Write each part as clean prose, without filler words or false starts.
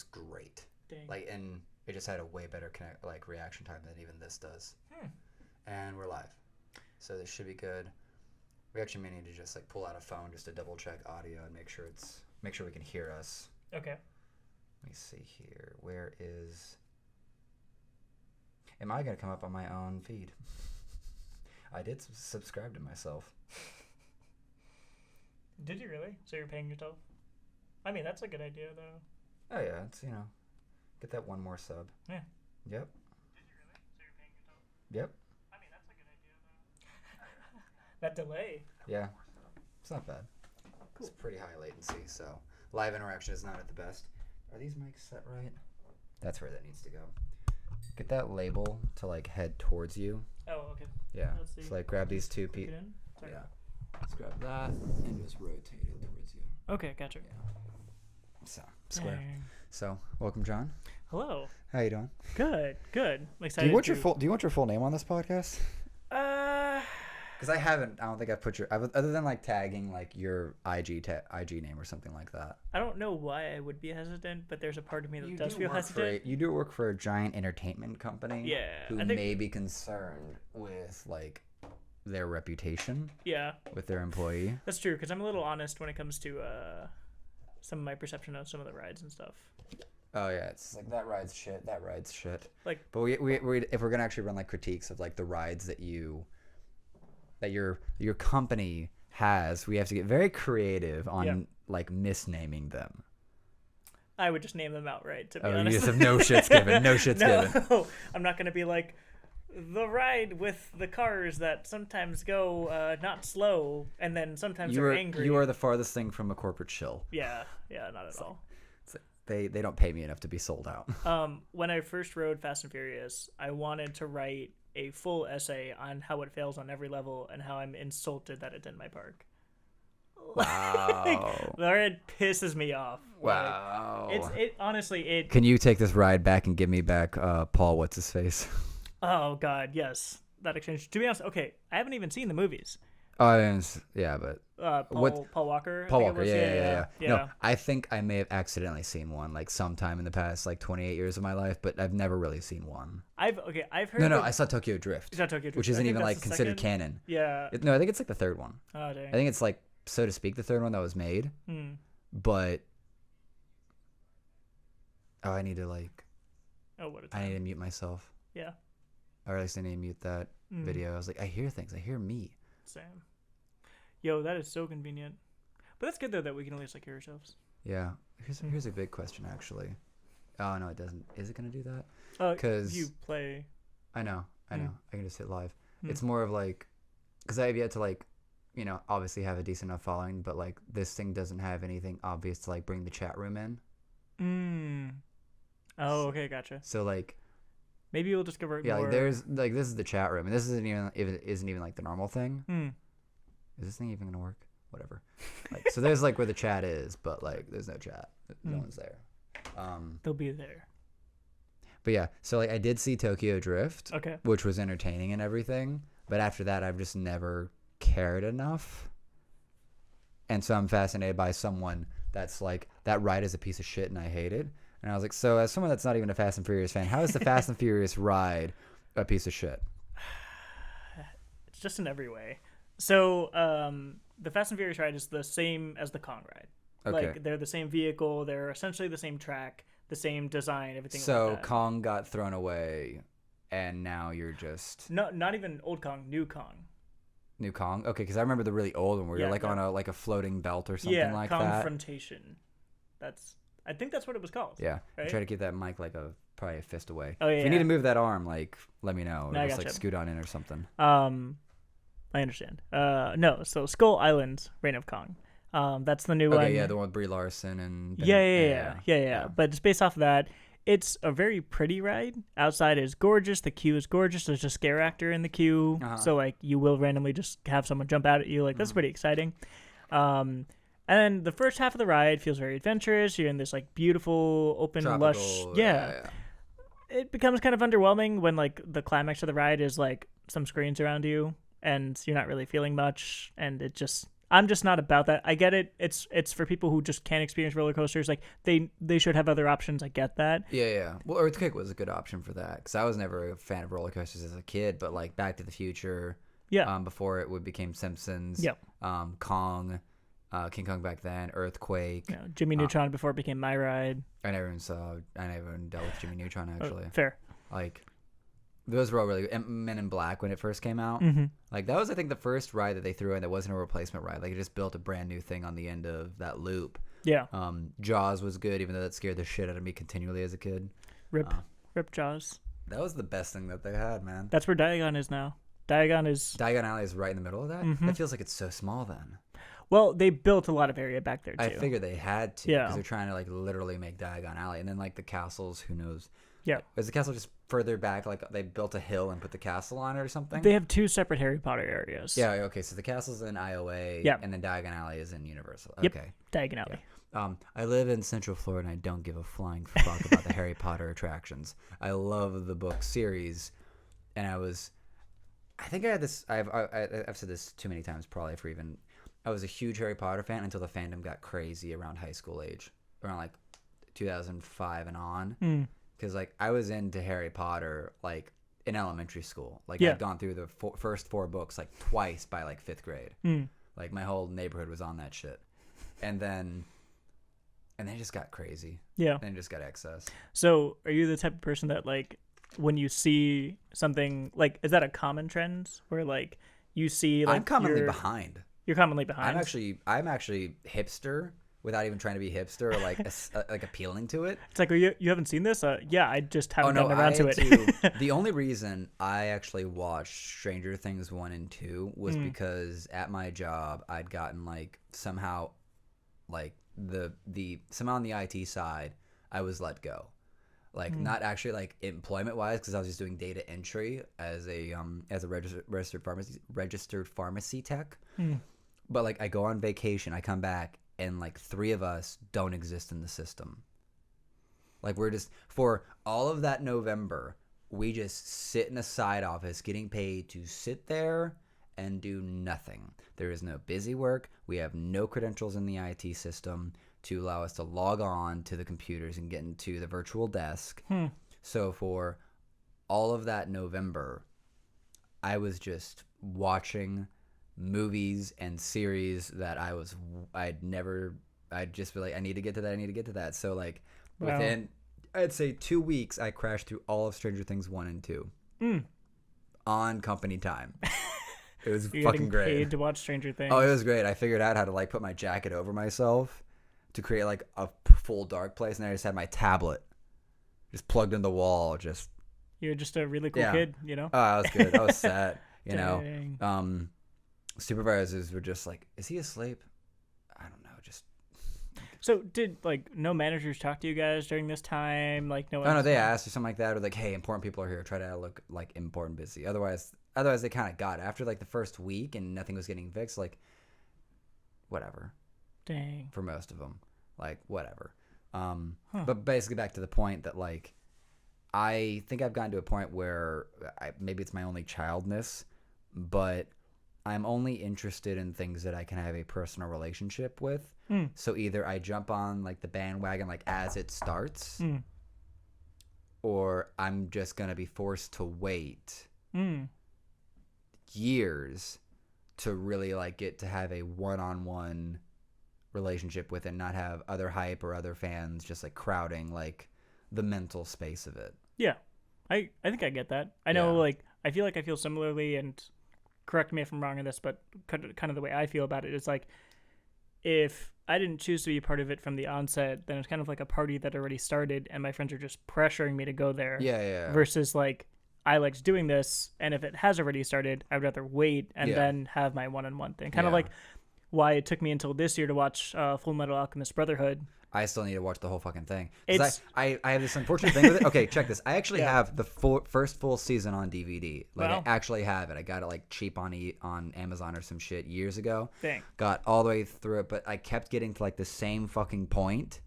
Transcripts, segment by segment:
was great. Dang. Like, and it just had a way better reaction time than even this does. And we're live, so this should be good. We actually may need to just like pull out a phone just to double check audio and make sure we can hear us. Okay. Let me see here. Am I gonna come up on my own feed? I did subscribe to myself. Did you really? So you're paying yourself? I mean, that's a good idea, though. Oh yeah, it's get that one more sub. Yeah. Yep. Did you really? So you're paying yourself? Yep. I mean, that's a good idea, though. That delay. Yeah. It's not bad. Cool. It's pretty high latency, so live interaction is not at the best. Are these mics set right? That's where that needs to go. Get that label to like head towards you. Oh, okay. Yeah. Let's see. So like grab these two pieces. Sorry. Yeah. Let's grab that and just rotate it towards you. Okay, gotcha. Yeah. So square. Dang. So welcome, John. Hello. How you doing? Good. I'm excited. Do you want your full name on this podcast? Because I don't think I've put other than like tagging like your IG name or something like that. I don't know why I would be hesitant, but there's a part of me that does feel hesitant. You do work for a giant entertainment company. Yeah. Who may be concerned with like their reputation. Yeah. With their employee. That's true, because I'm a little honest when it comes to some of my perception of some of the rides and stuff. Oh yeah, it's like that ride's shit. Like, but we if we're gonna actually run like critiques of like the rides that your company has, we have to get very creative on like misnaming them. I would just name them outright, to be honest. honest. You just have no shits given. No shits given. No, I'm not gonna be like the ride with the cars that sometimes go not slow and then sometimes they're angry. You are the farthest thing from a corporate shill. Yeah, not at all. It's like they don't pay me enough to be sold out. When I first rode Fast and Furious, I wanted to write a full essay on how it fails on every level and how I'm insulted that it's in my park. Wow. That pisses me off. Wow. It honestly. Can you take this ride back and give me back Paul what's his face? Oh God, yes. That exchange. To be honest, okay, I haven't even seen the movies. Oh, yeah, but Paul Walker. Paul Walker, yeah. No, Yeah. I think I may have accidentally seen one like sometime in the past like 28 years of my life, but I've never really seen one. I've heard. No, I saw Tokyo Drift. You saw Tokyo Drift, which isn't even like the considered second? canon. Yeah. No, I think it's like the third one. Oh dang. I think it's like, so to speak, the third one that was made. But I need to like. Oh, what a time. I need to mute myself. Yeah. Or at least I need to mute that video. I was like, I hear things. I hear me. Same. Yo, that is so convenient. But that's good though that we can at least like hear ourselves. Yeah. Here's a big question actually. Oh no, it doesn't. Is it gonna do that? Because you play. I know. I can just hit live. It's more of like, because I have yet to like, obviously have a decent enough following, but like this thing doesn't have anything obvious to like bring the chat room in. Oh, okay, gotcha. So like, maybe we'll discover more. Like there's like, this is the chat room, and this isn't even like the normal thing. Is this thing even gonna work? Whatever. Like, so there's like where the chat is, but like there's no chat. No one's there. They'll be there. But yeah, so like I did see Tokyo Drift, okay, which was entertaining and everything. But after that, I've just never cared enough. And so I'm fascinated by someone that's like, that ride is a piece of shit and I hate it. And I was like, so as someone that's not even a Fast and Furious fan, how is the Fast and Furious ride a piece of shit? It's just in every way. So the Fast and Furious ride is the same as the Kong ride. Okay. Like they're the same vehicle. They're essentially the same track, the same design, everything. So like that. Kong got thrown away, and now you're just not even old Kong, new Kong. New Kong. Okay, because I remember the really old one where you're like on a floating belt or something like that. Confrontation. I think that's what it was called. Yeah. Right? Try to keep that mic like probably a fist away. Oh yeah. If you need to move that arm, like let me know. Or No, just like scoot on in or something. I understand. No, so Skull Island, Reign of Kong. That's the new one. Okay, yeah, the one with Brie Larson and Yeah. But it's based off of that. It's a very pretty ride. Outside is gorgeous. The queue is gorgeous. There's a scare actor in the queue, so like you will randomly just have someone jump out at you. Like that's pretty exciting. And the first half of the ride feels very adventurous. You're in this like beautiful, open, lush. Yeah. It becomes kind of underwhelming when like the climax of the ride is like some screens around you and you're not really feeling much. And it just, I'm just not about that. I get it. It's for people who just can't experience roller coasters. Like they should have other options. I get that. Yeah. Well, Earthquake was a good option for that because I was never a fan of roller coasters as a kid. But like Back to the Future, before it became Simpsons, Kong, King Kong back then, Earthquake, Jimmy Neutron before it became My Ride. I never even dealt with Jimmy Neutron actually. Fair. Like those were all really good. Men in Black when it first came out. Mm-hmm. Like that was I think the first ride that they threw in that wasn't a replacement ride. Like it just built a brand new thing on the end of that loop. Yeah. Jaws was good, even though that scared the shit out of me continually as a kid. Rip Jaws. That was the best thing that they had, man. That's where Diagon is now. Diagon Alley is right in the middle of that. Mm-hmm. That feels like it's so small then. Well, they built a lot of area back there too. I figured they had to because they're trying to like literally make Diagon Alley, and then like the castles, who knows? Yeah. Is the castle just further back? Like they built a hill and put the castle on it or something? They have 2 separate Harry Potter areas. Yeah. Okay. So the castle's in IOA. Yeah. And then Diagon Alley is in Universal. Yep. Okay. Diagon Alley. Yeah. I live in Central Florida and I don't give a flying fuck about the Harry Potter attractions. I love the book series, and I think I had this. I've said this too many times, probably for even. I was a huge Harry Potter fan until the fandom got crazy around high school age, around like 2005 and on. Because like I was into Harry Potter like in elementary school. Like I'd gone through the first 4 books like twice by like 5th grade. Like my whole neighborhood was on that shit, and then it just got crazy. Yeah. And it just got excess. So are you the type of person that like when you see something like, is that a common trend where like you see like I'm commonly behind. You're commonly behind. I'm actually hipster without even trying to be hipster or like like appealing to it. It's like, well, you haven't seen this? Yeah, I just haven't gotten around to it. The only reason I actually watched Stranger Things 1 and 2 was because at my job I'd gotten like somehow like somehow on the IT side I was let go. Like not actually like employment wise because I was just doing data entry as a registered pharmacy tech. But like I go on vacation, I come back, and like 3 of us don't exist in the system. Like we're just for all of that November, we just sit in a side office getting paid to sit there and do nothing. There is no busy work. We have no credentials in the IT system to allow us to log on to the computers and get into the virtual desk. So for all of that November, I was just watching movies and series that I'd just be like, I need to get to that. So like within, I'd say 2 weeks, I crashed through all of Stranger Things 1 and 2 on company time. It was fucking great. Paid to watch Stranger Things. Oh, it was great. I figured out how to like put my jacket over myself to create like a full dark place, and I just had my tablet just plugged in the wall. Just you're just a really cool kid, you know. Oh, that was good. That was sad. You know, supervisors were just like, "Is he asleep?" I don't know. Just so did like no managers talk to you guys during this time? Like no. Oh no, they asked or something like that, or like, "Hey, important people are here. Try to look like important, busy." Otherwise they kind of got it. After like the first week and nothing was getting fixed. Like, whatever. Dang. For most of them, like whatever. But basically back to the point that like, I think I've gotten to a point where maybe it's my only childness, but I'm only interested in things that I can have a personal relationship with. So either I jump on like the bandwagon like as it starts, or I'm just gonna be forced to wait years to really like get to have a one-on-one relationship with and not have other hype or other fans just like crowding like the mental space of it. Yeah. I think I get that. I know like I feel similarly, and correct me if I'm wrong on this, but kind of the way I feel about it is like if I didn't choose to be a part of it from the onset, then it's kind of like a party that already started and my friends are just pressuring me to go there. Yeah. Versus like I liked doing this, and if it has already started, I'd rather wait and then have my one-on-one thing. Kind of like why it took me until this year to watch Full Metal Alchemist Brotherhood. I still need to watch the whole fucking thing. I have this unfortunate thing with it. Okay, check this. I actually have the first full season on DVD. Like I actually have it. I got it like cheap on Amazon or some shit years ago. Dang. Got all the way through it, but I kept getting to like the same fucking point.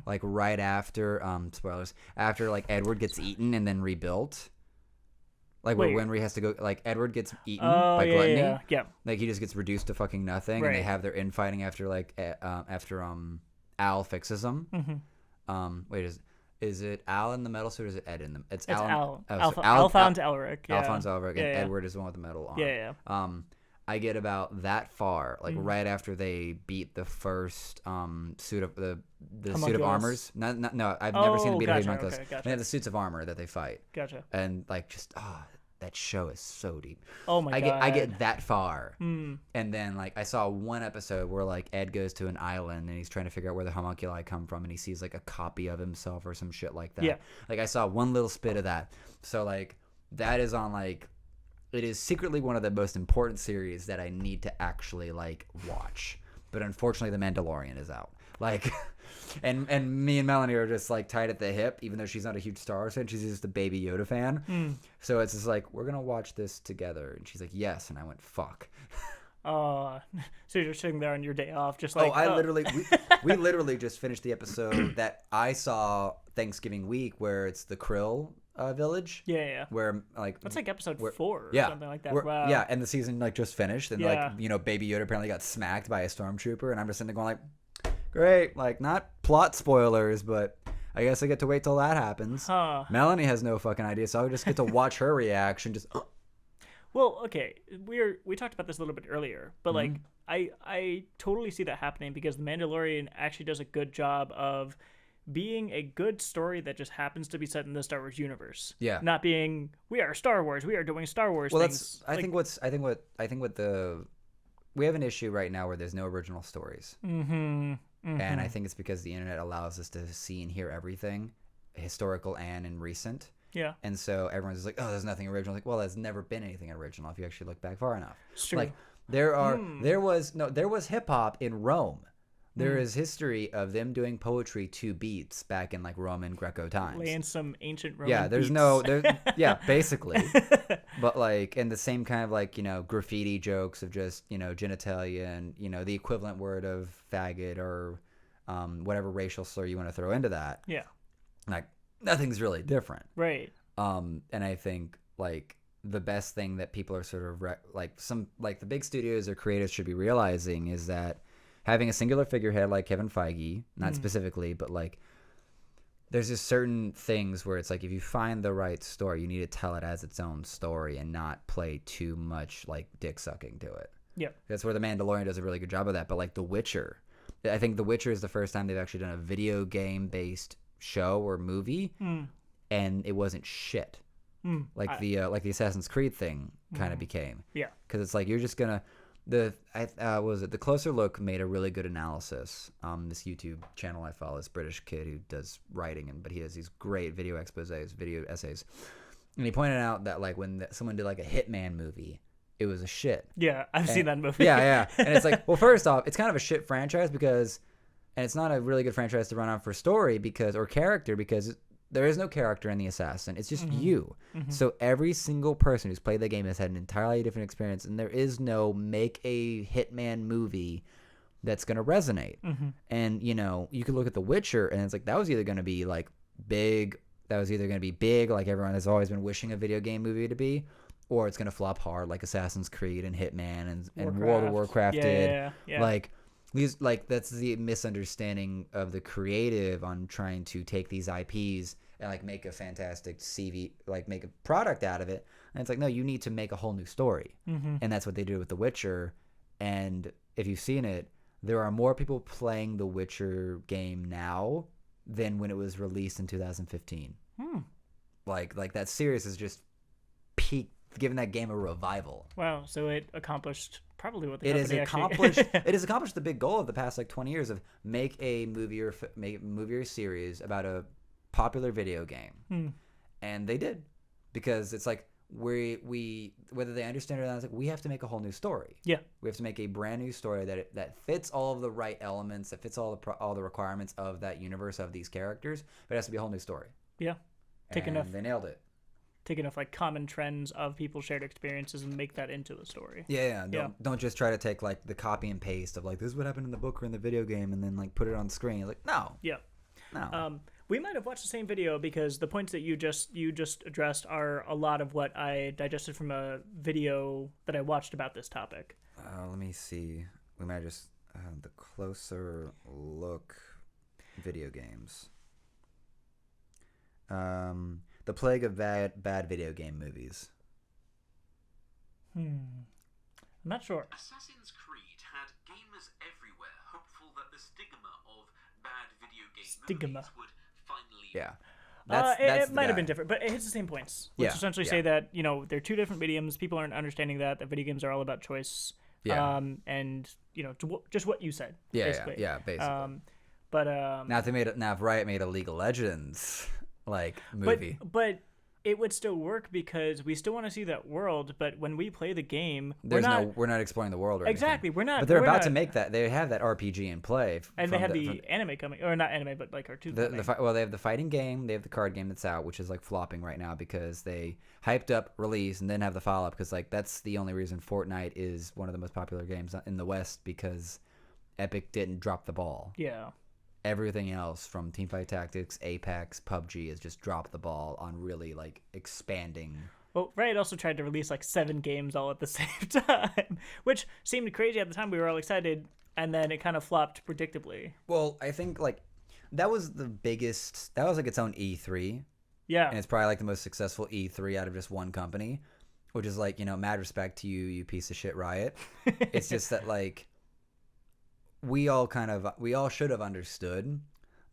Like right after spoilers, after like Edward gets eaten and then rebuilt. Like where Wait. Winry has to go, like Edward gets eaten Oh, by yeah, gluttony. yeah. Like he just gets reduced to fucking nothing, and they Right. have their infighting after Al fixes him. Wait, is it Al in the metal suit or is it Ed in the? It's Al. Alphonse Elric. Yeah. Alphonse Elric, and Yeah, yeah. Edward is the one with the metal arm. Yeah, yeah. I get about that far, like right after they beat the first suit of the suit of Homunculus. armors. No, I've never seen them beat a gotcha, homunculus. okay, gotcha. They have the suits of armor that they fight, Gotcha. and like just that show is so deep. Oh my god. I get that far, and then like I saw one episode where like Ed goes to an island and he's trying to figure out where the homunculi come from, and he sees like a copy of himself or some shit like that. Yeah. Like I saw one little spit of that. So like that is on like. It is secretly one of the most important series that I need to actually like watch. But unfortunately, The Mandalorian is out. Like, and me and Melanie are just like tied at the hip, even though she's not a huge Star Wars fan. She's just a Baby Yoda fan. So it's just like, we're gonna watch this together. And she's like, yes. And I went, fuck. So you're sitting there on your day off, just like. We literally just finished the episode that I saw Thanksgiving week, where it's the Krill village. Yeah. Where like That's like episode 4 or yeah, something like that. Wow. Yeah, and the season like just finished, and Yeah. like Baby Yoda apparently got smacked by a stormtrooper, and I'm just sitting there going like, great, like not plot spoilers, but I guess I get to wait till that happens. Huh. Melanie has no fucking idea, so I just get to watch her reaction. Just Well, okay, we talked about this a little bit earlier, but like I totally see that happening because The Mandalorian actually does a good job of being a good story that just happens to be set in the Star Wars universe. Yeah. Not being we are Star Wars, we are doing Star Wars things. I think we have an issue right now where there's no original stories. And I think it's because the internet allows us to see and hear everything, historical and in recent. Yeah. And so everyone's just like, oh, there's nothing original. Like, well, there's never been anything original if you actually look back far enough. It's true. Like there was hip hop in Rome. There is history of them doing poetry to beats back in like Roman Greco times. Laying some ancient Roman beats. Basically. But like, and the same kind of like, graffiti jokes of just, genitalia and, the equivalent word of faggot or whatever racial slur you want to throw into that. Yeah. Like, nothing's really different. Right. And I think like the best thing that people are sort of the big studios or creators should be realizing is that having a singular figurehead like Kevin Feige, not specifically, but like there's just certain things where it's like if you find the right story, you need to tell it as its own story and not play too much like dick sucking to it. Yeah. That's where The Mandalorian does a really good job of that. But like The Witcher, I think The Witcher is the first time they've actually done a video game based show or movie, and it wasn't shit. Like the Assassin's Creed thing kind of became. Yeah. Because it's like you're just gonna. The Closer Look made a really good analysis. This YouTube channel I follow, this British kid who does writing, but he has these great video exposés, video essays, and he pointed out that like when someone did like a Hitman movie, it was a shit. Yeah, I've seen that movie. Yeah, and it's like, well, first off, it's kind of a shit franchise because, and it's not a really good franchise to run on for story or character because there is no character in The Assassin. It's just you. So every single person who's played the game has had an entirely different experience, and there is no make a Hitman movie that's going to resonate. And, you could look at The Witcher, and it's like that was either going to be like big, like everyone has always been wishing a video game movie to be, or it's going to flop hard like Assassin's Creed and Hitman and World of Warcraft did. Yeah. Like that's the misunderstanding of the creative on trying to take these IPs and like make a fantastic CV, like make a product out of it. And it's like, no, you need to make a whole new story. And that's what they did with The Witcher. And if you've seen it, there are more people playing the Witcher game now than when it was released in 2015. Like that series is just peaked, giving that game a revival. Wow, so it accomplished probably what the it company has accomplished. It has accomplished the big goal of the past like 20 years of make a movie or series about a popular video game, and they did, because it's like we whether they understand it or not, it's like we have to make a whole new story. Yeah, we have to make a brand new story that fits all of the right elements, that fits all the requirements of that universe of these characters, but it has to be a whole new story. Yeah, they nailed it. Take enough like common trends of people's shared experiences and make that into the story. Yeah. Don't just try to take like the copy and paste of like this is what happened in the book or in the video game and then like put it on the screen. Like no. Yeah. No. We might have watched the same video because the points that you just addressed are a lot of what I digested from a video that I watched about this topic. Let me see. We might just the closer look video games. The plague of bad video game movies. I'm not sure. Assassin's Creed had gamers everywhere hopeful that the stigma of bad video game movies would finally... Yeah. It might have been different, but it hits the same points. Which essentially say that, they're two different mediums. People aren't understanding that video games are all about choice. Yeah. And, just what you said. Yeah, basically. basically. Now, if Riot made a League of Legends movie. But it would still work because we still want to see that world. But when we play the game, we're not exploring the world. Or exactly, anything. we're not. But they're about to make that. They have that RPG in play, and they have the anime coming, or not anime, but like cartoon. They have the fighting game. They have the card game that's out, which is like flopping right now because they hyped up release and then have the follow up because that's the only reason Fortnite is one of the most popular games in the West because Epic didn't drop the ball. Yeah. Everything else from Teamfight Tactics, Apex, PUBG has just dropped the ball on really expanding. Well, Riot also tried to release 7 games all at the same time, which seemed crazy at the time. We were all excited, and then it kind of flopped predictably. Well, I think that was the biggest. That was its own E3. Yeah, and it's probably the most successful E3 out of just one company, which is mad respect to you, you piece of shit, Riot. It's just that we all should have understood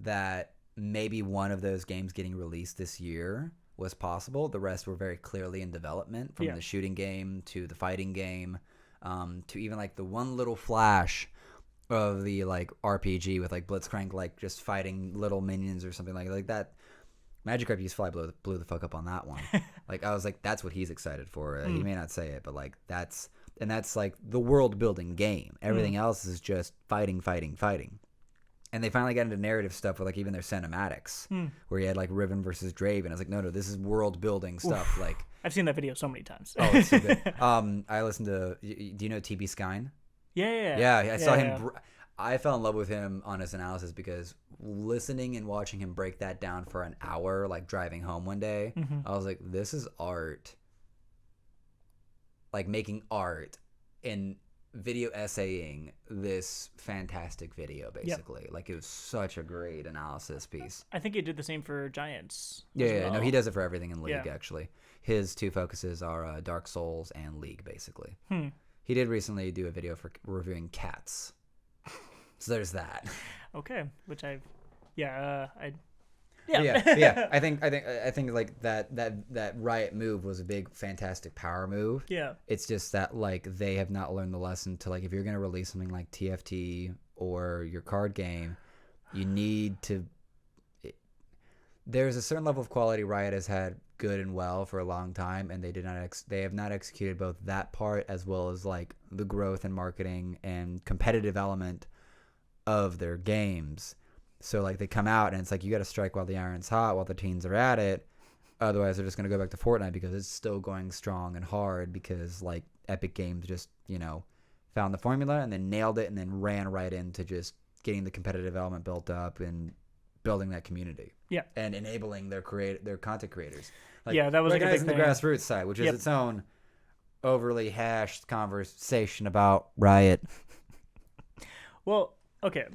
that maybe one of those games getting released this year was possible. The rest were very clearly in development, from the shooting game to the fighting game, to even the one little flash of the RPG with Blitzcrank just fighting little minions or something like that. Magic Carp Fly blew the fuck up on that one. I was that's what he's excited for. He may not say it, but that's the world building game. Everything else is just fighting. And they finally got into narrative stuff with even their cinematics, where you had Riven versus Draven. I was no, this is world building stuff. Oof. I've seen that video so many times. Oh, it's so good. I listened to. Do you know TB Skyn? Yeah. I saw him. I fell in love with him on his analysis because listening and watching him break that down for an hour, driving home one day, I was this is art. Making art and video essaying this fantastic video, basically. It was such a great analysis piece. I think he did the same for Giants. Yeah, no, he does it for everything in League, actually. His two focuses are Dark Souls and League, basically. He did recently do a video for reviewing Cats. So there's that. Okay, which I think that Riot move was a big, fantastic power move. Yeah. It's just that they have not learned the lesson to if you're gonna release something like TFT or your card game, you need to. There's a certain level of quality Riot has had good and well for a long time, and they have not executed both that part as well as the growth and marketing and competitive element of their games. So they come out and it's you got to strike while the iron's hot while the teens are at it. Otherwise, they're just going to go back to Fortnite because it's still going strong and hard because Epic Games just, found the formula and then nailed it and then ran right into just getting the competitive element built up and building that community. Yeah. And enabling their content creators. That was guys in the thing. grassroots side, which is its own overly hashed conversation about Riot. Well, okay.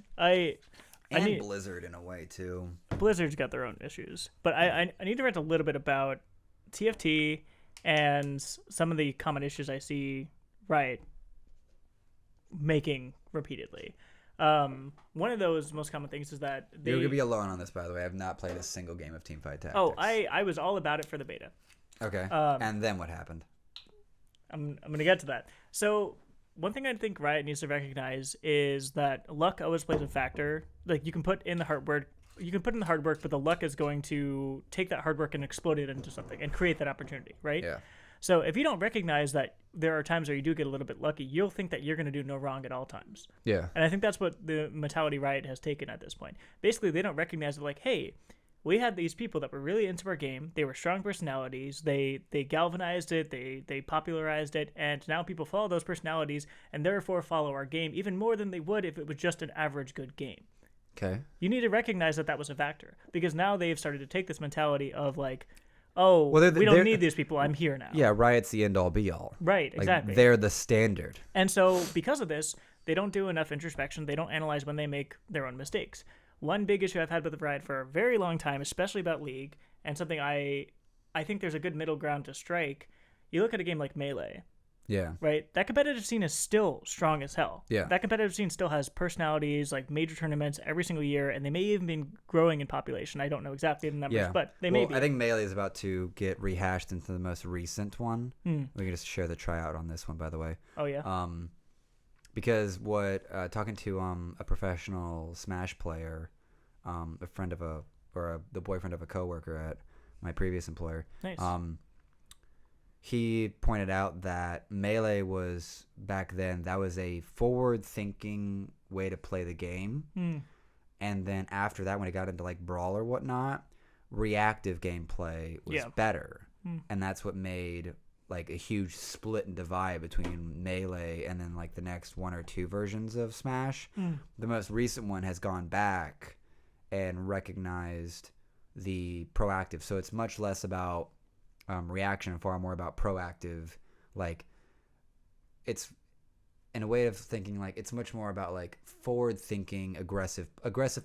And Blizzard in a way too. Blizzard's got their own issues, but I need to rant a little bit about TFT and some of the common issues I see Riot making repeatedly. One of those most common things is that you're gonna be alone on this, by the way. I've not played a single game of Teamfight Tactics. Oh, I was all about it for the beta. Okay. And then what happened? I'm gonna get to that. So one thing I think Riot needs to recognize is that luck always plays a factor. You can put in the hard work, but the luck is going to take that hard work and explode it into something and create that opportunity, right? Yeah. So if you don't recognize that there are times where you do get a little bit lucky, you'll think that you're going to do no wrong at all times. Yeah. And I think that's what the mentality Riot has taken at this point. Basically, they don't recognize it hey, we had these people that were really into our game. They were strong personalities. They galvanized it. They popularized it. And now people follow those personalities and therefore follow our game even more than they would if it was just an average good game. Okay. You need to recognize that was a factor, because now they've started to take this mentality of like, oh, we don't need these people. I'm here now. Yeah, Riot's the end all be all. Right, Like, exactly. they're the standard. And so because of this, they don't do enough introspection. They don't analyze when they make their own mistakes. One big issue I've had with Riot for a very long time, especially about League, and something I think there's a good middle ground to strike. You look at a game like Melee. Yeah. Right? That competitive scene is still strong as hell. Yeah. That competitive scene still has personalities, like major tournaments every single year, and they may even be growing in population. I don't know exactly the numbers, but they may be. I think Melee is about to get rehashed into the most recent one. We can just share the tryout on this one, by the way. Oh, yeah? Because talking to a professional Smash player, a friend of the boyfriend of a coworker at my previous employer. Nice. He pointed out that Melee was, back then, that was a forward-thinking way to play the game. And then after that, when it got into like Brawl or whatnot, reactive gameplay was better. And that's what made like a huge split and divide between Melee and then like the next one or two versions of Smash. The most recent one has gone back and recognized the proactive. So it's much less about reaction and far more about proactive. Like, it's in a way of thinking, like it's much more about like forward thinking, aggressive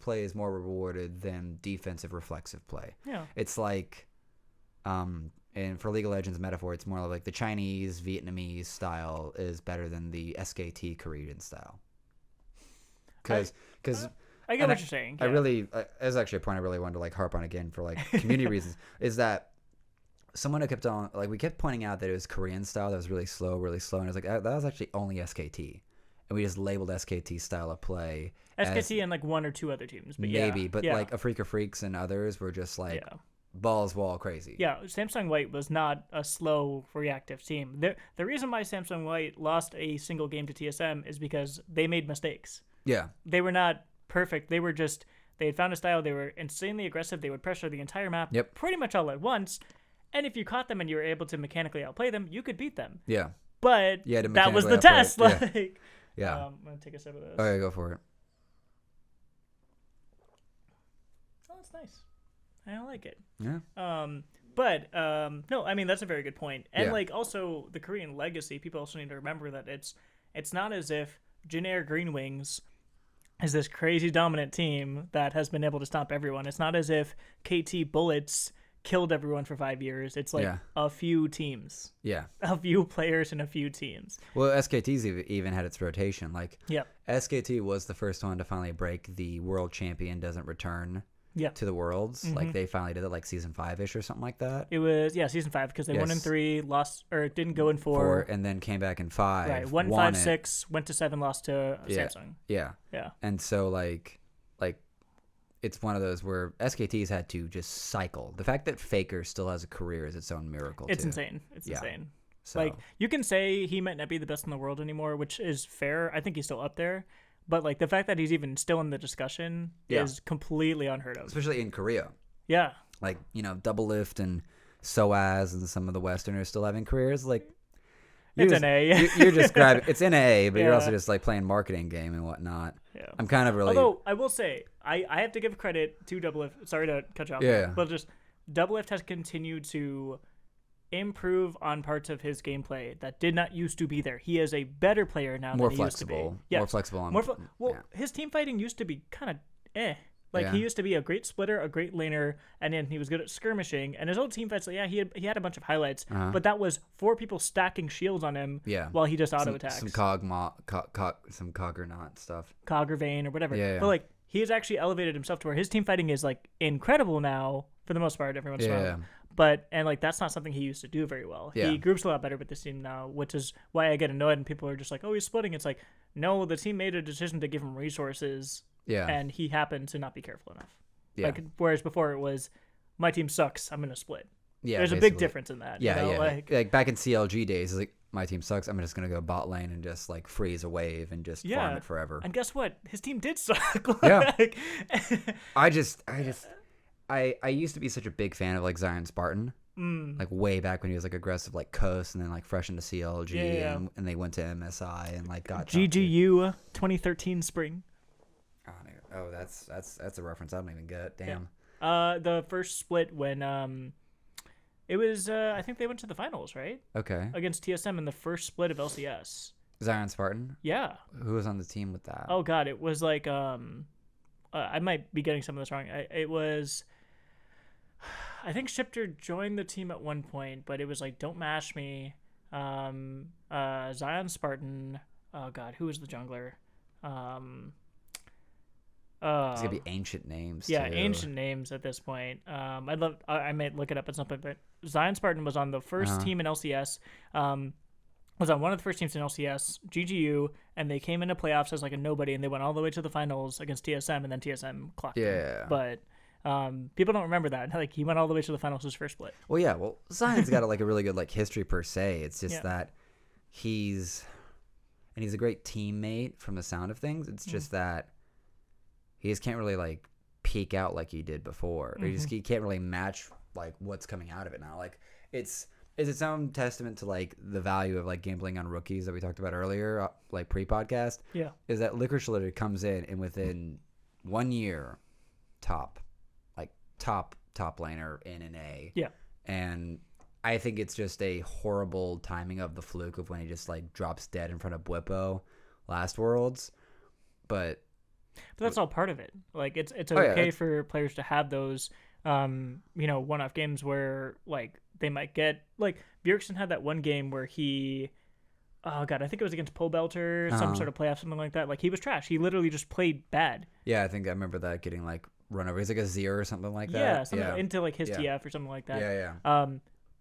play is more rewarded than defensive reflexive play. It's like and for League of Legends metaphor, it's more like the Chinese Vietnamese style is better than the SKT Korean style, because I get what you're saying. As actually a point I really wanted to like harp on again for like community reasons, is that someone who kept on, like, we kept pointing out that it was Korean style that was really slow, and I was like, that was actually only SKT, and we just labeled SKT style of play SKT and like one or two other teams, but like Afrika Freaks and others were just like balls wall crazy. Samsung White was not a slow reactive team. The reason why Samsung White lost a single game to TSM is because they made mistakes. They were not perfect. They had found a style. They were insanely aggressive. They would pressure the entire map pretty much all at once. And if you caught them and you were able to mechanically outplay them, you could beat them. But that was the test. I'm going to take a sip of this. Okay, go for it. Oh, it's nice. I like it. Yeah. No, I mean, that's a very good point. And like also the Korean legacy, people also need to remember that it's not as if Jin Green Wings is this crazy dominant team that has been able to stop everyone. It's not as if KT Bullets killed everyone for 5 years. It's like a few teams. A few players and a few teams. Well, SKT's even had its rotation. Like, SKT was the first one to finally break the world champion doesn't return to the Worlds. Like, they finally did it like season 5-ish or something like that. It was, season 5, because they won in 3, lost, or didn't go in 4. And then came back in 5. Right, won 5, 6, went to 7, lost to Samsung. Yeah. And so, like it's one of those where SKT's had to just cycle. The fact that Faker still has a career is its own miracle. It's insane. It's insane. So. Like, you can say he might not be the best in the world anymore, which is fair. I think he's still up there. But like the fact that he's even still in the discussion is completely unheard of. Especially in Korea. Yeah. Like, Double Lift and SOAS and some of the Westerners still having careers. Like, it's an A. You're describing it's in A, but you're also just like playing marketing game and whatnot. I'm kind of really. Although I will say, I have to give credit to Double Lift. Sorry to cut you off. But just Double Lift has continued to improve on parts of his gameplay that did not used to be there. He is a better player now than he used to be. More flexible. His team fighting used to be kind of Like, he used to be a great splitter, a great laner, and then he was good at skirmishing. And his old team fights, he had a bunch of highlights, but that was 4 people stacking shields on him while he just auto-attacks. Some Coggernaut stuff. Cog or Vayne or whatever. But, like, he has actually elevated himself to where his team fighting is, like, incredible now, for the most part, every once in a while. But, and like, that's not something he used to do very well. He groups a lot better with this team now, which is why I get annoyed and people are just like, oh, he's splitting. It's like, no, the team made a decision to give him resources. And he happened to not be careful enough. Like, whereas before it was, my team sucks, I'm going to split. There's a big difference in that. Like back in CLG days, it's like, my team sucks, I'm just going to go bot lane and just like freeze a wave and just farm it forever. And guess what? His team did suck. I used to be such a big fan of like Zion Spartan. Like way back when he was like aggressive like Coast and then like fresh into CLG and they went to MSI and like got GGU 2013 spring. Oh, Oh, that's a reference I don't even get. Damn. The first split when it was I think they went to the finals, right? Okay. Against TSM in the first split of LCS. Zion Spartan. Yeah. Who was on the team with that? Oh god, it was like I might be getting some of this wrong. It was I think Shifter joined the team at one point, but it was like Don't Mash Me, Zion Spartan. Oh god, who was the jungler? It's gonna be ancient names. Yeah, too. ancient names at this point. I might look it up at some point, but Zion Spartan was on the first team in LCS. Was on one of the first teams in LCS, GGU, and they came into playoffs as like a nobody, and they went all the way to the finals against TSM, and then TSM clocked them. Yeah. But people don't remember that. Like he went all the way to the finals his first split. Well, yeah. Well, Zion's got like a really good like history per se. It's just that he's a great teammate from the sound of things. It's just that he just can't really like peak out like he did before. He can't really match like what's coming out of it now. Like it's its own testament to like the value of like gambling on rookies that we talked about earlier, like pre-podcast. Yeah, is that Licorice literally comes in and within 1 year, top laner in an A. Yeah, and I think it's just a horrible timing of the fluke of when he just like drops dead in front of Bwipo last Worlds, but that's all part of it. Like it's okay for players to have those one-off games where like they might get like Bjergsen had that one game where he I think it was against Pole Belter, some sort of playoff, something like that. Like he was trash. He literally just played bad. Yeah, I think I remember that getting like run over. He's like a Zero or something like that. Yeah, something into like his TF or something like that. Yeah.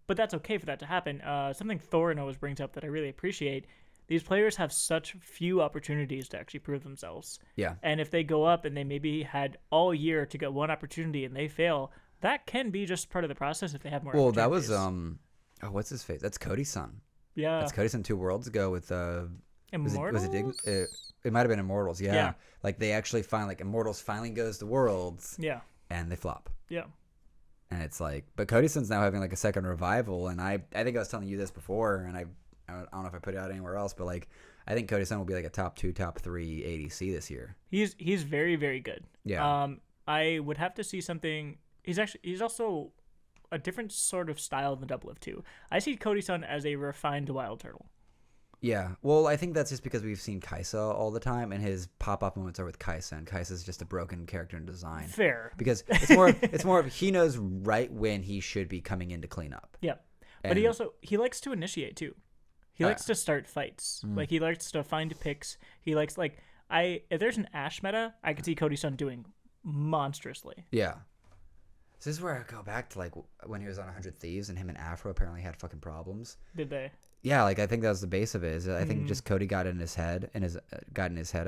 But that's okay for that to happen. Something Thorin always brings up that I really appreciate. These players have such few opportunities to actually prove themselves. Yeah. And if they go up and they maybe had all year to get one opportunity and they fail, that can be just part of the process if they have more opportunities. That was what's his face? That's Cody's son. Yeah. That's Cody's son 2 worlds ago with Immortals? It might have been Immortals, yeah. Like they actually Immortals finally goes to Worlds. Yeah. And they flop. Yeah. And it's like, but Cody's son's now having like a second revival, and I think I was telling you this before, and I don't know if I put it out anywhere else, but like I think Cody's son will be like a top 2, top 3 ADC this year. He's very, very good. Yeah. I would have to see something. He's also a different sort of style than Double of 2. I see Cody's son as a refined Wild Turtle. Yeah. Well, I think that's just because we've seen Kai'Sa all the time, and his pop-up moments are with Kai'Sa, and Kai'Sa's just a broken character in design. Fair. Because it's more of he knows right when he should be coming in to clean up. Yeah. But he likes to initiate too. He likes to start fights. Like he likes to find picks. He likes if there's an Ashe meta, I could see Cody's son doing monstrously. Yeah. So this is where I go back to like when he was on 100 Thieves and him and Afro apparently had fucking problems. Did they? Yeah, like I think that was the base of it. I think just Cody got in his head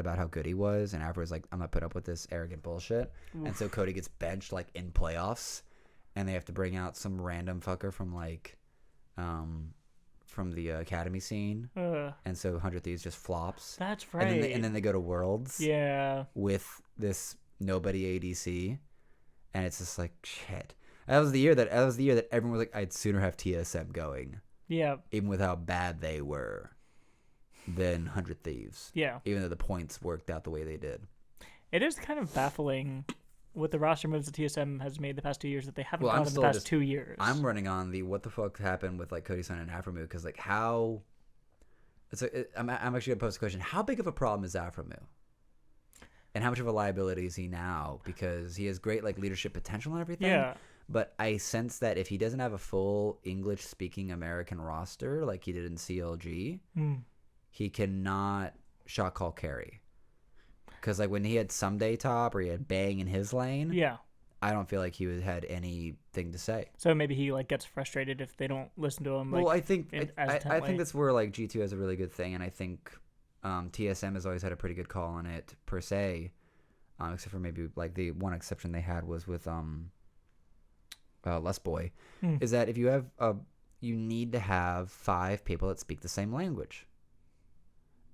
about how good he was, and Afro was like, "I'm not put up with this arrogant bullshit." Oof. And so Cody gets benched like in playoffs, and they have to bring out some random fucker from like, from the academy scene, and so 100 Thieves just flops. That's right. And then they go to Worlds. Yeah. With this nobody ADC, and it's just like shit. That was the year that everyone was like, "I'd sooner have TSM going." Yeah. Even with how bad they were than 100 Thieves. Yeah. Even though the points worked out the way they did. It is kind of baffling with the roster moves that TSM has made the past 2 years that they haven't done in the past 2 years. I'm running on the what the fuck happened with like Cody Sun and Afromu because like how. I'm actually gonna post a question. How big of a problem is Afromu? And how much of a liability is he now? Because he has great like leadership potential and everything. Yeah. But I sense that if he doesn't have a full English-speaking American roster like he did in CLG, he cannot shot call carry. Because like when he had Someday top or he had Bang in his lane, I don't feel like he had anything to say. So maybe he like gets frustrated if they don't listen to him. Like, well, I think that's where like G2 has a really good thing, and I think TSM has always had a pretty good call on it per se, except for maybe like the one exception they had was with Less Boy, is that if you have you need to have 5 people that speak the same language,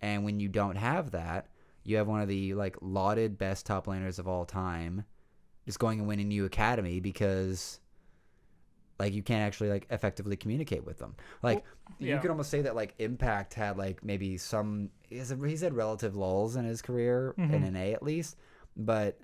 and when you don't have that, you have one of the like lauded best top laners of all time just going and winning you academy because like you can't actually like effectively communicate with them. Like you could almost say that like Impact had like maybe he's had relative lulls in his career in an A at least, but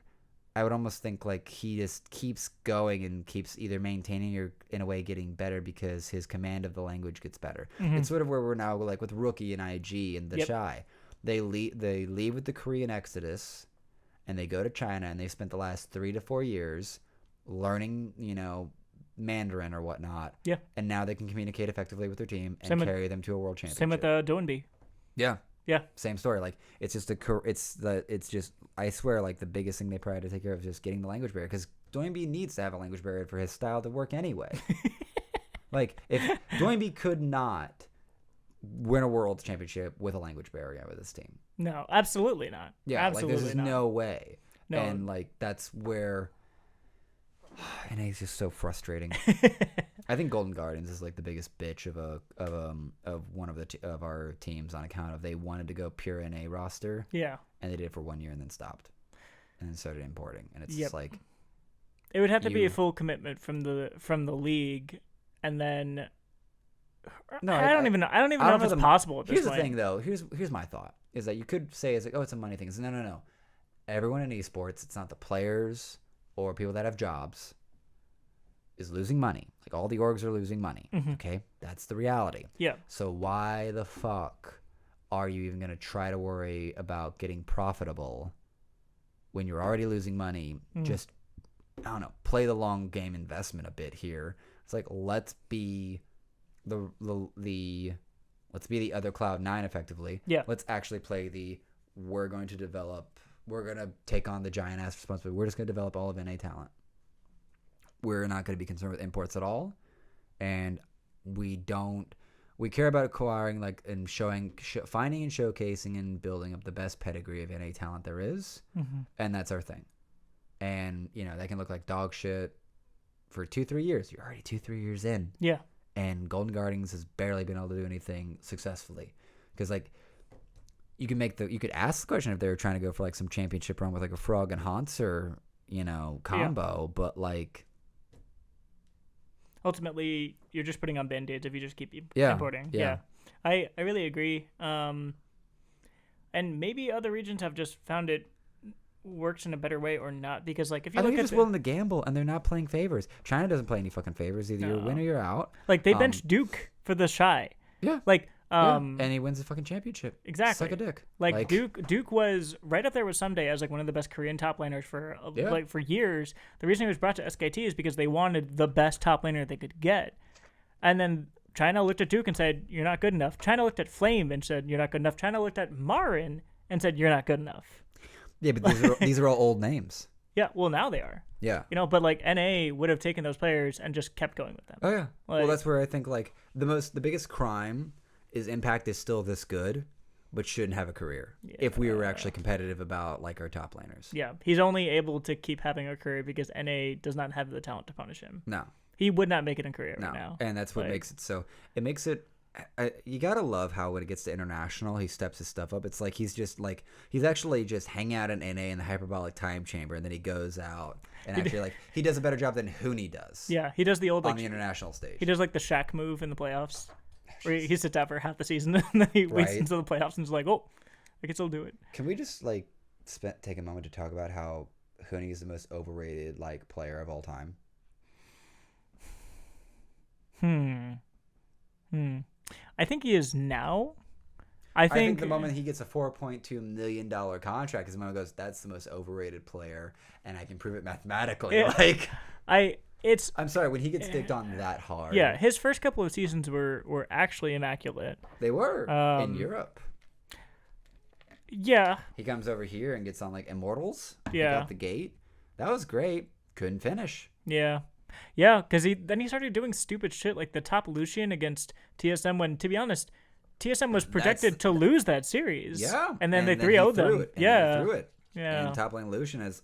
I would almost think like he just keeps going and keeps either maintaining or in a way getting better because his command of the language gets better. It's sort of where we're now like with Rookie and IG and the Shy. They leave with the Korean Exodus and they go to China and they spent the last 3 to 4 years learning, Mandarin or whatnot. Yeah. And now they can communicate effectively with their team and carry them to a world championship. Same with Doinby. Yeah. Yeah. Same story. Like it's just I swear like the biggest thing they probably had to take care of is just getting the language barrier because Doinby needs to have a language barrier for his style to work anyway. Like if Doinby could not win a world championship with a language barrier with his team. No, absolutely not. Yeah, absolutely like there's not. no way. No. And like that's where and it's just so frustrating. I think Golden Guardians is like the biggest bitch of one of our teams on account of they wanted to go pure NA roster. Yeah. And they did it for 1 year and then stopped. And then started importing. And it's just like it would have to be a full commitment from the league and then I don't even know if it's possible at this point. Here's the thing though. Here's my thought is that you could say it's like, oh, it's a money thing. It's no. Everyone in esports, it's not the players or people that have jobs is losing money. Like all the orgs are losing money. Okay? That's the reality. Yeah. So why the fuck are you even going to try to worry about getting profitable when you're already losing money? Just, I don't know, play the long game investment a bit here. It's like, let's be the other Cloud9 effectively. Yeah. Let's actually play we're going to take on the giant ass responsibility. We're just going to develop all of NA talent. We're not going to be concerned with imports at all. And we care about acquiring and finding and showcasing and building up the best pedigree of NA talent there is. And that's our thing. And, that can look like dog shit for 2-3 years. You're already 2-3 years in. Yeah. And Golden Guardians has barely been able to do anything successfully. Because, you could ask the question if they were trying to go for, some championship run with, a Frog and Haunts or, combo. Yeah. But, ultimately, you're just putting on Band-Aids if you just keep importing. Yeah. I really agree. And maybe other regions have just found it works in a better way or not. Because, if you I look think at just willing to gamble, and they're not playing favors. China doesn't play any fucking favors. Either you're a win or you're out. They benched Duke for the Shy. Yeah. And he wins the fucking championship. Exactly. Suck a dick. Duke was right up there with Someday as one of the best Korean top laners for for years. The reason he was brought to SKT is because they wanted the best top laner they could get. And then China looked at Duke and said, "You're not good enough." China looked at Flame and said, "You're not good enough." China looked at Marin and said, "You're not good enough." Yeah, but these are all old names. Yeah, well now they are. Yeah. But NA would have taken those players and just kept going with them. Oh yeah. Well, that's where I think the biggest crime is Impact is still this good, but shouldn't have a career. Yeah. If we were actually competitive about our top laners. Yeah, he's only able to keep having a career because NA does not have the talent to punish him. No, he would not make it a career right now. And that's what makes it so. It makes it. You gotta love how when it gets to international, he steps his stuff up. It's like he's just he's actually just hanging out in NA in the hyperbolic time chamber, and then he goes out and actually he does a better job than Hooney does. Yeah, he does the old on the international stage. He does the Shaq move in the playoffs. Where he sits out for half the season and then he waits until the playoffs and is like, "Oh, I can still do it." Can we just take a moment to talk about how Hooney is the most overrated player of all time? I think he is now. I think the moment he gets a $4.2 million contract is the moment he goes, "That's the most overrated player, and I can prove it mathematically." I'm sorry, when he gets dicked on that hard. Yeah, his first couple of seasons were actually immaculate. They were in Europe. Yeah. He comes over here and gets on Immortals. Yeah. Out the gate. That was great. Couldn't finish. Yeah. Yeah, because then he started doing stupid shit like the top Lucian against TSM when, to be honest, TSM was projected to lose that series. Yeah. And then they 3-0'd them. Yeah. He threw it. Yeah. And top lane Lucian has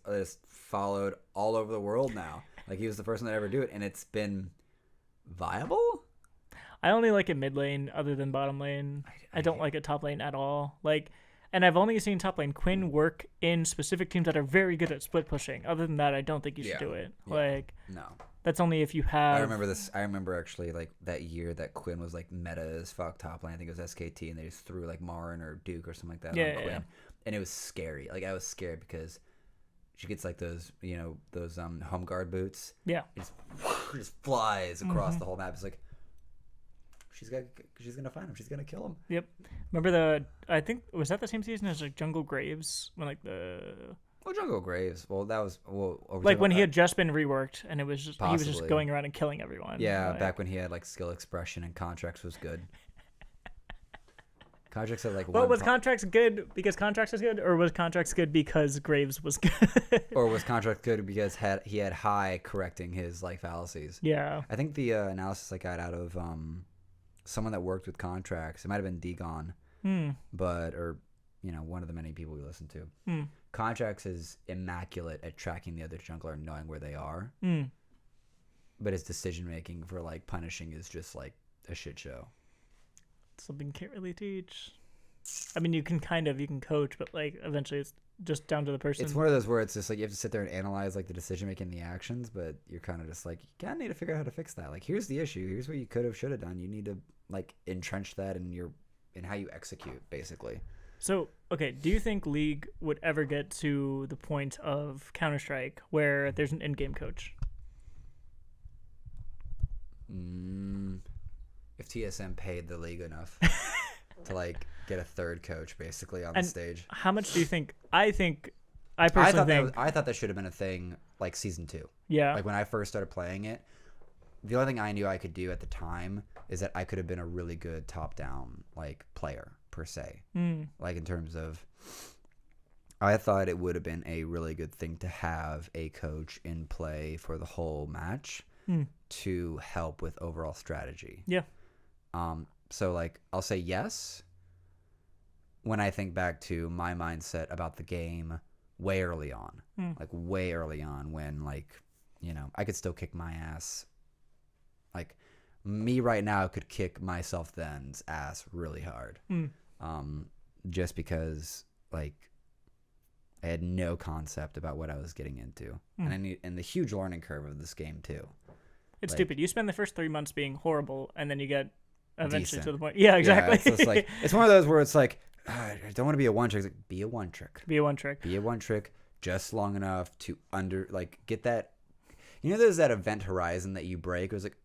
followed all over the world now. He was the first one to ever do it, and it's been viable? I only like it mid lane other than bottom lane. I don't like it top lane at all. And I've only seen top lane Quinn work in specific teams that are very good at split pushing. Other than that, I don't think you should do it. Yeah. No. That's only if you have... I remember this. I remember actually that year that Quinn was meta as fuck top lane. I think it was SKT, and they just threw Marin or Duke or something like that on Quinn. And it was scary. I was scared because she gets like those home guard boots. Yeah. It just flies across the whole map. It's like she's gonna find him. She's gonna kill him. Yep. Remember I think was that the same season as like Jungle Graves when like Jungle Graves. Well, that was like when he had just been reworked and it was just he was just Possibly. going around and killing everyone. Yeah, like, back when he had like skill expression and contracts was good. Contracts had like Well, was Contracts good because Contracts was good, or was Contracts good because Graves was good? or was Contracts good because he had high correcting his like fallacies? Yeah. I think the analysis I got out of someone that worked with Contracts, it might have been Degon, or one of the many people we listen to. Contracts is immaculate at tracking the other jungler and knowing where they are, but his decision making for like punishing is just like a shit show. Something you can't really teach. I mean, you can coach, but like eventually it's just down to the person. It's one of those where it's just like you have to sit there and analyze like the decision making, the actions, but you're kind of just like you kind of need to figure out how to fix that. Like here's the issue. Here's what you could have, should have done. You need to like entrench that in how you execute, basically. So, okay, do you think League would ever get to the point of Counter-Strike where there's an in-game coach? If TSM paid the league enough to like get a third coach basically on the stage. How much do you think? I personally think I thought that should have been a thing like season 2. Yeah. Like when I first started playing it, the only thing I knew I could do at the time is that I could have been a really good top-down like player per se. Like in terms of, I thought it would have been a really good thing to have a coach in play for the whole match to help with overall strategy. Yeah. So like I'll say yes when I think back to my mindset about the game way early on. Like way early on when like, I could still kick my ass. Like me right now could kick myself then's ass really hard. Just because like I had no concept about what I was getting into. And the huge learning curve of this game too. It's like, stupid. You spend the first 3 months being horrible and then you get eventually decent. to the point. Yeah, exactly. Yeah, it's just like it's one of those where it's like I don't want to be a one trick. It's like, be a one trick. Be a one trick. Be a one trick just long enough to get that. There's that event horizon that you break. It was like,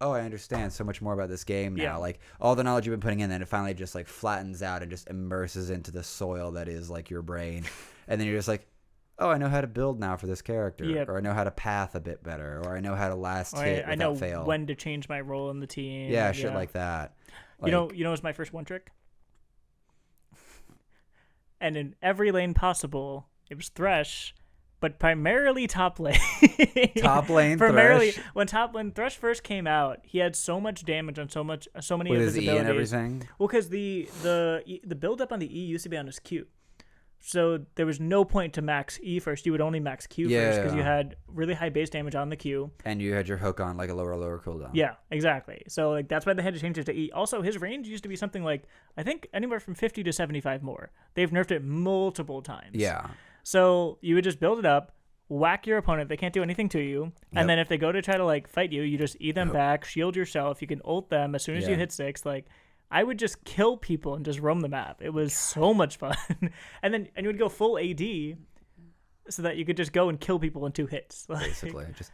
oh, I understand so much more about this game now. Yeah. Like all the knowledge you've been putting in, then it finally just like flattens out and just immerses into the soil that is like your brain, and then you're just like, oh, I know how to build now for this character, or I know how to path a bit better, or I know how to last hit I without know fail. when to change my role in the team. Yeah, shit like that. Like, you know, was my first one trick, and in every lane possible, it was Thresh, but primarily top lane. Top lane primarily Thresh. when top lane Thresh first came out, he had so much damage on so many with of his his E abilities. and everything. Well, because the build up on the E used to be on his Q. So there was no point to max E first. You would only max Q first because you had really high base damage on the Q. And you had your hook on like a lower cooldown. Yeah, exactly. So like that's why they had to change it to E. Also, his range used to be something like I think anywhere from 50 to 75 more. They've nerfed it multiple times. Yeah. So you would just build it up, whack your opponent. They can't do anything to you. And then if they go to try to like fight you, you just E them back, shield yourself. You can ult them as soon as you hit 6. Like I would just kill people and just roam the map. It was so much fun. and you would go full AD so that you could just go and kill people in 2 hits. Like, Basically, just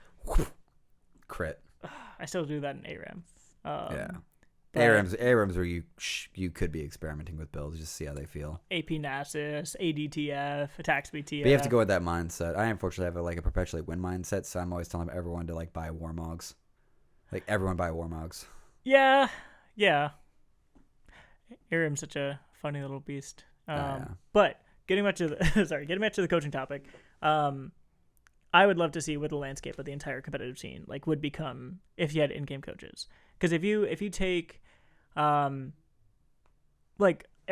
crit. I still do that in ARAM. Yeah. but ARAM's where you could be experimenting with builds just to see how they feel. AP Nasus, ADTF, attack speed TF. But you have to go with that mindset. I unfortunately have a perpetually win mindset, so I'm always telling everyone to like buy Warmogs. Like everyone buy Warmogs. Yeah. Aram's such a funny little beast. But getting back to the coaching topic, I would love to see what the landscape of the entire competitive scene would become if you had in-game coaches. Because if you take and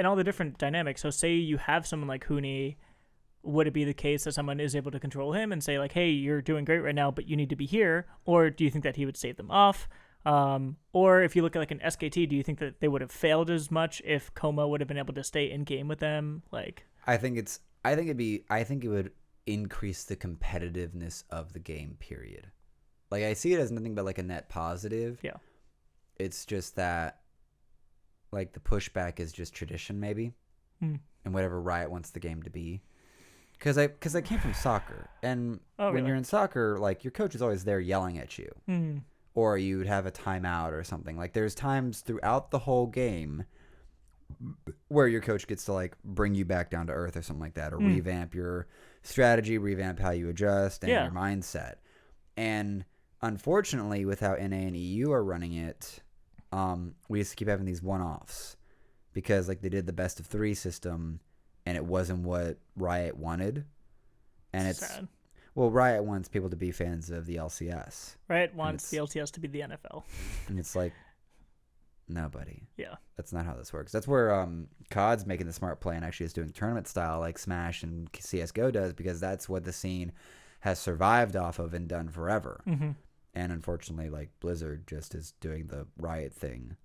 all the different dynamics. So say you have someone like Huni, would it be the case that someone is able to control him and say like, hey, you're doing great right now, but you need to be here? Or do you think that he would save them off? Or if you look at like an SKT, do you think that they would have failed as much if Coma would have been able to stay in game with them? I think it would increase the competitiveness of the game, period. Like I see it as nothing but like a net positive. Yeah. It's just that like the pushback is just tradition maybe. And whatever Riot wants the game to be. Because I came from soccer, and when you're in soccer, like your coach is always there yelling at you, or you would have a timeout or something. Like there's times throughout the whole game where your coach gets to like bring you back down to earth or something like that, or revamp your strategy, revamp how you adjust and your mindset. And unfortunately, with how NA and EU are running it, we just keep having these one-offs because like they did the best of 3 system. And it wasn't what Riot wanted. And it's sad. Well, Riot wants people to be fans of the LCS. Riot wants the LCS to be the NFL. And it's like, no, buddy. Yeah. That's not how this works. That's where COD's making the smart play and actually is doing tournament style like Smash and CSGO does, because that's what the scene has survived off of and done forever. Mm-hmm. And unfortunately, like Blizzard just is doing the Riot thing.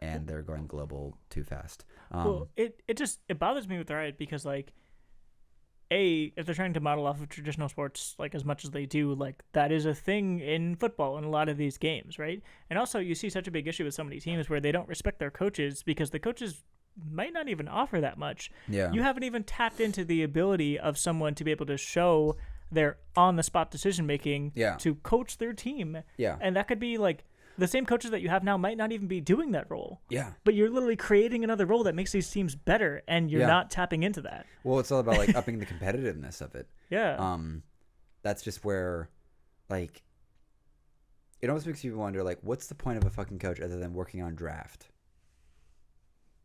And they're going global too fast. Well, it bothers me with Riot because like, if they're trying to model off of traditional sports like as much as they do, like that is a thing in football in a lot of these games, right? And also you see such a big issue with so many teams where they don't respect their coaches because the coaches might not even offer that much. Yeah. You haven't even tapped into the ability of someone to be able to show their on-the-spot decision-making to coach their team. Yeah. And that could be like, the same coaches that you have now might not even be doing that role. Yeah. But you're literally creating another role that makes these teams better, and you're not tapping into that. Well, it's all about like upping the competitiveness of it. Yeah. That's just where, like, it almost makes you wonder, like, what's the point of a fucking coach other than working on draft?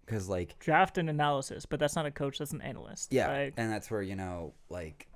Because, like... Draft and analysis, but that's not a coach, that's an analyst. Yeah, like, and that's where, you know, like...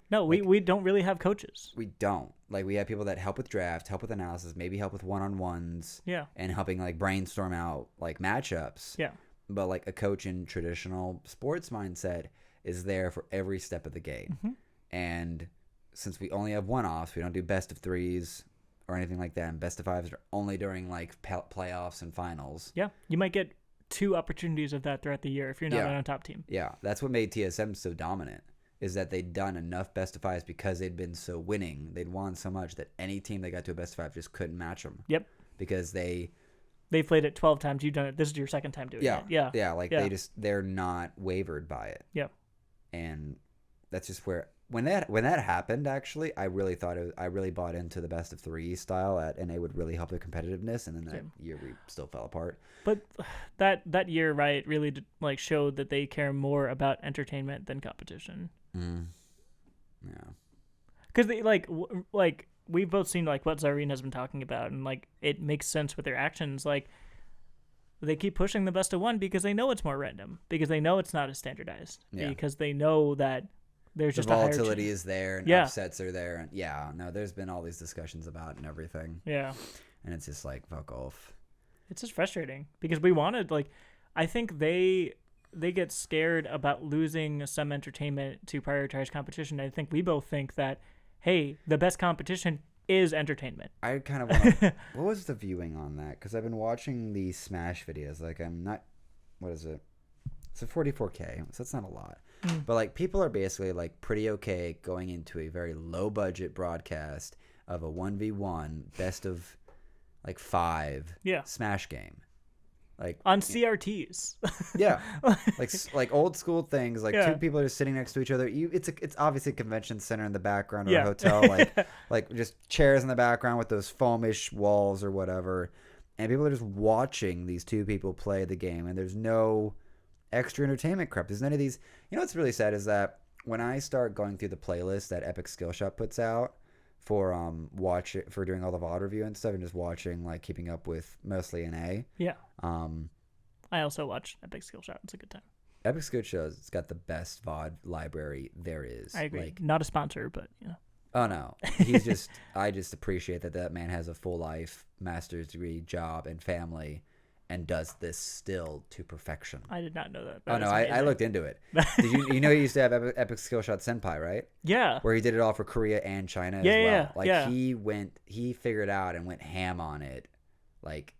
No, like, we don't really have coaches. We don't. Like, we have people that help with draft, help with analysis, maybe help with one-on-ones. Yeah. And helping, like, brainstorm out, like, matchups. Yeah. But, like, a coach in traditional sports mindset is there for every step of the game. Mm-hmm. And since we only have one-offs, we don't do best of 3s or anything like that. And best of 5s are only during, like, playoffs and finals. Yeah. You might get 2 opportunities of that throughout the year if you're not on a top team. Yeah. That's what made TSM so dominant. Is that they'd done enough best of 5s because they'd been so winning. They'd won so much that any team that got to a best of 5 just couldn't match them. Yep. Because they've played it 12 times. You've done it. This is your second time doing it. Yeah. Yeah. Like they're not wavered by it. Yeah. And that's just where when that happened, actually, I really thought I really bought into the best of 3 style and it would really help their competitiveness. And then that year we still fell apart. But that year, Riot really like showed that they care more about entertainment than competition. Yeah, because they like we've both seen like what Zareen has been talking about, and like it makes sense with their actions. Like they keep pushing the best of 1 because they know it's more random, because they know it's not as standardized, because they know that there's just the a higher volatility is there and upsets are there, and there's been all these discussions about it and everything. Yeah, and it's just like fuck off. It's just frustrating because we wanted I think they get scared about losing some entertainment to prioritize competition. I think we both think that, hey, the best competition is entertainment. I kind of want to... What was the viewing on that? Because I've been watching these Smash videos. Like, I'm not... What is it? It's a 44K, so that's not a lot. But, like, people are basically, like, pretty okay going into a very low-budget broadcast of a 1v1 best of, like, 5 Smash game. Like on CRTs. Yeah. like old school things, like 2 people are just sitting next to each other. It's obviously a convention center in the background or a hotel, like just chairs in the background with those foamish walls or whatever. And people are just watching these 2 people play the game, and there's no extra entertainment crap. There's none of these. You know what's really sad is that when I start going through the playlist that Epic Skillshot puts out for for doing all the VOD review and stuff, and just watching, like, keeping up with mostly NA. Yeah. I also watch Epic Skillshot. It's a good time. Epic Skillshot, it's got the best VOD library there is. I agree. Like, not a sponsor, but Oh no, he's just. I just appreciate that man has a full life, master's degree, job, and family, and does this still to perfection. I did not know that. Oh no, I looked into it. Did you know he used to have Epic Skillshot Senpai, right? Yeah. Where he did it all for Korea and China as well. Like he figured out and went ham on it. Like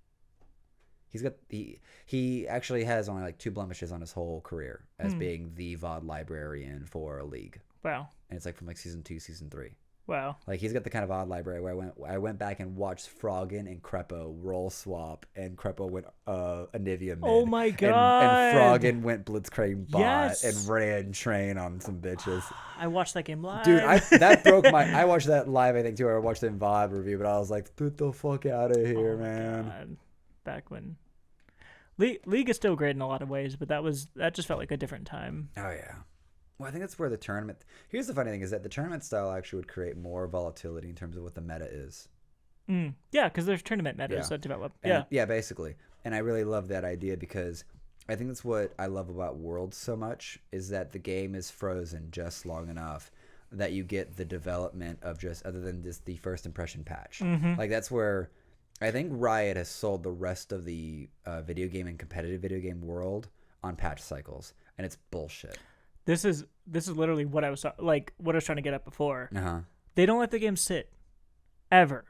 he actually has only like 2 blemishes on his whole career as being the VOD librarian for a league. Wow. And it's like from like season 2, season 3. Wow. Like he's got the kind of odd library where I went back and watched Froggen and Crepo roll swap, and Crepo went Anivia mid. Oh my and god. Froggen went Blitzcrank bot Yes. and ran train on some bitches. I watched that game live. Dude, that broke my. I watched that live, I think too. Or I watched it in VOD review, but I was like, "Get the fuck out of here, man!" God. Back when League is still great in a lot of ways, but that just felt like a different time. Oh yeah. Well, I think that's where the tournament. Here's the funny thing: is that the tournament style actually would create more volatility in terms of what the meta is. Yeah, because there's tournament metas that develop. Yeah, basically. And I really love that idea because I think that's what I love about Worlds so much is that the game is frozen just long enough that you get the development of just other than just the first impression patch. Like that's where I think Riot has sold the rest of the video game and competitive video game world on patch cycles, and it's bullshit. This is literally what I was trying to get at before. They don't let the game sit ever.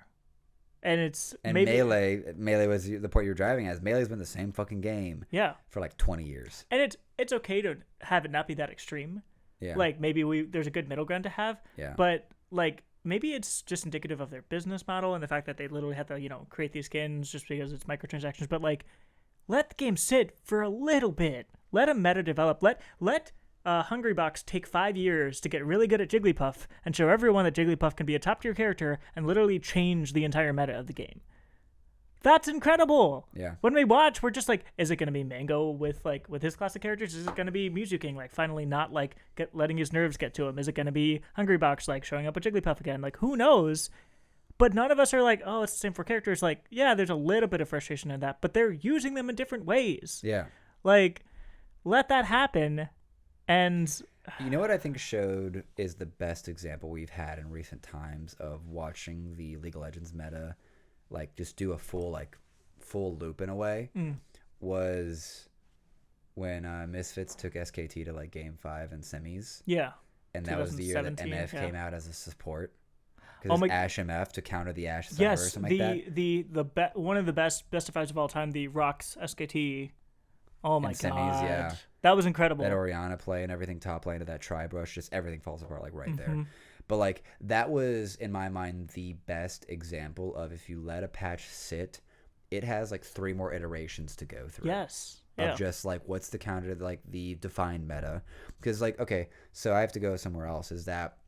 And Melee was the point you were driving at. Melee's been the same fucking game for like 20 years. And it's okay to have it not be that extreme. Yeah. Like maybe there's a good middle ground to have. Yeah. But like maybe it's just indicative of their business model and the fact that they literally have to, create these skins just because it's microtransactions. But like let the game sit for a little bit. Let a meta develop. Let Hungrybox take 5 years to get really good at Jigglypuff and show everyone that Jigglypuff can be a top tier character and literally change the entire meta of the game. That's incredible. Yeah. When we watch, we're just like, is it going to be Mango with his classic characters? Is it going to be Mewtwo like finally not like letting his nerves get to him? Is it going to be Hungrybox like showing up with Jigglypuff again? Like who knows? But none of us are like, oh, it's the same for characters. Like, yeah, there's a little bit of frustration in that, but they're using them in different ways. Yeah. Like, let that happen. And you know what I think is the best example we've had in recent times of watching the League of Legends meta like just do a full loop in a way was when Misfits took SKT to like game 5 and semis. Yeah. And that was the year that MF came out as a support. Oh Because Ash MF to counter the Ash Summer or something like that. One of the best of fives of all time, the Rocks SKT. Oh my god. Semis, yeah. That was incredible. That Orianna play and everything top lane to that tri-brush, just everything falls apart like right there. But like that was in my mind the best example of if you let a patch sit, it has like 3 more iterations to go through. Yes. Of just like what's the counter to like the defined meta. Because like, okay, so I have to go somewhere else.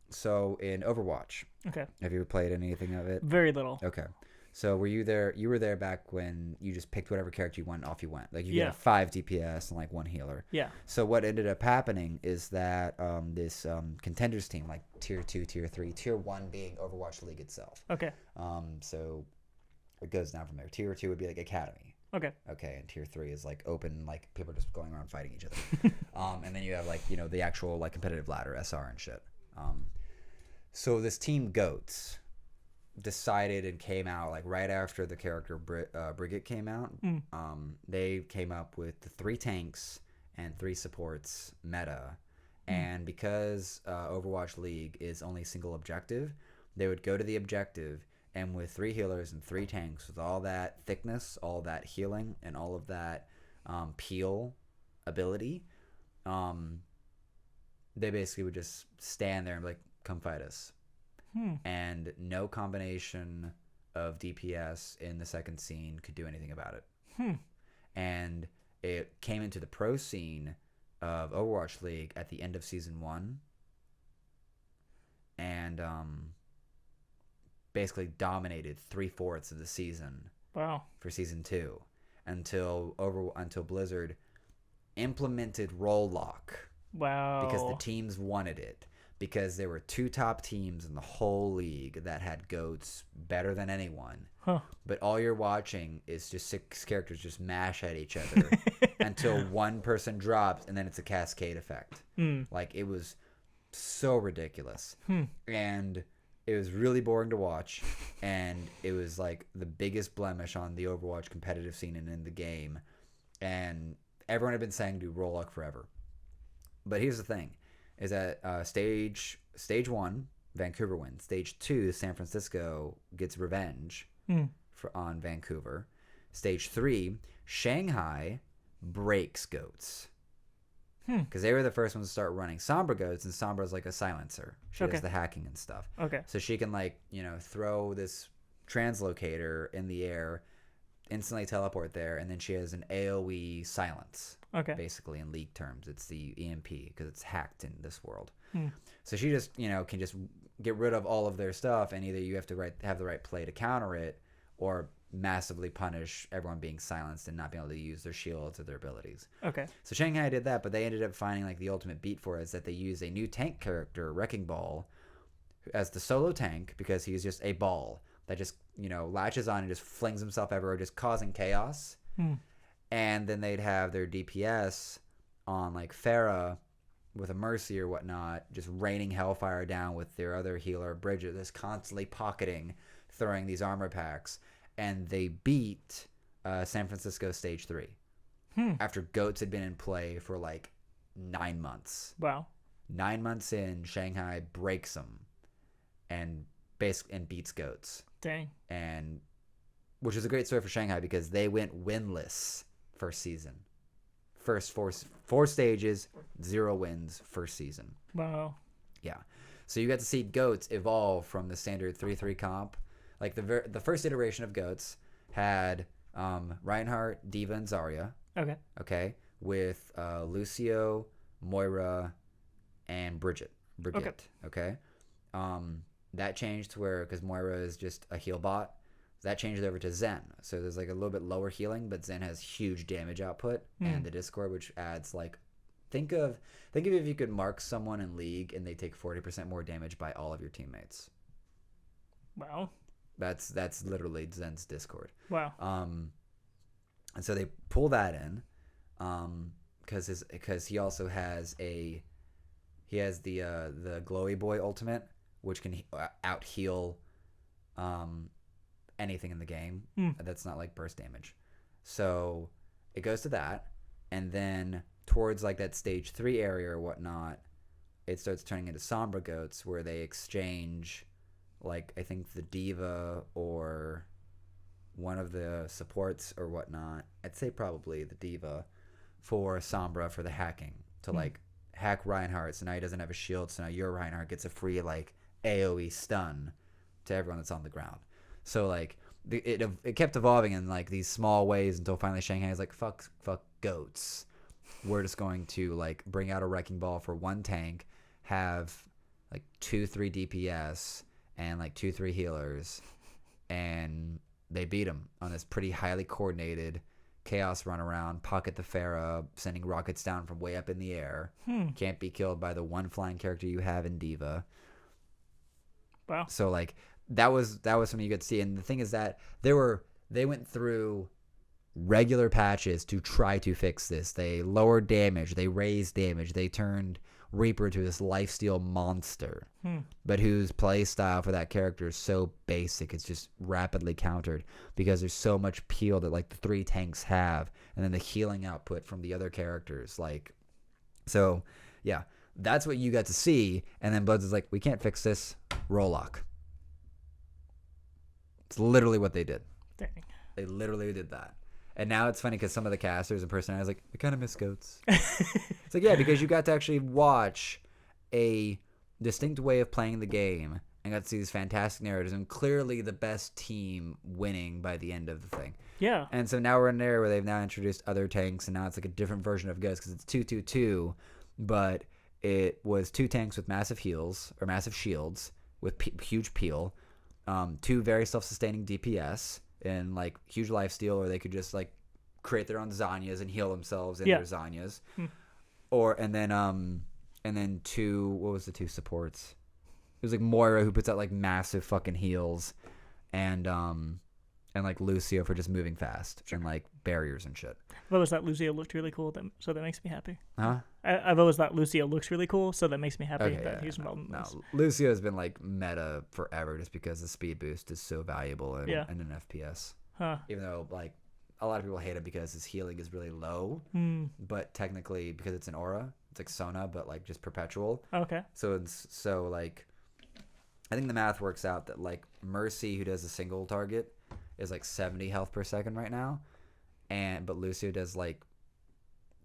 So in Overwatch. Okay. Have you ever played anything of it? Very little. Okay. So were you there? You were there back when you just picked whatever character you want, off you went. Like you get 5 DPS and like 1 healer. Yeah. So what ended up happening is that this contenders team, like tier 2, tier 3, tier 1 being Overwatch League itself. Okay. So it goes down from there. Tier 2 would be like Academy. Okay. Okay, and tier 3 is like open, like people just going around fighting each other. And then you have like the actual like competitive ladder, SR and shit. So this team Goats decided and came out like right after the character Brigitte came out. They came up with the 3 tanks and 3 supports meta. And because Overwatch League is only single objective, they would go to the objective and with 3 healers and 3 tanks with all that thickness, all that healing, and all of that peel ability, they basically would just stand there and be like, come fight us. And no combination of DPS in the second scene could do anything about it. And it came into the pro scene of Overwatch League at the end of season 1 and basically dominated 3/4 of the season. Wow. For season 2 until Blizzard implemented role lock. Wow. Because the teams wanted it. Because there were 2 top teams in the whole league that had goats better than anyone. But all you're watching is just 6 characters just mash at each other until one person drops, and then it's a cascade effect. Like, it was so ridiculous. And it was really boring to watch, and it was like the biggest blemish on the Overwatch competitive scene and in the game. And everyone had been saying do role luck forever. But here's the thing. Is that stage 1, Vancouver wins. Stage 2, San Francisco gets revenge on Vancouver. Stage 3, Shanghai breaks Goats. because they were the first ones to start running Sombra goats, and Sombra's like a silencer. She Okay. does the hacking and stuff. Okay. So she can like, throw this translocator in the air, instantly teleport there, and then she has an AoE silence. Okay. Basically, in League terms, it's the EMP because it's hacked in this world. Hmm. So she just, can just get rid of all of their stuff, and either you have to have the right play to counter it, or massively punish everyone being silenced and not being able to use their shields or their abilities. Okay. So Shanghai did that, but they ended up finding like the ultimate beat for it is that they use a new tank character, Wrecking Ball, as the solo tank because he's just a ball that just, latches on and just flings himself everywhere, just causing chaos. Hmm. And then they'd have their DPS on like Pharah with a Mercy or whatnot, just raining hellfire down with their other healer, Bridget, that's constantly pocketing, throwing these armor packs. And they beat San Francisco Stage 3 after Goats had been in play for like 9 months. Wow. 9 months in, Shanghai breaks them and beats Goats. Dang. And which is a great story for Shanghai because they went winless first season. First four stages, 0 wins first season. Wow. Yeah. So you got to see Goats evolve from the standard 3-3 comp. Like the first iteration of Goats had Reinhardt, D.Va, and Zarya. Okay. Okay. With Lucio, Moira, and Bridget. Okay. That changed to where, because Moira is just a heal bot, that changed over to Zen. So there's like a little bit lower healing, but Zen has huge damage output and the Discord, which adds like, think of if you could mark someone in League and they take 40% more damage by all of your teammates. Wow. That's literally Zen's Discord. Wow. And so they pull that in, because he also has the Glowy Boy ultimate, which can out heal anything in the game that's not like burst damage. So it goes to that, and then towards like that stage 3 area or whatnot, it starts turning into Sombra Goats, where they exchange, like, I think the D.Va or one of the supports or whatnot. I'd say probably the D.Va for Sombra for the hacking to like hack Reinhardt. So now he doesn't have a shield. So now your Reinhardt gets a free like AoE stun to everyone that's on the ground. So like it kept evolving in like these small ways until finally Shanghai's like, fuck Goats. We're just going to like bring out a Wrecking Ball for one tank, have like 2-3 DPS and like 2-3 healers, and they beat him on this pretty highly coordinated chaos run around, pocket the Pharah, sending rockets down from way up in the air. Can't be killed by the one flying character you have in D.Va. Wow. So like that was something you could see. And the thing is that they went through regular patches to try to fix this. They lowered damage, they raised damage, they turned Reaper to this lifesteal monster, but whose play style for that character is so basic, it's just rapidly countered because there's so much peel that like the 3 tanks have, and then the healing output from the other characters. Like, so yeah, that's what you got to see. And then Bloods is like, we can't fix this, roll lock. It's literally what they did. Dang. They literally did that. And now it's funny because some of the casters and personalities like, I kind of miss Goats. It's like, yeah, because you got to actually watch a distinct way of playing the game and got to see these fantastic narratives and clearly the best team winning by the end of the thing. Yeah. And so now we're in there where they've now introduced other tanks, and now it's like a different version of Goats because it's 2-2-2, but it was 2 tanks with massive heals or massive shields with huge peel, 2 very self-sustaining DPS, and like huge lifesteal, or they could just like create their own Zanyas and heal themselves in their Zanyas. And then 2, what was the 2 supports? It was like Moira, who puts out like massive fucking heals, and like Lucio for just moving fast and like barriers and shit. I've always thought Lucio looked really cool, so that makes me happy. Huh? I've always thought Lucio looks really cool, so that makes me happy Okay, that he's involved in this. No, Lucio has been like meta forever just because the speed boost is so valuable in an FPS. Huh. Even though like a lot of people hate it because his healing is really low, but technically because it's an aura, it's like Sona, but like just perpetual. Okay. So like, I think the math works out that like Mercy, who does a single target, is like 70 health per second right now, but Lucio does like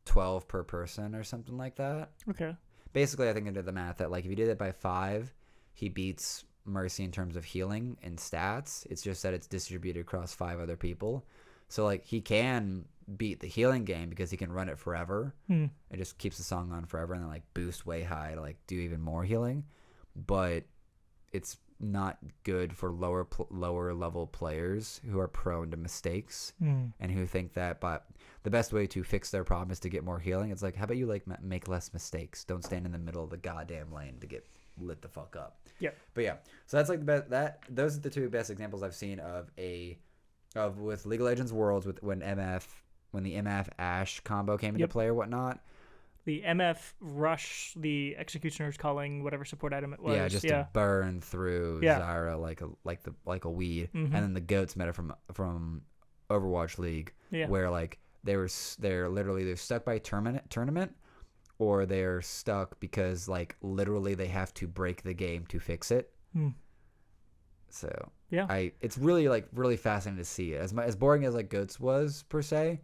12 per person or something like that. Okay. Basically, I think I did the math that like if you did it by 5, he beats Mercy in terms of healing and stats. It's just that it's distributed across 5 other people. So like he can beat the healing game because he can run it forever. It just keeps the song on forever and then like boost way high to like do even more healing. But it's not good for lower level players who are prone to mistakes and who think that but the best way to fix their problem is to get more healing. It's like, how about you like make less mistakes? Don't stand in the middle of the goddamn lane to get lit the fuck up. Yeah. But yeah, so that's like the best, those are the 2 best examples I've seen of with League of Legends Worlds when the MF Ashe combo came into play or whatnot. The MF rush, the Executioner's calling, whatever support item it was. Yeah, just to burn through Zyra like a weed, and then the goats meta from Overwatch League, where like they're stuck by tournament, or they're stuck because like literally they have to break the game to fix it. So it's really fascinating to see it. As boring as like goats was per se,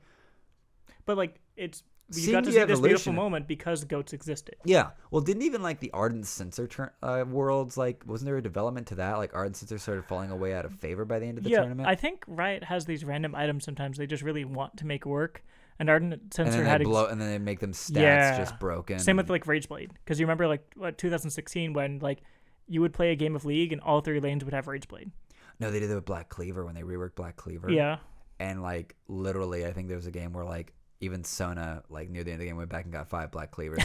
but like you got to see this beautiful moment because goats existed. Yeah. Well, didn't even like the Ardent Sensor worlds, like, wasn't there a development to that? Like, Ardent Sensor started falling away out of favor by the end of the tournament? I think Riot has these random items sometimes they just really want to make work. And Ardent Sensor and then they make them stats just broken. Same with like Rageblade. Because you remember like 2016 when like you would play a game of League and all 3 lanes would have Rageblade. No, they did it with Black Cleaver when they reworked Black Cleaver. Yeah. And like literally, I think there was a game where like even Sona, like near the end of the game, went back and got 5 Black Cleavers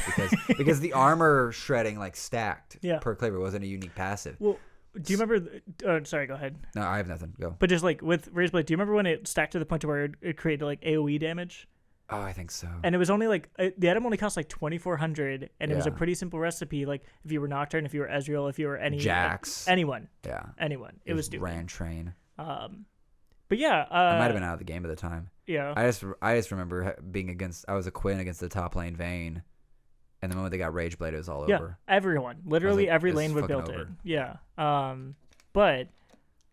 because the armor shredding like stacked per cleaver. It wasn't a unique passive. Well, do you remember? Sorry, go ahead. No, I have nothing. Go. But just like with Rageblade, do you remember when it stacked to the point where it created like AOE damage? Oh, I think so. And it was only like the item only cost like 2,400, and it was a pretty simple recipe. Like if you were Nocturne, if you were Ezreal, if you were Jax, anyone. Yeah, anyone. It was stupid. Ran train. But yeah, I might have been out of the game at the time. Yeah, I just remember being against. I was a Quinn against the top lane Vayne, and the moment they got Rageblade, it was all over. Everyone, literally like, every lane would build it. Yeah. But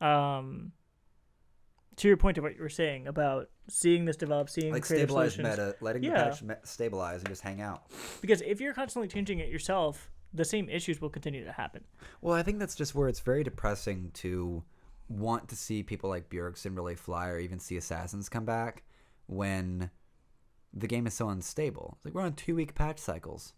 to your point of what you were saying about seeing this develop, seeing like creative stabilized solutions, meta, letting the patch stabilize and just hang out. Because if you're constantly changing it yourself, the same issues will continue to happen. Well, I think that's just where it's very depressing to want to see people like Bjergsen really fly or even see Assassins come back when the game is so unstable. It's like we're on 2-week patch cycles.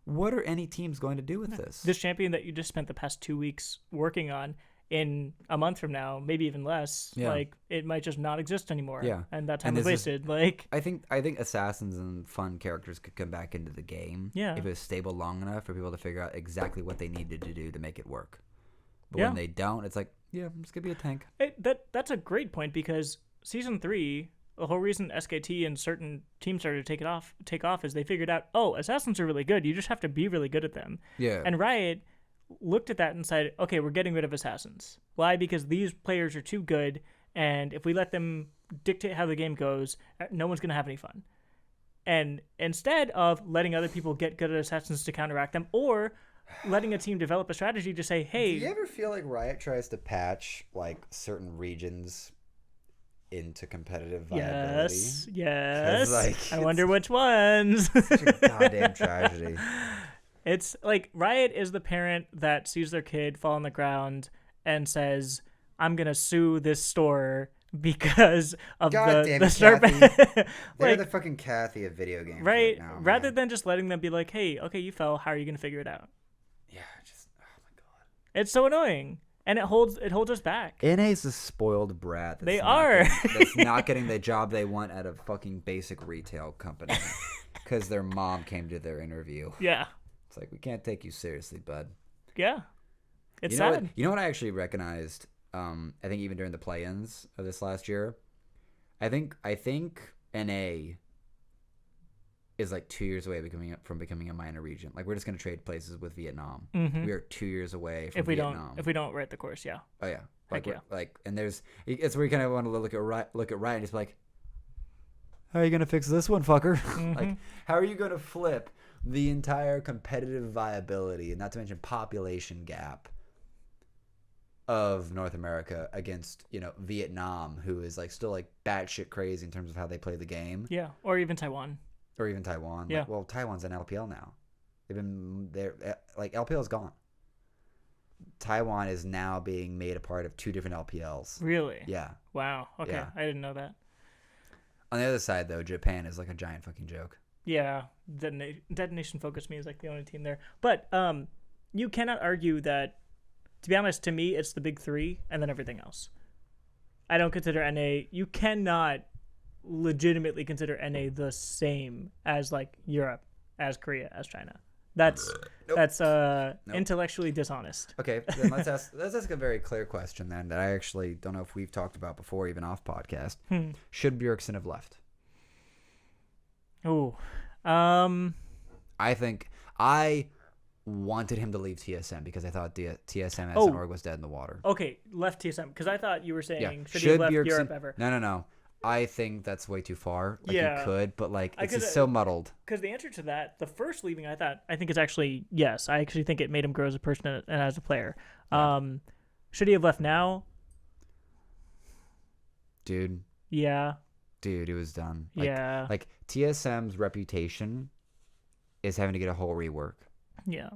What are any teams going to do with this? This champion that you just spent the past 2 weeks working on, in a month from now, maybe even less, like it might just not exist anymore. Yeah, and that time is wasted. Like I think Assassins and fun characters could come back into the game. Yeah, if it was stable long enough for people to figure out exactly what they needed to do to make it work. But when they don't, it's like, I'm just gonna be a tank. That's a great point because Season 3, the whole reason SKT and certain teams started to take off is they figured out, Assassins are really good. You just have to be really good at them. Yeah. And Riot looked at that and said, okay, we're getting rid of Assassins. Why? Because these players are too good, and if we let them dictate how the game goes, no one's going to have any fun. And instead of letting other people get good at Assassins to counteract them, or letting a team develop a strategy to say, hey... Do you ever feel like Riot tries to patch like certain regions into competitive viability? Yes. Like, I wonder which ones. Such a goddamn tragedy. It's like Riot is the parent that sees their kid fall on the ground and says, I'm going to sue this store because of the start. They're the fucking Kathy of video games. Right now, rather than just letting them be like, hey, okay, you fell. How are you going to figure it out? Yeah, oh my God. It's so annoying. And it holds us back. NA's a spoiled brat. That's not getting the job they want at a fucking basic retail company because their mom came to their interview. Yeah. It's like, we can't take you seriously, bud. Yeah. It's sad. You know what I actually recognized, I think even during the play-ins of this last year? I think NA is like 2 years away from becoming a minor region. Like, we're just going to trade places with Vietnam. Mm-hmm. We are 2 years away from Vietnam. If we don't write the course, yeah. Oh, yeah. And it's where you kind of want to look at Riot and just be like, how are you going to fix this one, fucker? Mm-hmm. Like, how are you going to flip the entire competitive viability, and not to mention population gap, of North America against, Vietnam, who is like still like batshit crazy in terms of how they play the game. Yeah, or even Taiwan. or even Taiwan. Yeah. Like, well, Taiwan's an LPL now. They've been there. Like LPL's gone. Taiwan is now being made a part of 2 different LPLs. Really? Yeah. Wow. Okay. Yeah. I didn't know that. On the other side, though, Japan is like a giant fucking joke. Yeah. Detonation Focus Me is like the only team there. But you cannot argue that, to be honest, to me, it's the big 3 and then everything else. I don't consider NA, you cannot legitimately consider NA the same as like Europe, as Korea, as China. That's intellectually dishonest. Okay, then let's ask a very clear question then that I actually don't know if we've talked about before, even off podcast. Should Bjergsen have left? Oh, I think I wanted him to leave TSM because I thought TSM as an org was dead in the water. Okay, left TSM because I thought you were saying Yeah. should he have left Bjergsen, Europe ever? No. I think that's way too far. Like, Yeah. he could, but like it's just so muddled. Because the answer to that, the first leaving, I think it's actually yes. I actually think it made him grow as a person and as a player. Yeah. Should he have left now? Dude, Yeah. it was done. Yeah. Like TSM's reputation is having to get a whole rework. Yeah.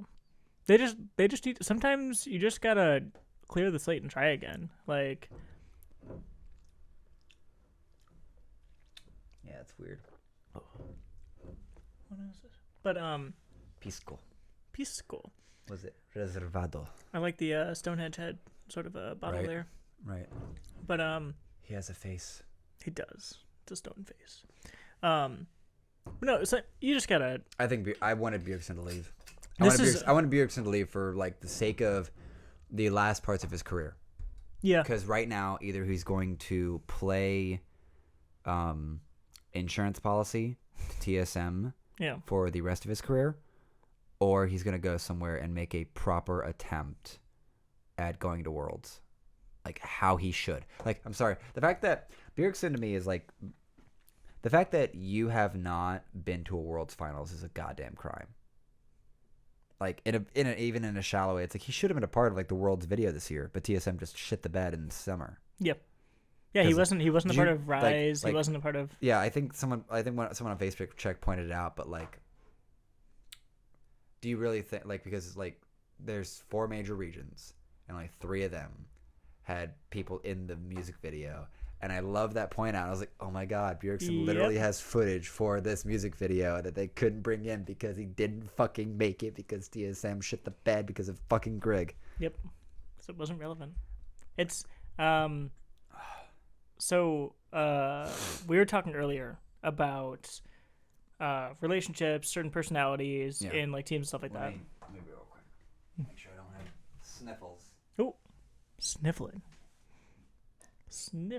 They just need, sometimes you just gotta clear the slate and try again. Like, Yeah, it's weird. what is this? But Pisco. Pisco. Was it reservado? I like the Stonehenge head sort of a bottle Right. there. Right. But He has a face. he does. It's a stone face. No, so you just gotta. I wanted Bjergsen to leave. This I wanted Bjergsen to leave for like the sake of the last parts of his career. Yeah. Because right now, either he's going to play insurance policy to TSM Yeah. for the rest of his career, or he's going to go somewhere and make a proper attempt at going to Worlds. Like how he should. Like, I'm sorry. The fact that Bjergsen to me is like, the fact that you have not been to a Worlds finals is a goddamn crime. Like even in a shallow way, it's like he should have been a part of like the Worlds video this year, but TSM just shit the bed in the summer. Yep. Yeah, he wasn't a part of Rise. Like, he wasn't a part of. Yeah, I think someone on Facebook check pointed it out, but like, do you really think like because like there's 4 major regions and like 3 of them had people in the music video, and I love that point out. I was like, oh my god, Bjergsen literally has footage for this music video that they couldn't bring in because he didn't fucking make it because TSM shit the bed because of fucking Grig. Yep. So it wasn't relevant. It's so we were talking earlier about relationships, certain personalities in like teams and stuff like that. Let me real quick. Make sure I don't have sniffles. Oh, sniffling. We're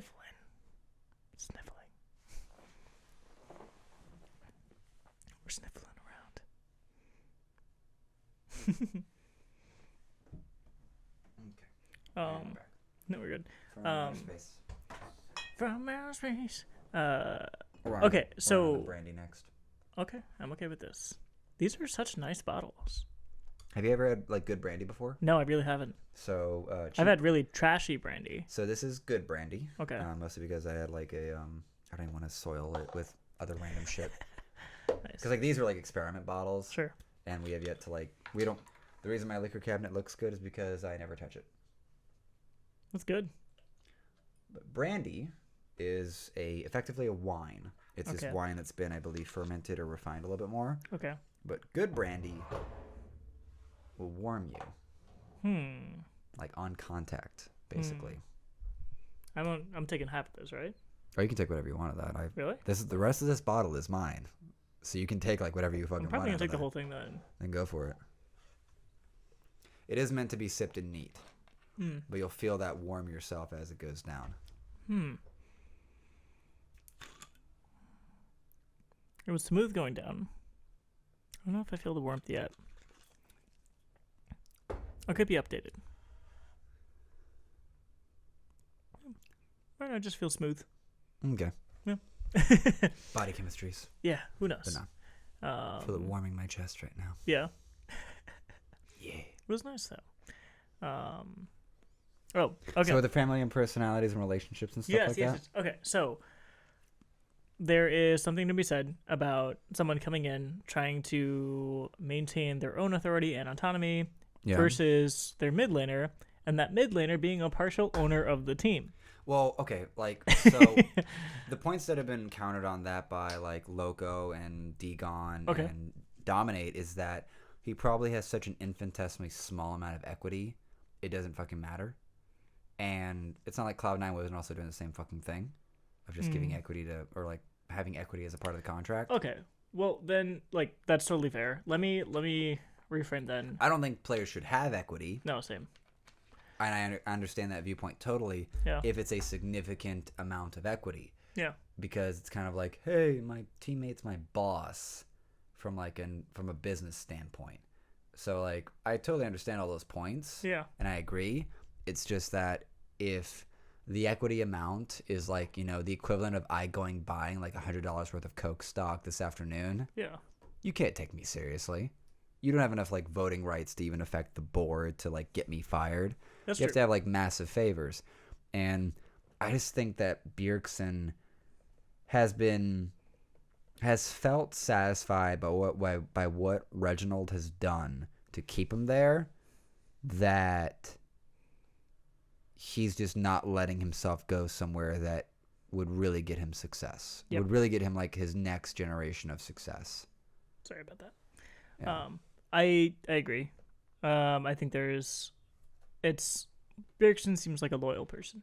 sniffling around. Okay. No, we're good. From outer space. From outer space. Okay, so brandy next. Okay, I'm okay with this. These are such nice bottles. Have you ever had like good brandy before? No, I really haven't. So I've had really trashy brandy. So this is good brandy. Okay. Mostly because I had like a I didn't want to soil it with other random shit. Nice. Because like these are like experiment bottles. Sure. And we have yet to like we don't. The reason my liquor cabinet looks good is because I never touch it. That's good. But brandy is effectively a wine. It's this wine that's been, I believe, fermented or refined a little bit more. Okay. But good brandy will warm you. Like on contact, basically. I'm taking half of this, right? Or you can take whatever you want of that. Really? The rest of this bottle is mine, so you can take like whatever you fucking want. I'm probably out gonna of take the that. whole thing then. Then go for it. It is meant to be sipped and neat, but you'll feel that warm yourself as it goes down. It was smooth going down. I don't know if I feel the warmth yet. I could be updated. Or I just feel smooth. Okay. Yeah. Body chemistries. Yeah, who knows? But no. I feel it warming my chest right now. Yeah. Yeah. It was nice though. Oh, okay. So the family and personalities and relationships and stuff like that? Yes. Okay, so there is something to be said about someone coming in trying to maintain their own authority and autonomy versus their mid laner, and that mid laner being a partial owner of the team. Well, okay, like, so the points that have been countered on that by, like, Loco and Dagon and Dominate is that he probably has such an infinitesimally small amount of equity, it doesn't fucking matter. And it's not like Cloud9 wasn't also doing the same fucking thing of just giving equity to, or, like, having equity as a part of the contract. Okay, well, then, like, that's totally fair. Let me reframe then. I don't think players should have equity. No, same. And I understand that viewpoint totally. Yeah. If it's a significant amount of equity. Yeah. Because it's kind of like, hey, my teammate's my boss from a business standpoint. So like I totally understand all those points. Yeah. And I agree. It's just that if the equity amount is like, you know, the equivalent of buying like $100 worth of Coke stock this afternoon. Yeah. You can't take me seriously. You don't have enough like voting rights to even affect the board to like get me fired. That's you have true. to have like massive favors. And I just think that Bjergsen has felt satisfied by what Reginald has done to keep him there, that he's just not letting himself go somewhere that would really get him success. Yep. Would really get him like his next generation of success. Sorry about that. Yeah. I agree. I think Bjergsen seems like a loyal person.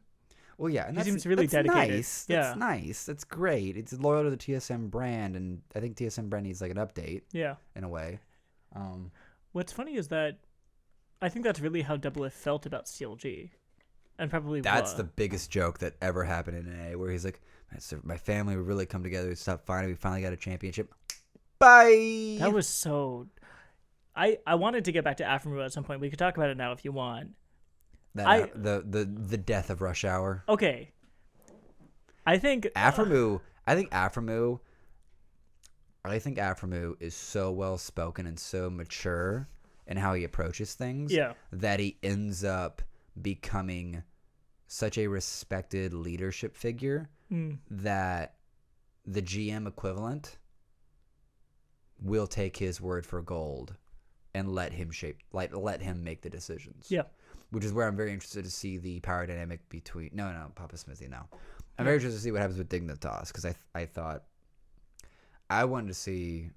Well, yeah, and He seems really dedicated. Nice. Yeah. That's nice. That's great. It's loyal to the TSM brand, and I think TSM brand needs like an update. Yeah. In a way. What's funny is that I think that's really how Double F felt about CLG, and probably that's the biggest joke that ever happened in NA, where he's like, "My family would really come together to stop fighting. We finally got a championship. Bye." That was so. I wanted to get back to Afremu at some point. We could talk about it now if you want. The death of Rush Hour. Okay. I think Afremu is so well spoken and so mature in how he approaches things that he ends up becoming such a respected leadership figure that the GM equivalent will take his word for gold and let him make the decisions. Yeah. Which is where I'm very interested to see the power dynamic between... No, Papa Smithy, no. I'm very interested to see what happens with Dignitas, because I thought... I wanted to see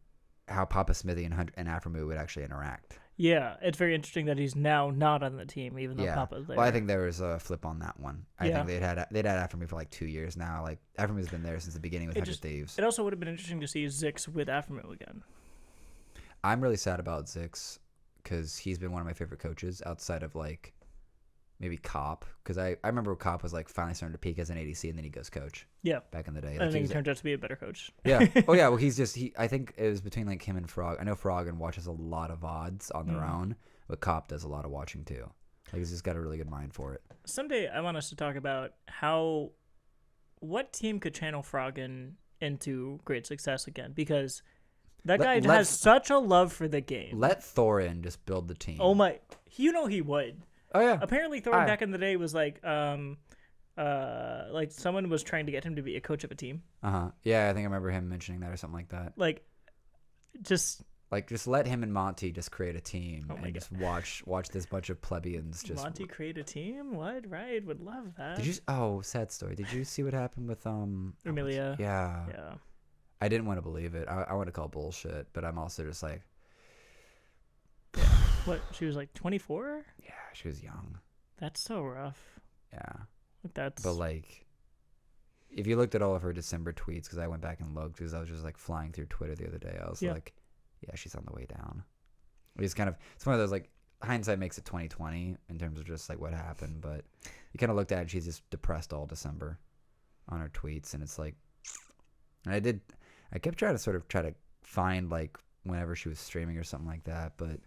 how Papa Smithy and Afremu would actually interact. Yeah, it's very interesting that he's now not on the team, even though Yeah. Papa's there. Well, I think there was a flip on that one. I think they'd had Afremu for like 2 years now. Like, Afremu's been there since the beginning with 100 Thieves. It also would have been interesting to see Zix with Afremu again. I'm really sad about Zix, because he's been one of my favorite coaches outside of like... maybe Cop, because I remember Cop was like finally starting to peak as an ADC, and then he goes coach. Yeah, back in the day. Like, I think he turned out to be a better coach. Yeah. Oh yeah. Well, I think it was between like him and Frog. I know Frog watches a lot of VODs on their own, but Cop does a lot of watching too. Like he's just got a really good mind for it. Someday I want us to talk about what team could channel Froggen into great success again, because that guy has such a love for the game. Let Thorin just build the team. Oh my, he would. Oh yeah. Apparently Thorin back in the day was like someone was trying to get him to be a coach of a team. Yeah, I think I remember him mentioning that or something like that. Just let him and Monty just create a team and God. just watch this bunch of plebeians just Monty create a team? What? Right, would love that. Did you sad story. Did you see what happened with Emilia? Yeah. Yeah. I didn't want to believe it. I want to call bullshit, but I'm also just like, what? She was like 24? Yeah, she was young. That's so rough. Yeah. That's. But like, if you looked at all of her December tweets, because I went back and looked, because I was just like flying through Twitter the other day, I was like, yeah, she's on the way down. It's one of those like hindsight makes it 2020 in terms of just like what happened, but you kind of looked at it, she's just depressed all December on her tweets, and it's like, and I kept trying to find like whenever she was streaming or something like that, but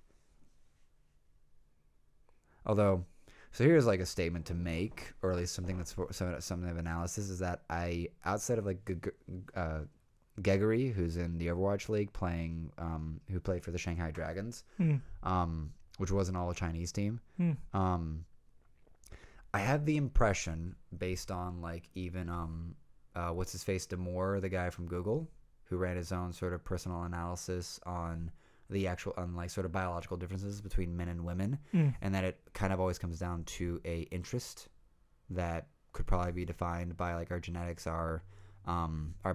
although, so here's like a statement to make, or at least something that's something of analysis, is that outside of like Gregory, who's in the Overwatch League playing, who played for the Shanghai Dragons, which was an all Chinese team, I have the impression, based on like even what's his face, Damore, the guy from Google, who ran his own sort of personal analysis on the actual, on like sort of biological differences between men and women, and that it kind of always comes down to a interest that could probably be defined by like our genetics, our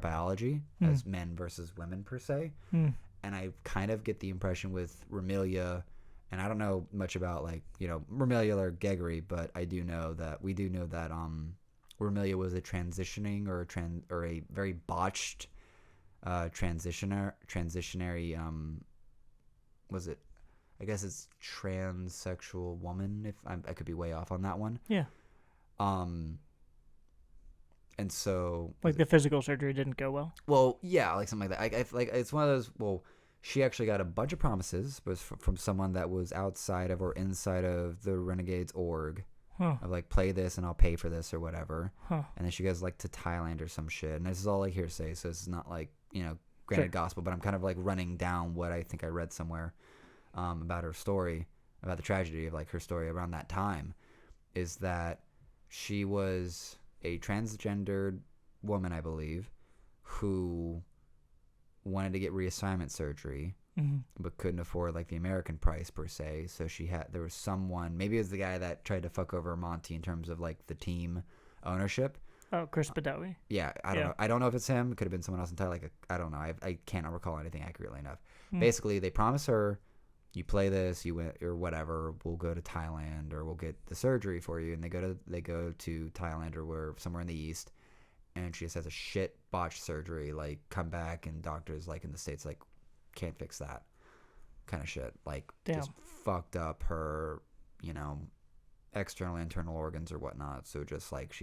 biology as men versus women per se. And I kind of get the impression with Romelia, and I don't know much about like, you know, Romelia or Gregory, but we do know that Romelia was a transitioning or a very botched transitionary was it, I guess it's transsexual woman, if I could be way off on that one. Yeah. And so like the physical surgery didn't go well. Well, yeah, like something like that. Like it's one of those. Well, she actually got a bunch of promises, but it was from someone that was outside of or inside of the Renegades org. Of like, play this and I'll pay for this or whatever. And then she goes like to Thailand or some shit. And this is all like hearsay, so it's not like, you know, granted gospel, but I'm kind of like running down what I think I read somewhere about her story, about the tragedy of like her story around that time, is that she was a transgendered woman, I believe, who wanted to get reassignment surgery, but couldn't afford like the American price per se. So there was someone, maybe it was the guy that tried to fuck over Monty in terms of like the team ownership. Oh, Chris Badawi. Yeah, I don't know. I don't know if it's him. It could have been someone else entirely. Like, I don't know. I can't recall anything accurately enough. Basically, they promise her, you play this, you win, or whatever. We'll go to Thailand, or we'll get the surgery for you. And they go to Thailand or somewhere in the East, and she just has a shit botched surgery. Like, come back, and doctors like in the States like can't fix that kind of shit. Like, just fucked up her, you know, external internal organs or whatnot. So just like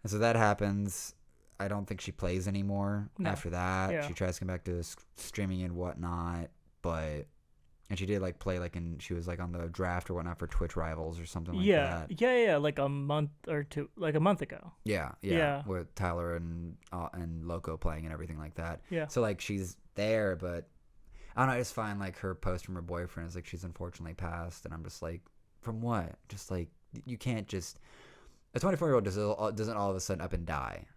and so that happens. I don't think she plays anymore after that. Yeah. She tries to come back to streaming and whatnot, and she did like play like she was like on the draft or whatnot for Twitch Rivals or something like that. Yeah, like a month or two, like a month ago. Yeah. With Tyler and Loco playing and everything like that. Yeah. So like she's there, but I don't know. I just find like her post from her boyfriend is like she's unfortunately passed, and I'm just like, from what? Just like, you can't just, a 24-year-old doesn't all of a sudden up and die.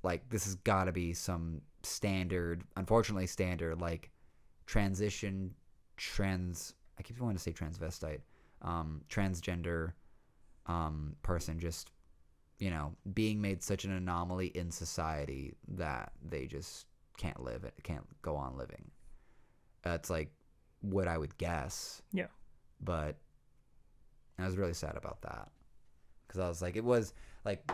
Like, this has got to be some unfortunately standard, like, I keep wanting to say transvestite, transgender person just, you know, being made such an anomaly in society that they just can't go on living. That's, like, what I would guess. Yeah. But I was really sad about that. Because I was like, it was, like,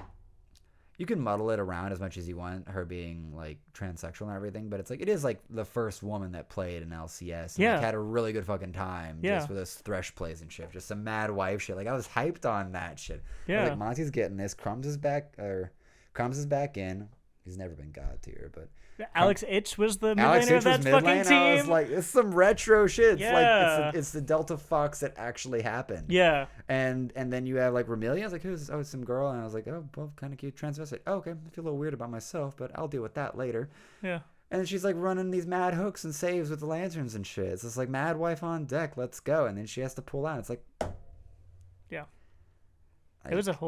you can muddle it around as much as you want, her being like transsexual and everything, but it's like, it is like the first woman that played in LCS and like had a really good fucking time just with those thresh plays and shit, just some mad wife shit. Like, I was hyped on that shit. Yeah, like, Monty's getting this. Crumbs is back in. He's never been god tier, but Alex Itch was the mid laner of that fucking team. I was like, it's some retro shit. It's like it's the Delta Fox that actually happened. Yeah. And then you have like Romelia. I was like, who's some girl? And I was like, oh, well, kind of cute transvestite. Oh, okay. I feel a little weird about myself, but I'll deal with that later. Yeah. And then she's like running these mad hooks and saves with the lanterns and shit. It's just like, mad wife on deck, let's go. And then she has to pull out. It's like, yeah. It was that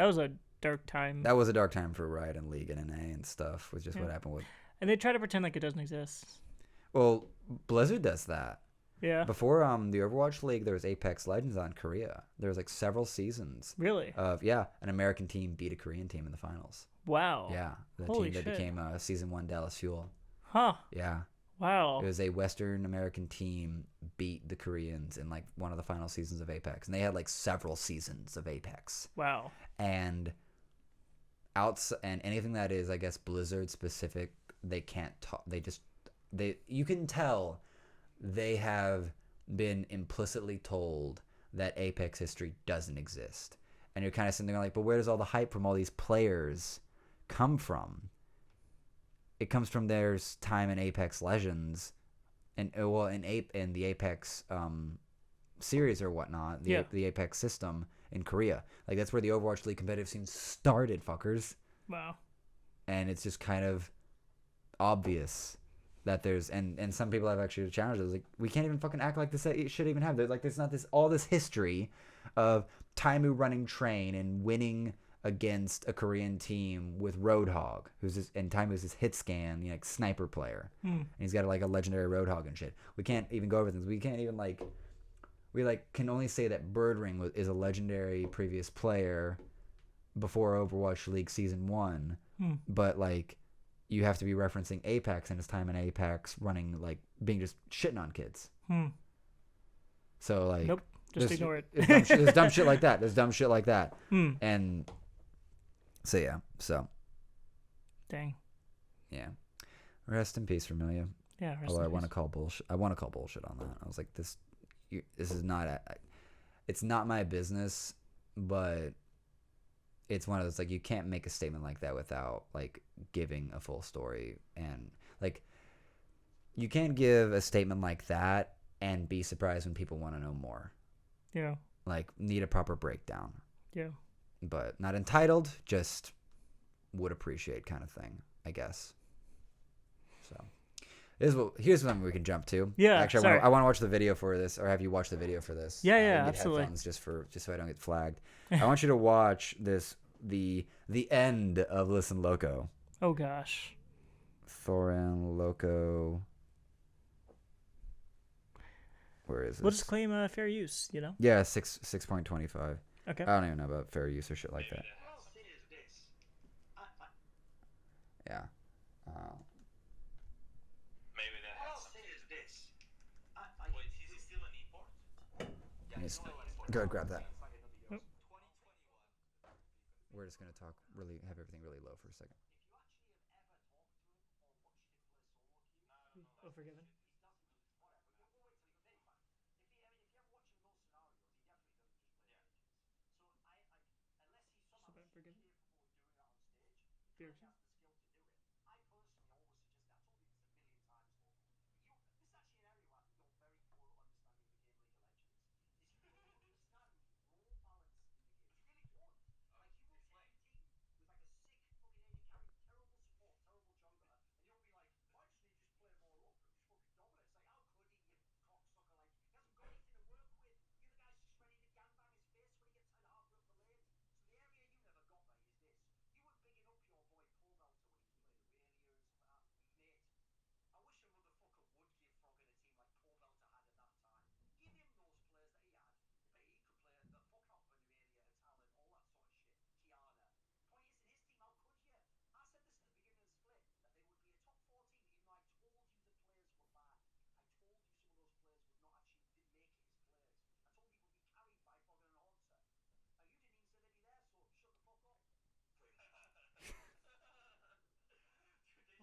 was a dark time. That was a dark time for Riot and League and NA and stuff, with just what happened with. And they try to pretend like it doesn't exist. Well, Blizzard does that. Yeah. Before the Overwatch League, there was Apex Legends on Korea. There was like several seasons. Really? Of an American team beat a Korean team in the finals. Wow. Yeah. The Holy team that became Season 1 Dallas Fuel. Huh. Yeah. Wow. It was a Western American team beat the Koreans in like one of the final seasons of Apex. And they had like several seasons of Apex. Wow. And anything that is, I guess, Blizzard specific, they can't talk. You can tell they have been implicitly told that Apex history doesn't exist. And you're kind of sitting there like, but where does all the hype from all these players come from? It comes from their time in Apex Legends, and in the Apex series or whatnot, the Apex system in Korea. Like, that's where the Overwatch League competitive scene started, fuckers. Wow. And it's just kind of obvious that there's, and some people have actually challenged it. Like, we can't even fucking act like this should even have. There's like, there's not all this history of Taimu running train and winning against a Korean team with Roadhog, who's his, and time was his hit scan, like sniper player, and he's got like a legendary Roadhog and shit. We can't even go over things. We can't even like we like can only say that Birdring is a legendary previous player before Overwatch League Season 1, but like you have to be referencing Apex and his time in Apex running like being just shitting on kids. So like nope, just ignore it. There's dumb shit like that. There's dumb shit like that. And so yeah, so dang. Yeah. Rest in peace, Vermilia. Yeah. Although I want to call bullshit. I want to call bullshit on that. I was like, this is not. It's not my business, but it's one of those like you can't make a statement like that without like giving a full story, and like you can't give a statement like that and be surprised when people want to know more. Yeah. Like need a proper breakdown. Yeah. But not entitled, just would appreciate kind of thing, I guess. So here's something we can jump to. Yeah, actually, I want to watch the video for this, or have you watch the video for this? Yeah, absolutely. Just so I don't get flagged. I want you to watch this the end of Listen Loco. Oh gosh. Thoran Loco. Where is this? We'll just claim fair use, you know? Yeah, 6.25. Okay. I don't even know about fair use or shit like that. Yeah. Maybe that has something to do with this. Wait, is he still an import? Go grab that. We're just gonna have everything really low for a second. Oh, forgiven. Forgiven.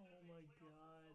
Oh my god.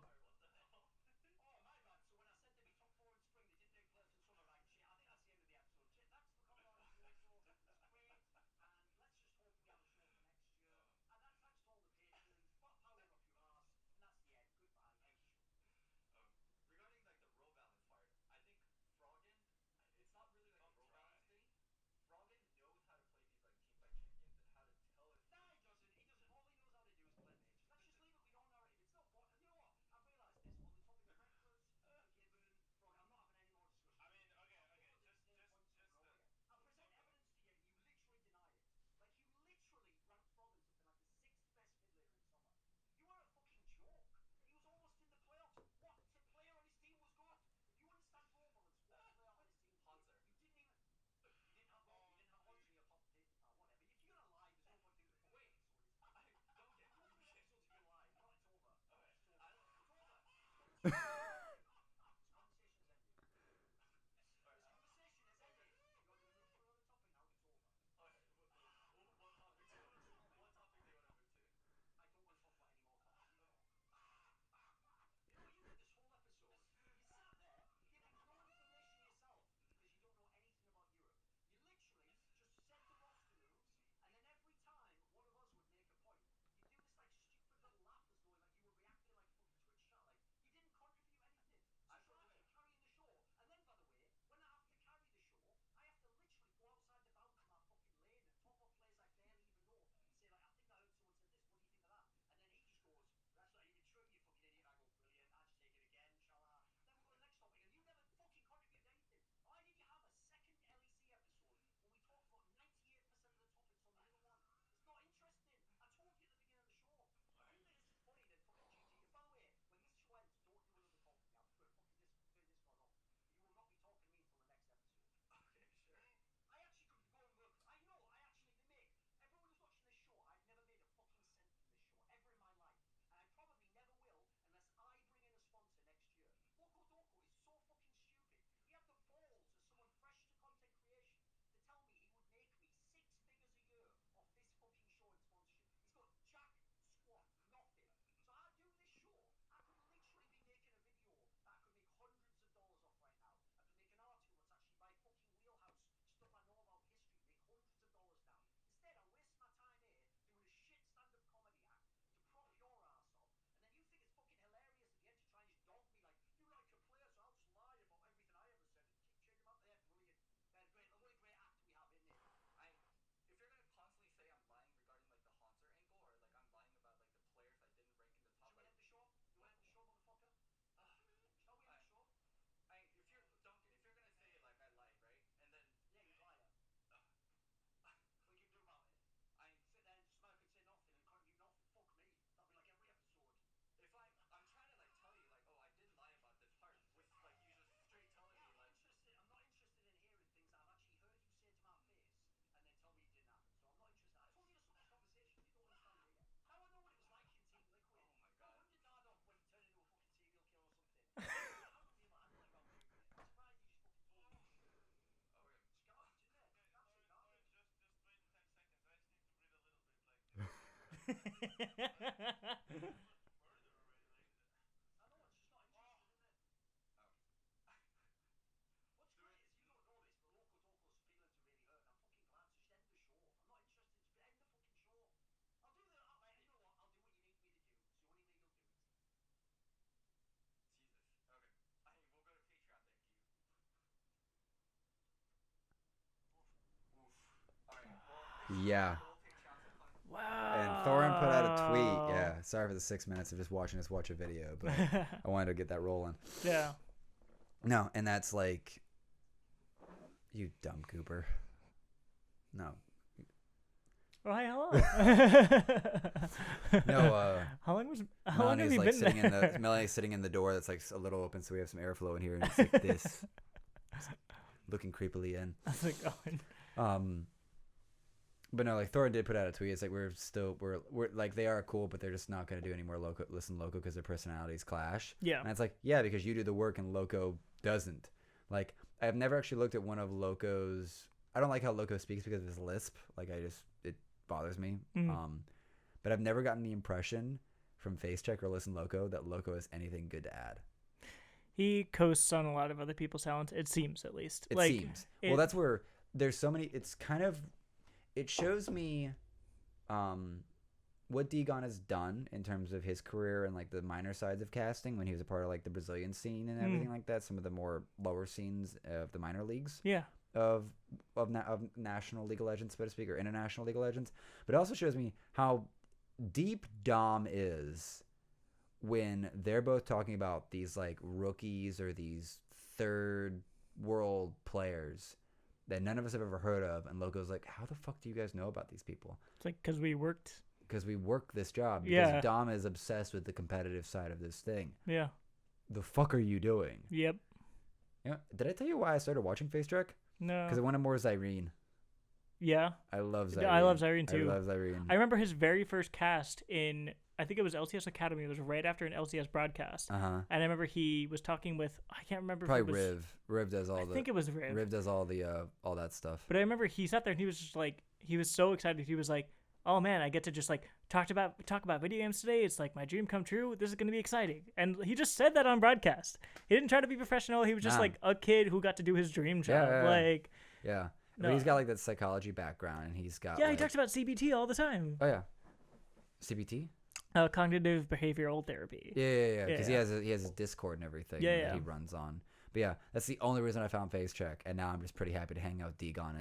What's great is you don't know this, but Loco Doco's feelings are really hurt, and I'm fucking glad. So just end the show. I'm not interested. Just end the fucking show. I'll do the. Mate, you know what? I'll do what you need me to do. It's the only way you'll do it. Jesus. Okay. I think we'll go to Patreon. Thank you. Oof. All right. Well, Yeah. Wow. And Thorin put out a tweet. Yeah, sorry for the 6 minutes of just watching us watch a video, but I wanted to get that rolling. Yeah. No, and that's like, you dumb Cooper. No. Oh, hi, hello. No, How long have Melanie's you like been sitting there? in the Melanie's sitting in the door that's like a little open, so we have some airflow in here, and it's like this, looking creepily in. How's it going? But no, like Thorin did put out a tweet. It's like we're like they are cool, but they're just not gonna do any more Loco because their personalities clash. Yeah. And it's like, yeah, because you do the work and Loco doesn't. Like I've never actually looked at one of Loco's. I don't like how Loco speaks because of his lisp. Like it bothers me. But I've never gotten the impression from FaceCheck or Listen Loco that Loco has anything good to add. He coasts on a lot of other people's talents. It seems, at least. It seems. Well, that's where there's so many. It's kind of. It shows me what Degon has done in terms of his career and like the minor sides of casting when he was a part of like the Brazilian scene and everything like that. Some of the more lower scenes of the minor leagues. Yeah. Of National League of Legends, so to speak, or International League of Legends. But it also shows me how deep Dom is when they're both talking about these like rookies or these third world players that none of us have ever heard of, and Loco's like, how the fuck do you guys know about these people? It's like because we worked. Because we work this job. Because Yeah. Dom is obsessed with the competitive side of this thing. Yeah. The fuck are you doing? Yep. You know, did I tell you why I started watching Face Trek? No. Because I wanted more Zyrene. Yeah. I love Zyrene. I love Zyrene too. I love Zyrene. I remember his very first cast in, I think it was LCS Academy. It was right after an LCS broadcast. Uh-huh. And I remember he was talking with, I can't remember. Probably if it was, Riv. Riv does all I the. think it was Riv. Riv does all the all that stuff. But I remember he sat there and he was just like, he was so excited. He was like, oh man, I get to just like talk about video games today. It's like my dream come true. This is going to be exciting. And he just said that on broadcast. He didn't try to be professional. He was just Nah. like a kid who got to do his dream job. Yeah. Like, Yeah. No. But he's got like that psychology background, and he's got. yeah, like, he talks about CBT all the time. Oh yeah. CBT. Cognitive behavioral therapy. Yeah. Because Yeah. he has his Discord and everything Yeah, that yeah. he runs on. But yeah, that's the only reason I found Face Check, and now I'm just pretty happy to hang out with Degon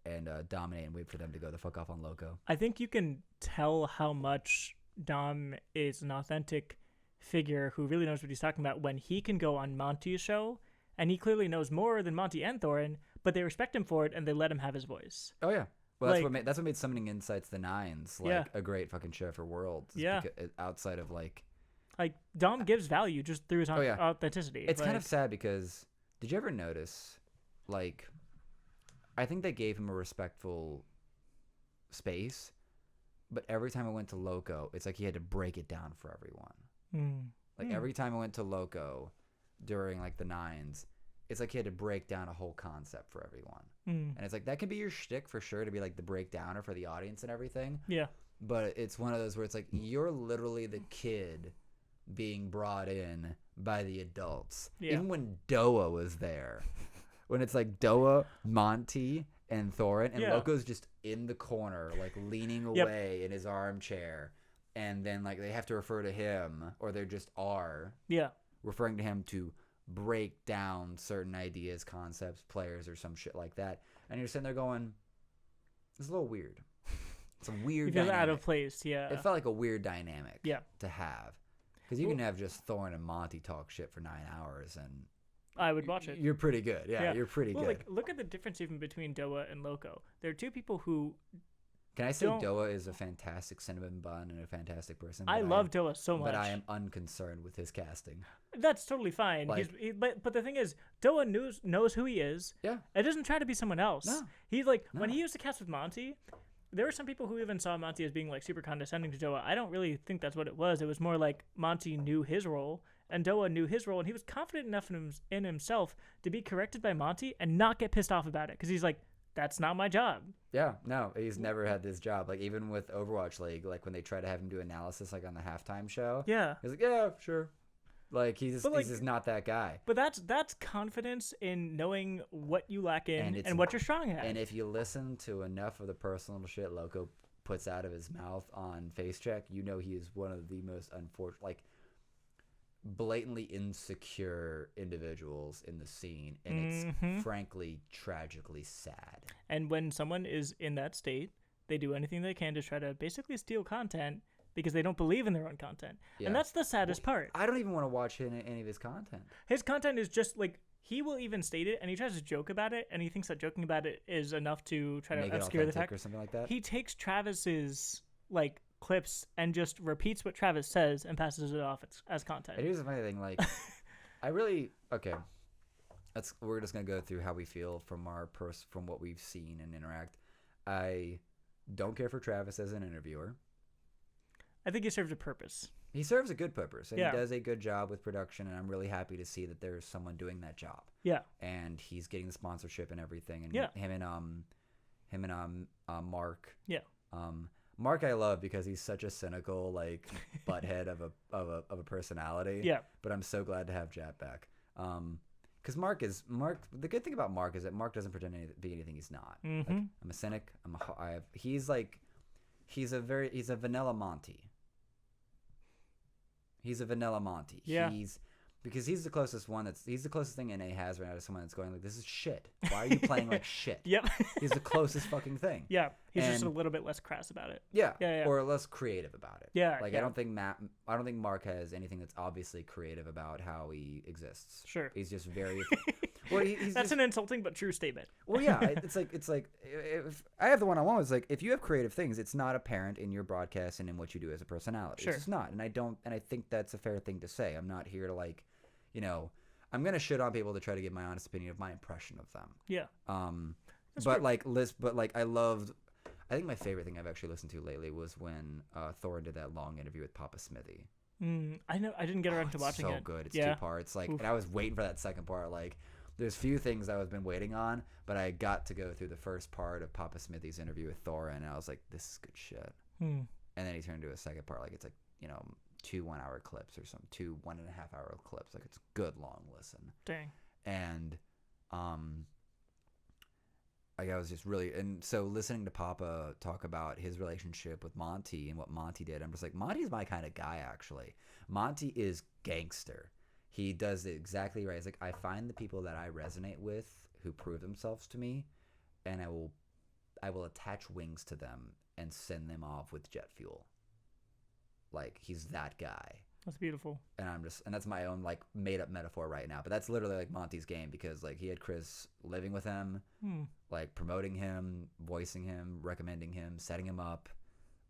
and dominate and wait for them to go the fuck off on Loco. I think you can tell how much Dom is an authentic figure who really knows what he's talking about when he can go on Monty's show, and he clearly knows more than Monty and Thorin, but they respect him for it and they let him have his voice. Oh yeah. Well, Like- that's what made Summoning Insights the Nines like Yeah. a great fucking show for Worlds. Yeah. Outside of like. Like, Dom gives value just through his Oh, yeah. authenticity. It's kind Like, of sad because did you ever notice, like, I think they gave him a respectful space, but every time I went to Loco, it's like he had to break it down for everyone. Like every time I went to Loco during like the Nines, it's like he had to break down a whole concept for everyone. And it's like that can be your shtick for sure to be like the breakdowner for the audience and everything. Yeah. But it's one of those where it's like you're literally the kid being brought in by the adults. Yeah. Even when Doa was there. When it's like Doa, Monty, and Thorin, and Yeah. Loco's just in the corner, like leaning Yep. away in his armchair. And then like they have to refer to him, or they just are Yeah. referring to him to break down certain ideas, concepts, players, or some shit like that. And you're sitting there going, it's a little weird. It's a weird He feels dynamic. out of place. Yeah. It felt like a weird dynamic Yeah. to have. Because you can have just Thorin and Monty talk shit for 9 hours, and I would watch it. you're pretty good. Yeah, you're pretty well, good. Like, look at the difference even between Doa and Loco. There are two people who Can I say don't- Doa is a fantastic cinnamon bun and a fantastic person? I but love am- Doa so much. But I am unconcerned with his casting. That's totally fine. Like- But the thing is, Doa knows who he is. Yeah. It doesn't try to be someone else. No. He like when he used to cast with Monty, there were some people who even saw Monty as being like super condescending to Doa. I don't really think that's what it was. It was more like Monty knew his role and Doa knew his role, and he was confident enough in himself to be corrected by Monty and not get pissed off about it because he's like, that's not my job. Yeah, no, he's never had this job. Like even with Overwatch League, like when they try to have him do analysis, like on the halftime show, Yeah. he's like, yeah, sure. Like he's just not that guy. But that's confidence in knowing what you lack in And and what you're strong at. And if you listen to enough of the personal shit Loco puts out of his mouth on Face Check, you know he is one of the most unfortunate, like blatantly insecure individuals in the scene, and it's frankly tragically sad. And when someone is in that state, they do anything they can to try to basically steal content because they don't believe in their own content. Yeah. And that's the saddest part. I don't even want to watch any of his content. His content is just like, he will even state it and he tries to joke about it, and he thinks that joking about it is enough to try Make to it obscure the authentic fact. or something like that. He takes Travis's like clips and just repeats what Travis says and passes it off as content. And here's the funny thing, like we're just gonna go through how we feel from from what we've seen and interact. I don't care for Travis as an interviewer. I think he serves a purpose. He serves a good purpose, and Yeah. he does a good job with production, and I'm really happy to see that there's someone doing that job. Yeah. And he's getting the sponsorship and everything, and Yeah. him and Mark. Yeah. Mark I love because he's such a cynical like butthead of a personality. Yeah. But I'm so glad to have Jap back. Because Mark. The good thing about Mark is that Mark doesn't pretend to be anything he's not. Like, I'm a cynic. He's a vanilla Monty. He's a vanilla Monty. Yeah. Because he's the closest thing NA has right now to someone that's going like, this is shit. Why are you playing like shit? Yep. He's the closest fucking thing. Yeah. He's just a And- little bit less crass about it. Yeah. Yeah. Or less creative about it. Yeah, Like yeah. I don't think Mark has anything that's obviously creative about how he exists. Sure. He's just very well. He's That's just, an insulting but true statement. well, yeah. It's like if I have the one-on-one. It's like if you have creative things, it's not apparent in your broadcast and in what you do as a personality. Sure. It's just not. And I think that's a fair thing to say. I'm not here to like, I'm gonna shit on people to try to give my honest opinion of my impression of them. Yeah. But I think my favorite thing I've actually listened to lately was when Thor did that long interview with Papa Smithy. I know. I didn't get around to watching so it. Good. It's yeah. 2 parts. Like, and I was waiting for that second part. Like, there's few things I was been waiting on, but I got to go through the first part of Papa Smithy's interview with Thor, and I was like, this is good shit. And then he turned to a second part, like it's like 2 1-hour clips or some 2 1.5-hour clips. Like it's good long listen. Dang. And like I was just really, and so listening to Papa talk about his relationship with Monty and what Monty did, I'm just like, Monty's my kind of guy actually. Monty is gangster. He does it exactly right. It's like I find the people that I resonate with who prove themselves to me, and I will attach wings to them and send them off with jet fuel. Like he's that guy. That's beautiful. And that's my own like made up metaphor right now, but that's literally like Monty's game because like he had Chris living with him, like promoting him, voicing him, recommending him, setting him up,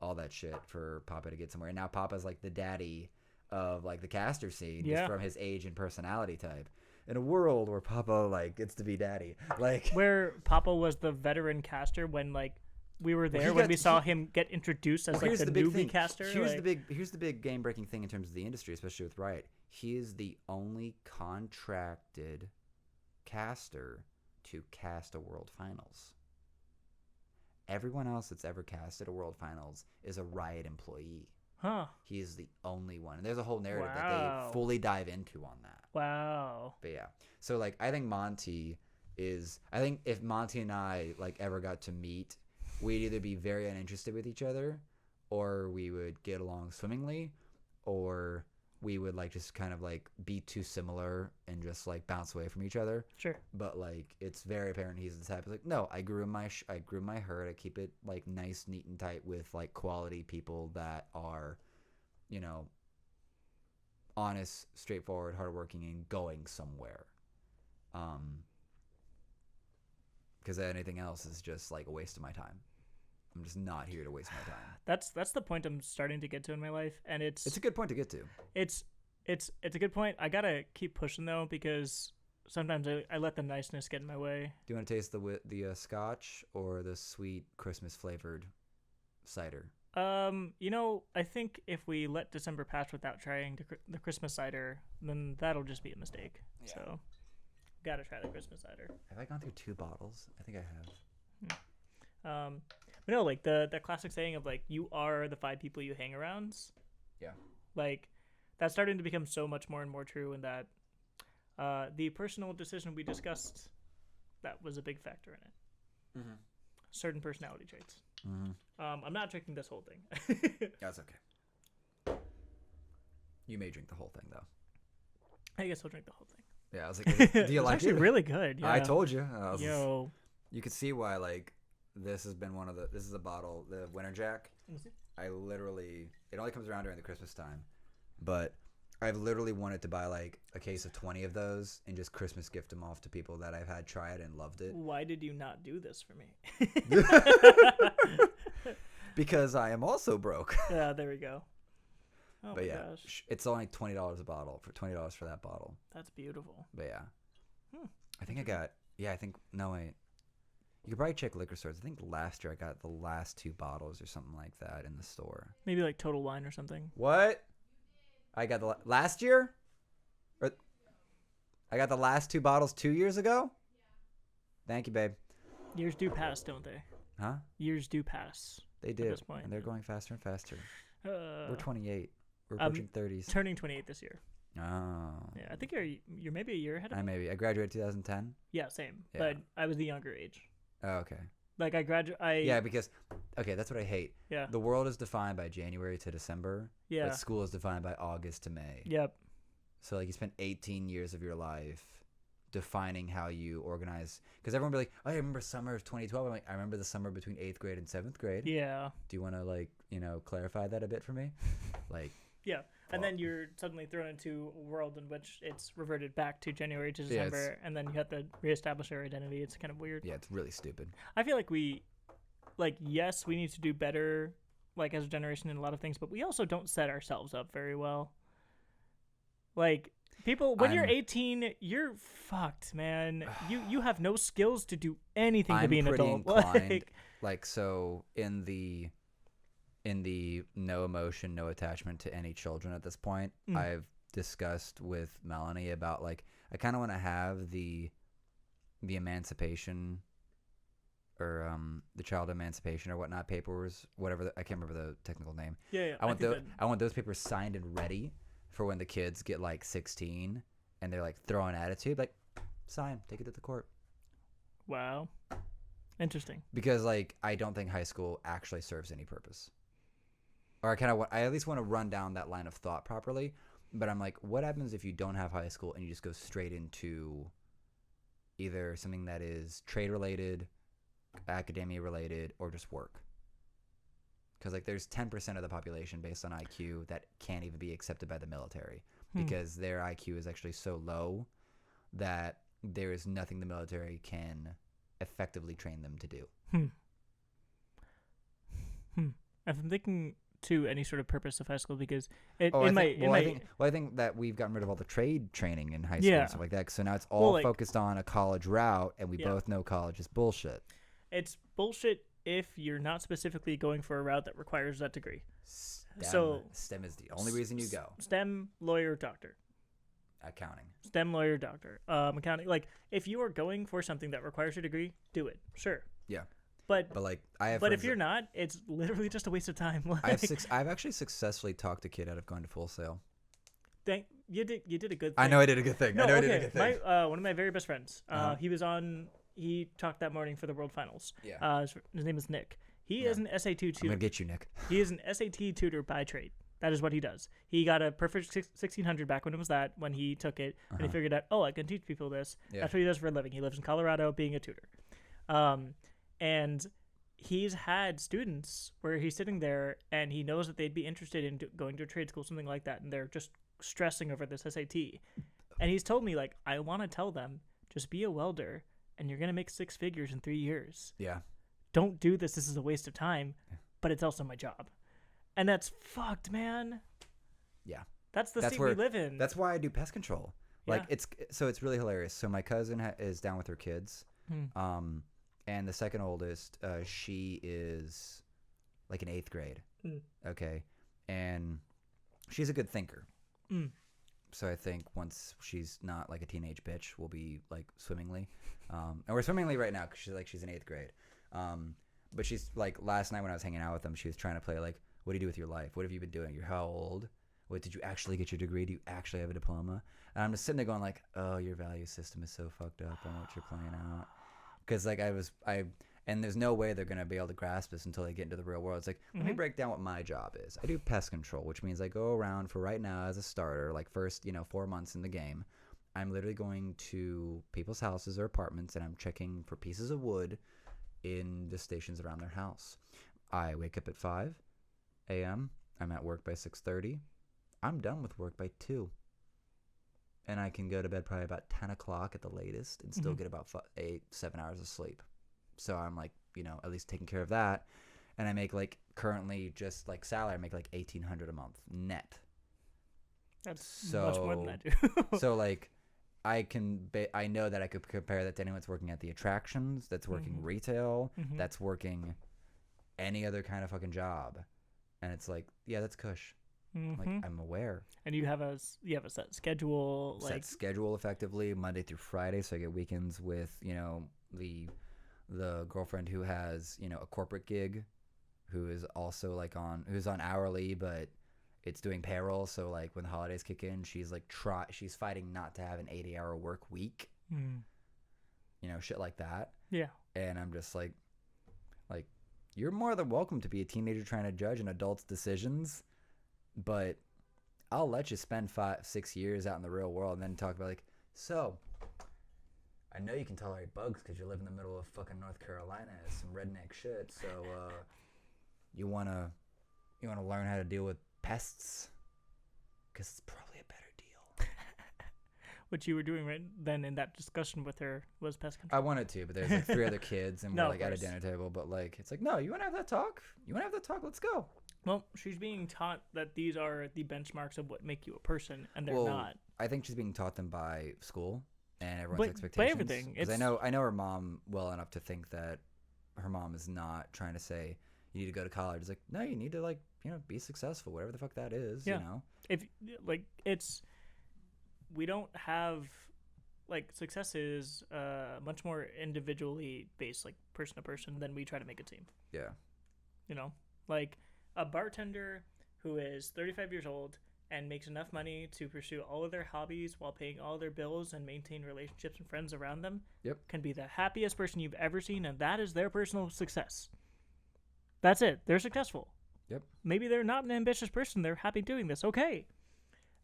all that shit for Papa to get somewhere. And now Papa's like the daddy of like the caster scene, just from his age and personality type. In a world where Papa like gets to be daddy, like where Papa was the veteran caster when like we were there when we saw him get introduced as like the newbie caster. Here's the big game breaking thing in terms of the industry, especially with Riot. He is the only contracted caster to cast a World Finals. Everyone else that's ever casted a World Finals is a Riot employee. Huh. He is the only one. And there's a whole narrative that Wow. they fully dive into on that. Wow. But yeah. So like I think if Monty and I like ever got to meet, we'd either be very uninterested with each other, or we would get along swimmingly, or we would like just kind of like be too similar and just like bounce away from each other. Sure. But like it's very apparent he's the type of like, no, I grew my herd. I keep it like nice, neat, and tight with like quality people that are, honest, straightforward, hardworking, and going somewhere. Because anything else is just like a waste of my time. I'm just not here to waste my time. That's the point I'm starting to get to in my life, and it's a good point to get to. It's a good point. I gotta keep pushing though, because sometimes I let the niceness get in my way. Do you want to taste the scotch or the sweet Christmas flavored cider? I think if we let December pass without trying the Christmas cider, then that'll just be a mistake. Yeah. So, gotta try the Christmas cider. Have I gone through 2 bottles? I think I have. But no, like the classic saying of like you are the 5 people you hang around. Yeah. Like that's starting to become so much more and more true. In that the personal decision we discussed, that was a big factor in it. Mm-hmm. Certain personality traits. Mm-hmm. I'm not drinking this whole thing. That's okay. You may drink the whole thing though. I guess I'll drink the whole thing. Yeah, I was like, do you It's like actually it? really good. Yeah. I told you. Yo. You could see why like this has been this is a bottle, the Winter Jack. I literally, it only comes around during the Christmas time, but I've literally wanted to buy like a case of 20 of those and just Christmas gift them off to people that I've had try it and loved it. Why did you not do this for me? Because I am also broke. Yeah, there we go. Oh But my yeah, gosh. it's only $20 a bottle for $20 for that bottle. That's beautiful. But yeah, Hmm. I think I got. Yeah, I think no wait. You could probably check liquor stores. I think last year I got the last 2 bottles or something like that in the store. Maybe like Total Wine or something. What? I got the last year? Or I got the last 2 bottles 2 years ago? Thank you, babe. Years do pass, don't they? Huh? Years do pass. They do. this point, And they're yeah. going faster and faster. Uh, We're 28. We're I'm approaching 30s. turning 28 this year. Oh. Yeah, I think you're maybe a year ahead of me. I graduated 2010. Yeah, same. Yeah. But I was the younger age. Oh, okay. Like I graduated. Yeah, because okay, that's what I hate. Yeah. The world is defined by January to December. Yeah. But school is defined by August to May. Yep. So like you spent 18 years of your life defining how you organize. Because everyone will be like, oh, I remember summer of 2012. I'm like, I remember the summer between 8th grade and 7th grade. Yeah. Do you want to like, clarify that a bit for me? Like, Yeah. And Well- then you're suddenly thrown into a world in which it's reverted back to January to Yeah, December, and then you have to reestablish your identity. It's kind of weird. yeah, it's really stupid. I feel like yes, we need to do better, like as a generation in a lot of things, but we also don't set ourselves up very well. Like people, when you're I'm- 18, you're fucked, man. You have no skills to do anything to I'm be an pretty adult. inclined, like so in the no emotion, no attachment to any children at this point. I've discussed with Melanie about like I kind of want to have the emancipation or the child emancipation or whatnot papers, whatever I can't remember the technical name. Yeah. I want think those. I want those papers signed and ready for when the kids get like 16 and they're like throwing attitude, like sign, take it to the court. Wow. Interesting. Because like I don't think high school actually serves any purpose. Or I at least want to run down that line of thought properly. But I'm like, what happens if you don't have high school and you just go straight into either something that is trade related, academia related, or just work? Because like there's 10% of the population based on IQ that can't even be accepted by the military because their IQ is actually so low that there is nothing the military can effectively train them to do. I've been thinking to any sort of purpose of high school because I think that we've gotten rid of all the trade training in high school Yeah. and stuff like that. So now it's all like- focused on a college route, and we Yeah. both know college is bullshit. it's bullshit if you're not specifically going for a route that requires that degree. STEM is the only reason you go. STEM, lawyer, doctor. Accounting. STEM, lawyer, doctor. Accounting. Like, if you are going for something that requires a degree, do it. Sure. Yeah, But but I have. but friends if you're not, it's literally just a waste of time. Like, I've actually successfully talked a kid out of going to Full Sail. you did a good thing. I know I did a good thing. No, I know okay. I did a good thing. One of my very best friends. Uh-huh. He talked that morning for the World Finals. Yeah. His name is Nick. He Yeah. is an SAT I'm tutor. gonna get you, Nick. He is an SAT tutor by trade. That is what he does. He got a perfect 1600 back when he took it, and he figured out, I can teach people this. Yeah. That's what he does for a living. He lives in Colorado being a tutor. And he's had students where he's sitting there and he knows that they'd be interested in going to a trade school, something like that, and they're just stressing over this SAT. And he's told me, like, I want to tell them, just be a welder, and you're going to make 6 figures in 3 years. Yeah. Don't do this. This is a waste of time, but it's also my job. And that's fucked, man. Yeah. That's the That's state where- we live in. That's why I do pest control. Like Yeah. it's really hilarious. So my cousin is down with her kids, and the second oldest, she is like in 8th grade. Okay, and she's a good thinker. So I think once she's not like a teenage bitch, we'll be like swimmingly, and we're swimmingly right now because she's in 8th grade. But she's like, last night when I was hanging out with them, she was trying to play like, what do you do with your life? What have you been doing? You're how old? What, did you actually get your degree? Do you actually have a diploma? And I'm just sitting there going like, oh, your value system is so fucked up on what you're playing out. Because like and there's no way they're going to be able to grasp this until they get into the real world. It's like, let me break down what my job is. I do pest control, which means I go around for right now as a starter, like first, 4 months in the game. I'm literally going to people's houses or apartments, and I'm checking for pieces of wood in the stations around their house. I wake up at 5 a.m. I'm at work by 6:30. I'm done with work by 2. And I can go to bed probably about 10 o'clock at the latest and still get about 7 hours of sleep. So I'm like, at least taking care of that. And I make like currently just like salary, I make like $1,800 a month net. That's much more than I do. So like I know that I could compare that to anyone that's working at the attractions, that's working retail, that's working any other kind of fucking job. And it's like, yeah, that's cush. Like I'm aware. And you have a set schedule, set schedule effectively Monday through Friday, so I get weekends with the girlfriend who has a corporate gig, who is also like who's on hourly, but it's doing payroll. So like when the holidays kick in, she's like she's fighting not to have an 80-hour work week, shit like that. Yeah. And I'm just like you're more than welcome to be a teenager trying to judge an adult's decisions. But I'll let you spend 5-6 years out in the real world and then talk about like, so I know you can tolerate bugs because you live in the middle of fucking North Carolina. It's some redneck shit. So you wanna learn how to deal with pests because it's probably a better deal. What you were doing right then in that discussion with her was pest control. I wanted to, but there's like 3 other kids and No, we're like at a dinner table. But like it's like, no, you want to have that talk? Let's go. Well, she's being taught that these are the benchmarks of what make you a person, and they're not. I think she's being taught them by school and everyone's expectations. By everything. Because I know her mom well enough to think that her mom is not trying to say you need to go to college. It's like, no, you need to be successful, whatever the fuck that is. Yeah. If we don't have success is much more individually based, like person to person, than we try to make it seem. Yeah. Like a bartender who is 35 years old and makes enough money to pursue all of their hobbies while paying all their bills and maintain relationships and friends around them can be the happiest person you've ever seen, and that is their personal success. That's it. They're successful. Yep. Maybe they're not an ambitious person. They're happy doing this. Okay.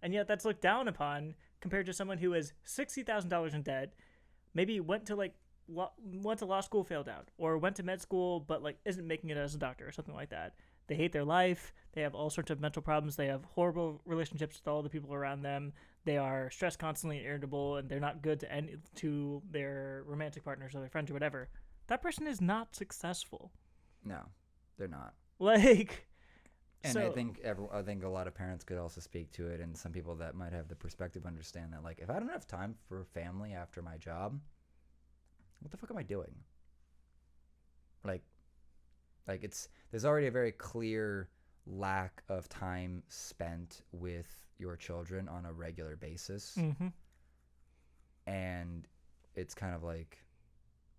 And yet that's looked down upon compared to someone who is $60,000 in debt, maybe went to law school, failed out, or went to med school but isn't making it as a doctor or something like that. They hate their life. They have all sorts of mental problems. They have horrible relationships with all the people around them. They are stressed constantly and irritable, and they're not good to their romantic partners or their friends or whatever. That person is not successful. No, they're not. And I think a lot of parents could also speak to it, and some people that might have the perspective understand that if I don't have time for family after my job, what the fuck am I doing? There's already a very clear lack of time spent with your children on a regular basis. And it's kind of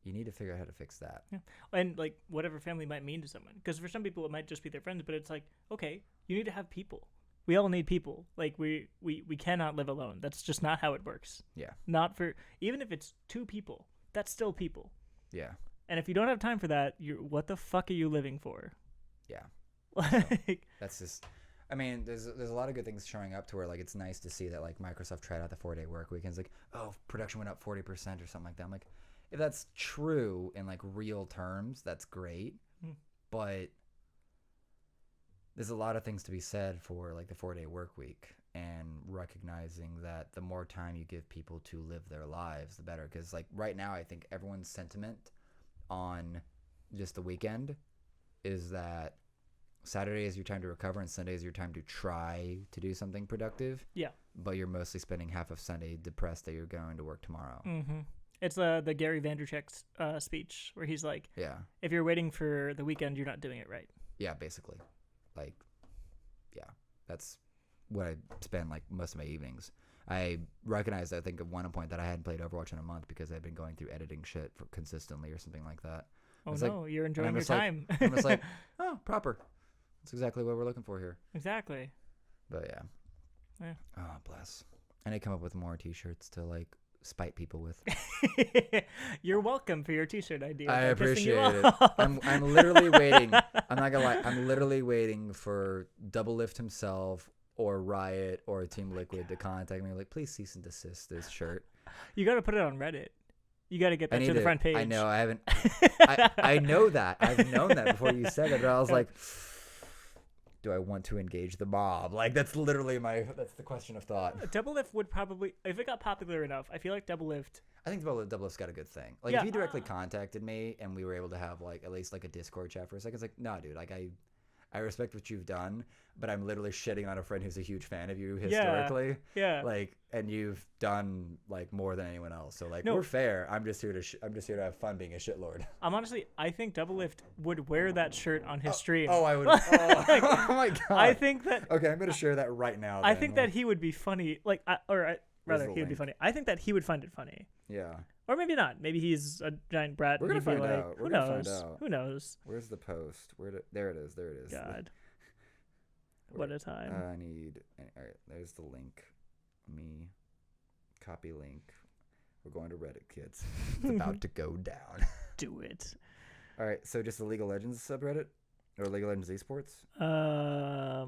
you need to figure out how to fix that. Yeah. And whatever family might mean to someone, because for some people it might just be their friends, but it's okay, you need to have people. We all need people. We cannot live alone. That's just not how it works. Yeah. Not for, even if it's 2 people, that's still people. Yeah. And if you don't have time for that, what the fuck are you living for? Yeah. That's just, there's a lot of good things showing up to where it's nice to see that Microsoft tried out the 4-day work week, and it's production went up 40% or something like that. I'm if that's true in real terms, that's great. But there's a lot of things to be said for the 4-day work week, and recognizing that the more time you give people to live their lives, the better. Because right now, I think everyone's sentiment on just the weekend is that Saturday is your time to recover and Sunday is your time to try to do something productive. Yeah. But you're mostly spending half of Sunday depressed that you're going to work tomorrow. It's the Gary Vaynerchuk speech where he's like, yeah, if you're waiting for the weekend, you're not doing it right. Yeah, basically. Yeah, that's what I spend most of my evenings. I recognized, I think, at one point that I hadn't played Overwatch in a month because I'd been going through editing shit consistently or something like that. Oh It's no, you're and enjoying I'm your just like- time. I'm just like, oh, proper. That's exactly what we're looking for here. Exactly. But yeah. Yeah. Oh, bless. I need to come up with more T-shirts to like spite people with. You're welcome for your T-shirt idea. I by pissing you appreciate it. off. I'm literally waiting. I'm not gonna lie. I'm literally waiting for Double Lift himself or Riot or Team Liquid to contact me. Like, please cease and desist this shirt. You got to put it on Reddit. You got to get I that need to the front page. I know. I haven't. I know that. I've known that before you said it. But I was like, do I want to engage the mob? Like, that's literally that's the question of thought. Double Lift would probably, if it got popular enough, I feel like Double Lift. I think Double Lift's got a good thing. Like, Yeah. if he directly contacted me and we were able to have like at least like a Discord chat for a second, it's like, no, dude, like I respect what you've done, but I'm literally shitting on a friend who's a huge fan of you historically. Yeah. Like, and you've done like more than anyone else. So like, No. we're fair. I'm just here to have fun being a shitlord. I think Double Lift would wear that shirt on his stream. Oh, I would. Oh, my god. I think that. Okay, I'm gonna share that right now. I then. think that he would be funny. Like, rather, the he would be link? funny. I think that he would find it funny. Yeah. Or maybe not. Maybe he's a giant brat. We're and gonna he'd be find like, out. Who We're gonna knows? find out. Who knows? Where's the post? There it is. There it is. God. What a time. I need. All right. There's the link. Me. Copy link. We're going to Reddit, kids. It's about to go down. Do it. All right. So just the League of Legends subreddit or League of Legends esports. I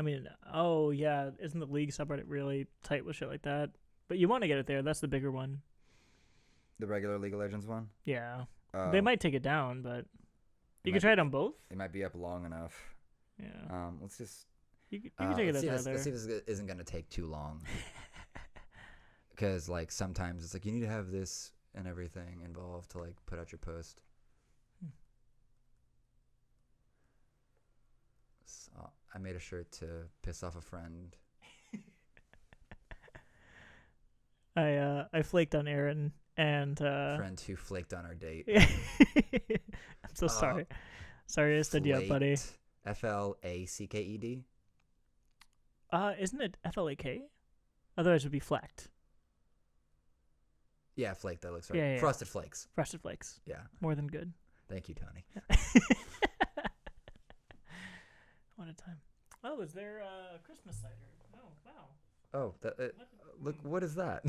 mean, oh yeah, isn't the League subreddit really tight with shit like that? But you want to get it there. That's the bigger one. The regular League of Legends one. Yeah. They might take it down, but you can try it on both. It might be up long enough. Yeah. Let's just. You can take it let's see out if there. let's see if this isn't gonna take too long. Because like sometimes it's like you need to have this and everything involved to like put out your post. So I made a shirt to piss off a friend. I flaked on Aaron and Friend who flaked on our date. I'm so sorry. Sorry I stood you up, buddy. FLACKED. Isn't it FLAK? Otherwise it would be flacked. Yeah, flake. That looks right. Yeah. Frosted Flakes. Frosted Flakes. Yeah. More than good. Thank you, Tony. What a time. Oh, is there Christmas cider? Oh, wow. Oh, look! What is that?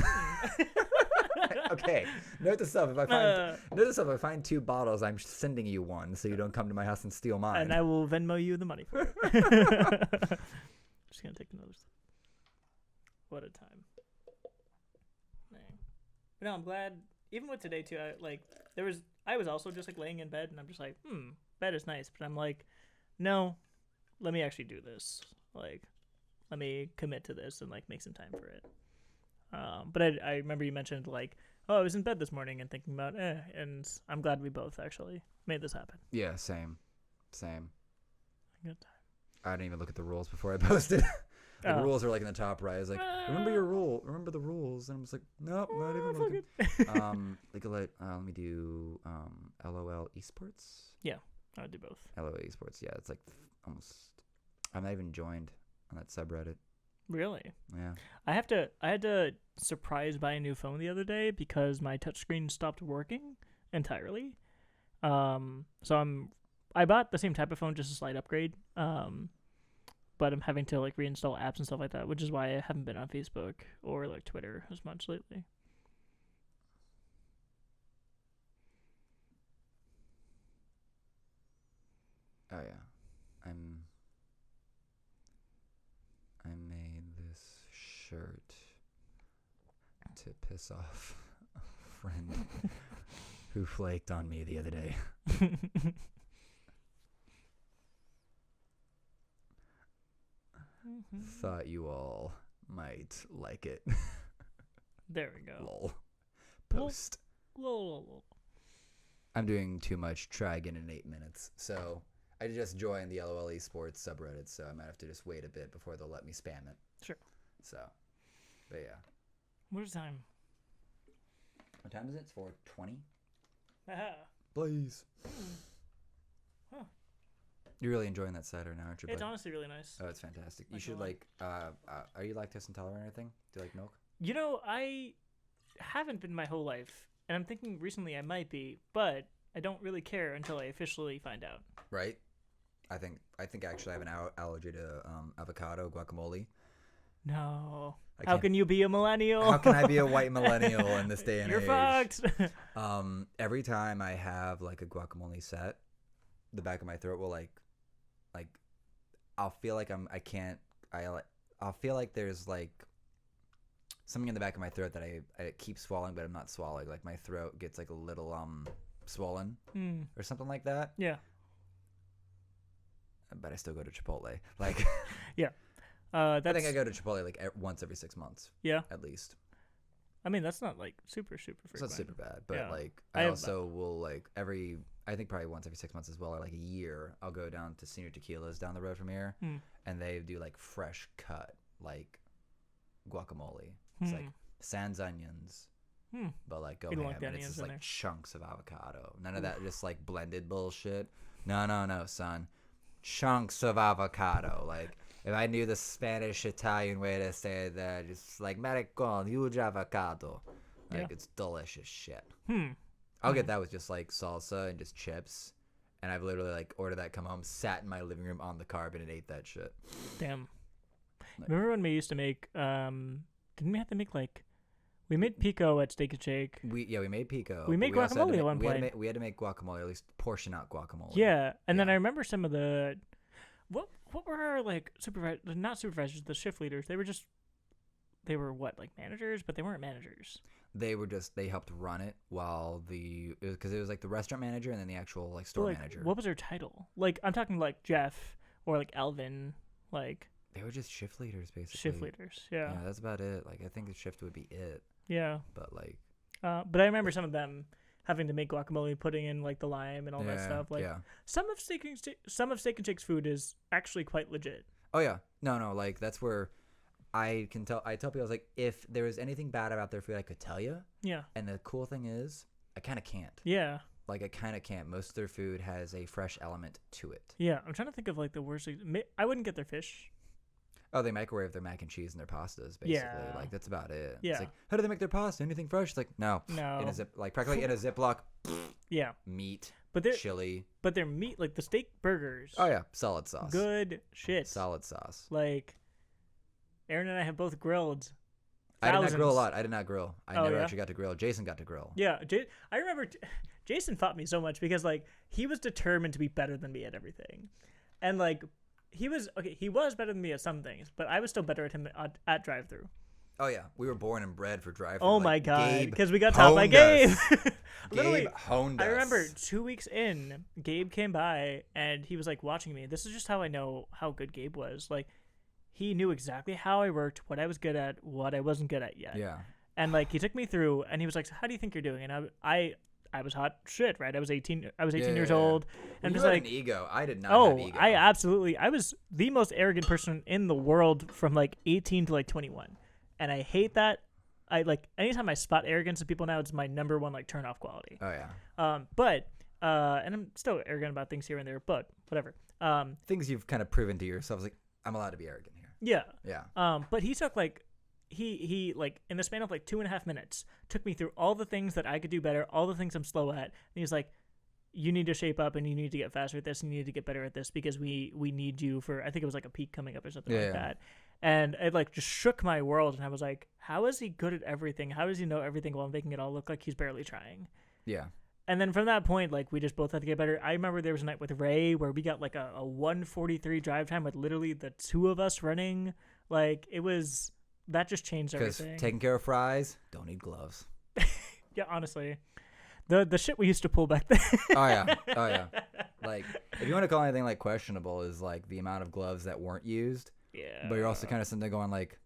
Okay, note this up. If I find 2 bottles, I'm sending you one, so you don't come to my house and steal mine. And I will Venmo you the money for it. Just gonna take another sip. What a time. Dang. But no, I'm glad. Even with today too, I was also just like laying in bed, and I'm just like, bed is nice, but I'm like, no, let me actually do this. Like, let me commit to this and like make some time for it. But I remember you mentioned like, oh, I was in bed this morning and thinking about and I'm glad we both actually made this happen. Yeah, same. Good time. I didn't even look at the rules before I posted. The Oh. rules are like in the top right. I was like, remember your rule. Remember the rules. And I'm just like, nope, not even looking. Let me do LOL Esports. I would do both. LOL Esports. Yeah, it's like almost. I'm not even joined on that subreddit. Really? Yeah. I had to surprise buy a new phone the other day because my touchscreen stopped working entirely. So I bought the same type of phone, just a slight upgrade. But I'm having to like reinstall apps and stuff like that, which is why I haven't been on Facebook or like Twitter as much lately. Oh yeah. I made this shirt to piss off a friend who flaked on me the other day. Thought you all might like it. There we go. Lol. Post. Lol. I'm doing too much. Try again in 8 minutes. So I just joined the LOL Esports subreddit, so I might have to just wait a bit before they'll let me spam it. Sure. So, but yeah. What is time? What time is it? It's 4:20. Aha. Please. Huh. You're really enjoying that cider now, aren't you, It's bud? honestly really nice. Oh, it's fantastic. You Not should gonna are you lactose intolerant or anything? Do you like milk? I haven't been my whole life, and I'm thinking recently I might be, but I don't really care until I officially find out. Right? I think actually I have an allergy to avocado guacamole. No. I How can't- can you be a millennial? How can I be a white millennial in this day and You're age? fucked. Every time I have like a guacamole set, the back of my throat will like I'll feel like I'll feel like there's like something in the back of my throat that I keep swallowing, but I'm not swallowing. Like my throat gets like a little swollen or something like that. Yeah. But I still go to Chipotle. Like Yeah. I think I go to Chipotle like once every 6 months. Yeah. At least. I mean, that's not like super It's frequent. not super bad, but Yeah. like I I have- also will like I think probably once every 6 months as well, or like a year, I'll go down to Senior Tequila's down the road from here, and they do like fresh cut like guacamole. It's like sans onions, but like go You don't ham, like the and it's onions just in like there. chunks of avocado. None of that just like blended bullshit. No, son, chunks of avocado. Like if I knew the Spanish Italian way to say that, just like maricon, huge avocado. Like Yeah. it's delicious shit. I'll get that with just like salsa and just chips, and I've literally like ordered that, come home, sat in my living room on the carpet and ate that shit. Damn. Like- Remember when we used to make? Didn't we have to make like? We made pico at Steak and Shake. We made pico. We but made also had to guacamole at ma- one we had to point. ma- we had to make guacamole, or at least portion out guacamole. Yeah, and then Yeah. I remember some of the. What were our like not supervisors, the shift leaders? They were what, like managers, but they weren't managers. They helped run it while because it was like the restaurant manager and then the actual like But, store like, manager. what was their title? Like I'm talking like Jeff or like Alvin, like They were just shift leaders basically. shift leaders. Yeah, Yeah, that's about it. Like I think the shift would be it, yeah. but like But I remember some of them having to make guacamole, putting in like the lime and all that yeah, stuff. Like yeah. some of Steak and Shake's food is actually quite legit. Oh yeah, no, like that's where I tell people, I was like, if there was anything bad about their food, I could tell you. Yeah, And the cool thing is, I kind of can't. yeah, Like I kind of can't. Most of their food has a fresh element to it. yeah. I'm trying to think of like the worst. I wouldn't get their fish. Oh, they microwave their mac and cheese and their pastas, basically. Yeah. Like that's about it. Yeah. It's like, how do they make their pasta? Anything fresh? It's like, no. No. In a practically in a Ziploc, Yeah, meat, but they're chili. but their meat, like the steak burgers. Oh yeah, solid sauce. Good shit. Solid sauce. Like Aaron and I have both grilled. I did not grill a thousands. lot. I did not grill. I Oh, never yeah? actually got to grill. Jason got to grill. Yeah, I remember Jason fought me so much because like he was determined to be better than me at everything, and like he was better than me at some things, but I was still better at him at drive-through. Oh yeah, we were born and bred for drive. Oh my god, because we got taught by honed Gabe. us. Literally, Gabe honed us. I remember 2 weeks in, Gabe came by and he was like watching me. This is just how I know how good Gabe was. Like he knew exactly how I worked, what I was good at, what I wasn't good at yet. Yeah. And like he took me through and he was like, so how do you think you're doing? And I was hot shit, right? I was 18 years yeah. old and You was had like, an ego. I did not oh, have ego. I was the most arrogant person in the world from like 18 to like 21. And I hate that. I like anytime I spot arrogance in people now, it's my number one like turn off quality. Oh yeah. But and I'm still arrogant about things here and there, but whatever. Things you've kind of proven to yourself, like I'm allowed to be arrogant here. Yeah. Yeah. But he took like he like in the span of like 2.5 minutes took me through all the things that I could do better, all the things I'm slow at. And he's like, you need to shape up and you need to get faster at this and you need to get better at this because we need you for, I think it was like a peak coming up or something like that. And it like just shook my world and I was like, how is he good at everything? How does he know everything while making it all look like he's barely trying? Yeah. And then from that point, like we just both had to get better. I remember there was a night with Ray where we got like a 1:43 drive time with literally the two of us running. Like it was, that just changed Because everything. taking care of fries, don't need gloves. Yeah, honestly, the shit we used to pull back then. Oh yeah. Oh yeah. Like if you want to call anything like questionable is like the amount of gloves that weren't used. Yeah. But you're also kind of sitting there going like,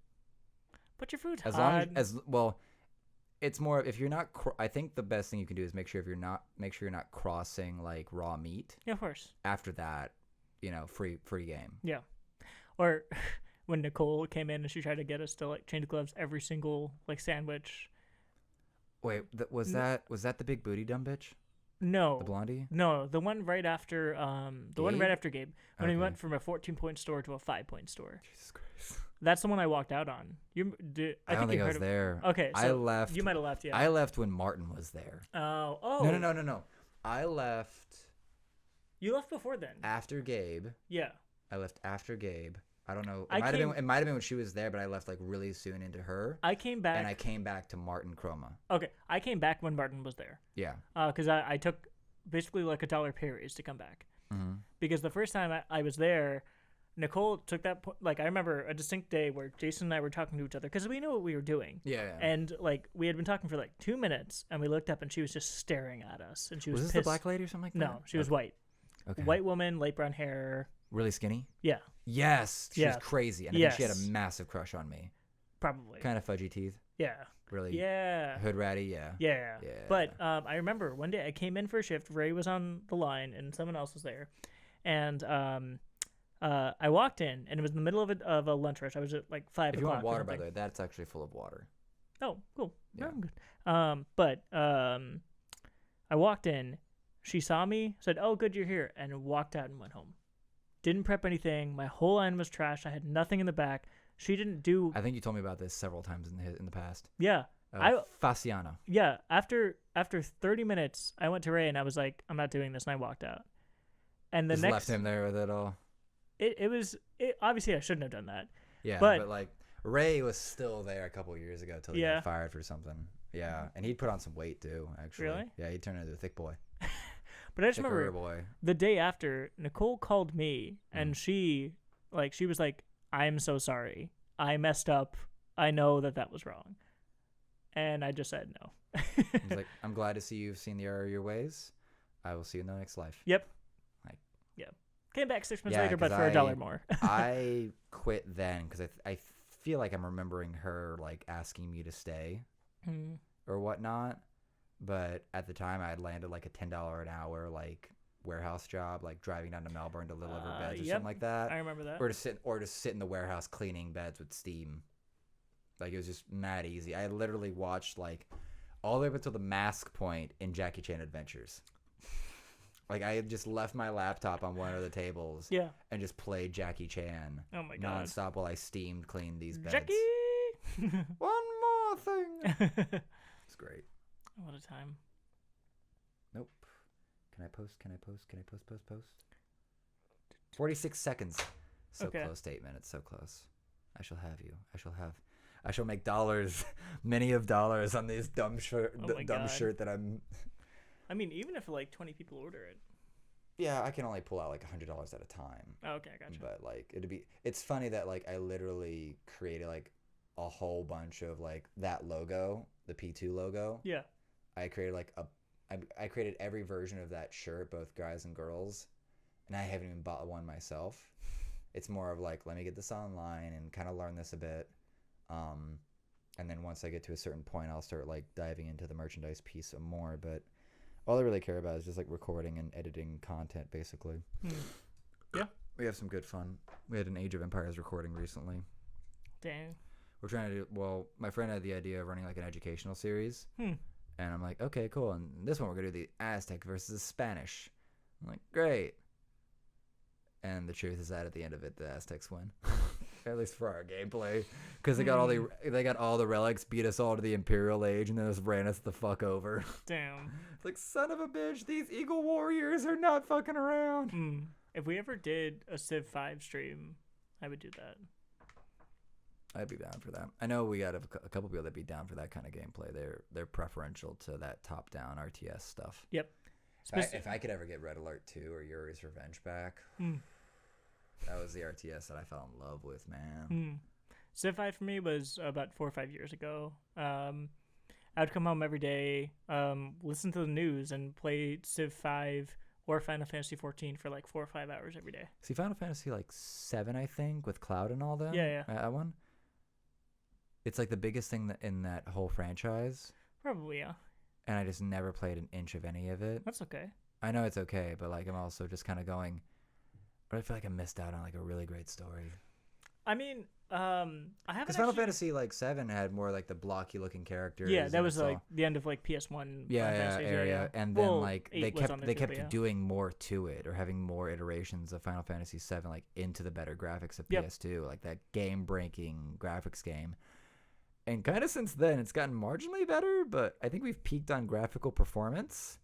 But your food's as hot. long as well, it's more if you're not. I think the best thing you can do is make sure you're not crossing like raw meat. Yeah, of course. After that, free game. Yeah. Or when Nicole came in and she tried to get us to like change gloves every single like sandwich. Wait, was that the big booty dumb bitch? No. The blondie? No, the one right after one right after Gabe when we Okay. went from a 14-point store to a 5-point store. Jesus Christ. That's the one I walked out on. I don't think you I heard was of- there. Okay, I so left. You might have left, yeah. I left when Martin was there. Oh. No. I left You left before then. after Gabe. Yeah. I left after Gabe. I don't know. I It might have been when she was there, but I left like really soon into her. I came back. And I came back to Martin Chroma. Okay, I came back when Martin was there. Yeah. Because I took basically like $1 pay raise to come back. Mm-hmm. Because the first time I was there, Nicole took that like I remember a distinct day where Jason and I were talking to each other because we knew what we were doing. Yeah. And like we had been talking for like 2 minutes, and we looked up and she was just staring at us, and she was this pissed. the black lady or something like that? No, she was white. Okay. White woman, light brown hair. Really skinny? Yeah, Yes. She was Yeah. crazy. And I think she had Yes. a massive crush on me. probably. Kind of fudgy teeth. Yeah. Really Yeah. hood ratty. Yeah. Yeah. Yeah. But I remember one day I came in for a shift. Ray was on the line and someone else was there. And I walked in and it was in the middle of a lunch rush. I was at like 5 If you o'clock. want or water, by something. the way, that's actually full of water. Oh, cool. No, Yeah. I'm good. But I walked in. She saw me, said, "Oh, good, you're here," and walked out and went home. Didn't prep anything. My whole line was trashed. I had nothing in the back. She didn't do. I think you told me about this several times in the past. Yeah. Fasciano. Yeah. After 30 minutes, I went to Ray and I was like, "I'm not doing this," and I walked out. And the Just next, left him there with it all. it was obviously I shouldn't have done that. Yeah, But- but like Ray was still there a couple years ago till he Yeah. got fired for something. Yeah, and he'd put on some weight too. Actually, Really? Yeah, he'd turn into a thick boy. But I just Thicker remember boy. the day after, Nicole called me and she was like, "I'm so sorry. I messed up. I know that was wrong." And I just said no. He's like, "I'm glad to see you've seen the error of your ways. I will see you in the next life." Yep. Like- Yep. Came back 6 months Yeah, later, but 'cause for $1 more. I quit then because I feel like I'm remembering her like asking me to stay Mm. or whatnot. But at the time, I had landed like a $10 an hour like warehouse job, like driving down to Melbourne to deliver beds or Yep. something like that. I remember that. Or to sit in the warehouse cleaning beds with steam. Like it was just mad easy. I literally watched like all the way up until the mask point in Jackie Chan Adventures. Like I had just left my laptop on one of the tables Yeah. and just played Jackie Chan Oh my god. nonstop while I steamed cleaned these beds. Jackie. One more thing. It's great. What a time. Nope. Can I post? Post? 46 seconds. So Okay. close to 8 minutes. So close. I shall have you. I shall make dollars, many of dollars on this dumb shirt. Oh my dumb God. shirt that I'm. I mean, even if like 20 people order it. Yeah, I can only pull out like $100 at a time. Oh, okay, I gotcha. But like it's funny that like I literally created like a whole bunch of like that logo, the P2 logo. Yeah. I created like I created every version of that shirt, both guys and girls, and I haven't even bought one myself. It's more of like, let me get this online and kind of learn this a bit, and then once I get to a certain point, I'll start like diving into the merchandise piece some more. But all I really care about is just like recording and editing content, basically. Yeah. We have some good fun. We had an Age of Empires recording recently. Dang. We're trying to do, well, my friend had the idea of running like an educational series. And I'm like, okay, cool. And this one, we're going to do the Aztec versus the Spanish. I'm like, great. And the truth is that at the end of it, the Aztecs win. At least for our gameplay. Because they got all the relics, beat us all to the Imperial Age, and then just ran us the fuck over. Damn. It's like, son of a bitch, these Eagle Warriors are not fucking around. If we ever did a Civ 5 stream, I would do that. I'd be down for that. I know we got a couple people that'd be down for that kind of gameplay. They're preferential to that top-down RTS stuff. Yep. If I could ever get Red Alert 2 or Yuri's Revenge back, that was the RTS that I fell in love with, man. Civ 5 for me was about 4 or 5 years ago. I would come home every day, listen to the news, and play Civ 5 or Final Fantasy 14 for like 4 or 5 hours every day. See, Final Fantasy like 7, I think, with Cloud and all that. Yeah. That one. It's like the biggest thing in that whole franchise, Probably, yeah. and I just never played an inch of any of it. That's okay. I know it's okay, but like I'm also just kind of going, but I feel like I missed out on like a really great story. I mean, I haven't Because Final Fantasy like 7 had more like the blocky looking characters. Yeah, that and was it's like all- the end of like PS1. yeah, Final Fantasy, area, and then Well, like 8 they was on kept there too, but yeah. doing more to it, or having more iterations of Final Fantasy 7 like into the better graphics of Yep. PS2, like that game breaking graphics game. And kind of since then, it's gotten marginally better, but I think we've peaked on graphical performance.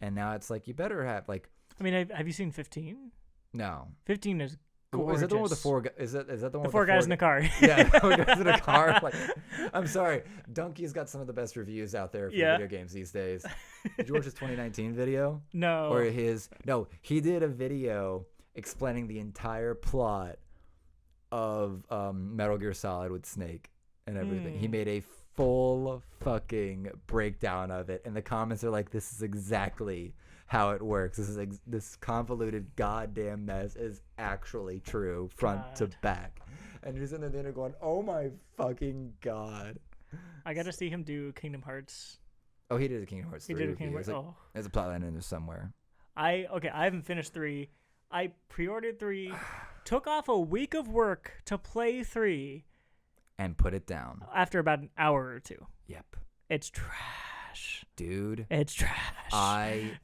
And now it's like you better have like I mean, have you seen 15? no. 15 is gorgeous. Is that the one with the four? Is that the one The with four guys in the car. Yeah, the four guys in a car. Like, I'm sorry, Donkey's got some of the best reviews out there for Yeah. video games these days. Did you watch his 2019 video? No. Or he did a video explaining the entire plot of Metal Gear Solid with Snake and everything. He made a full fucking breakdown of it, and the comments are like, "This is exactly how it works. This convoluted goddamn mess is actually true front to back." And you're sitting there going, "Oh my fucking god!" I got to see him do Kingdom Hearts. Oh, he did a Kingdom Hearts 3 He did a review. Kingdom Hearts. There's a plotline in there somewhere. I haven't finished 3. I pre-ordered 3, took off a week of work to play 3 And put it down. after about an hour or 2. Yep. It's trash. Dude. It's trash. I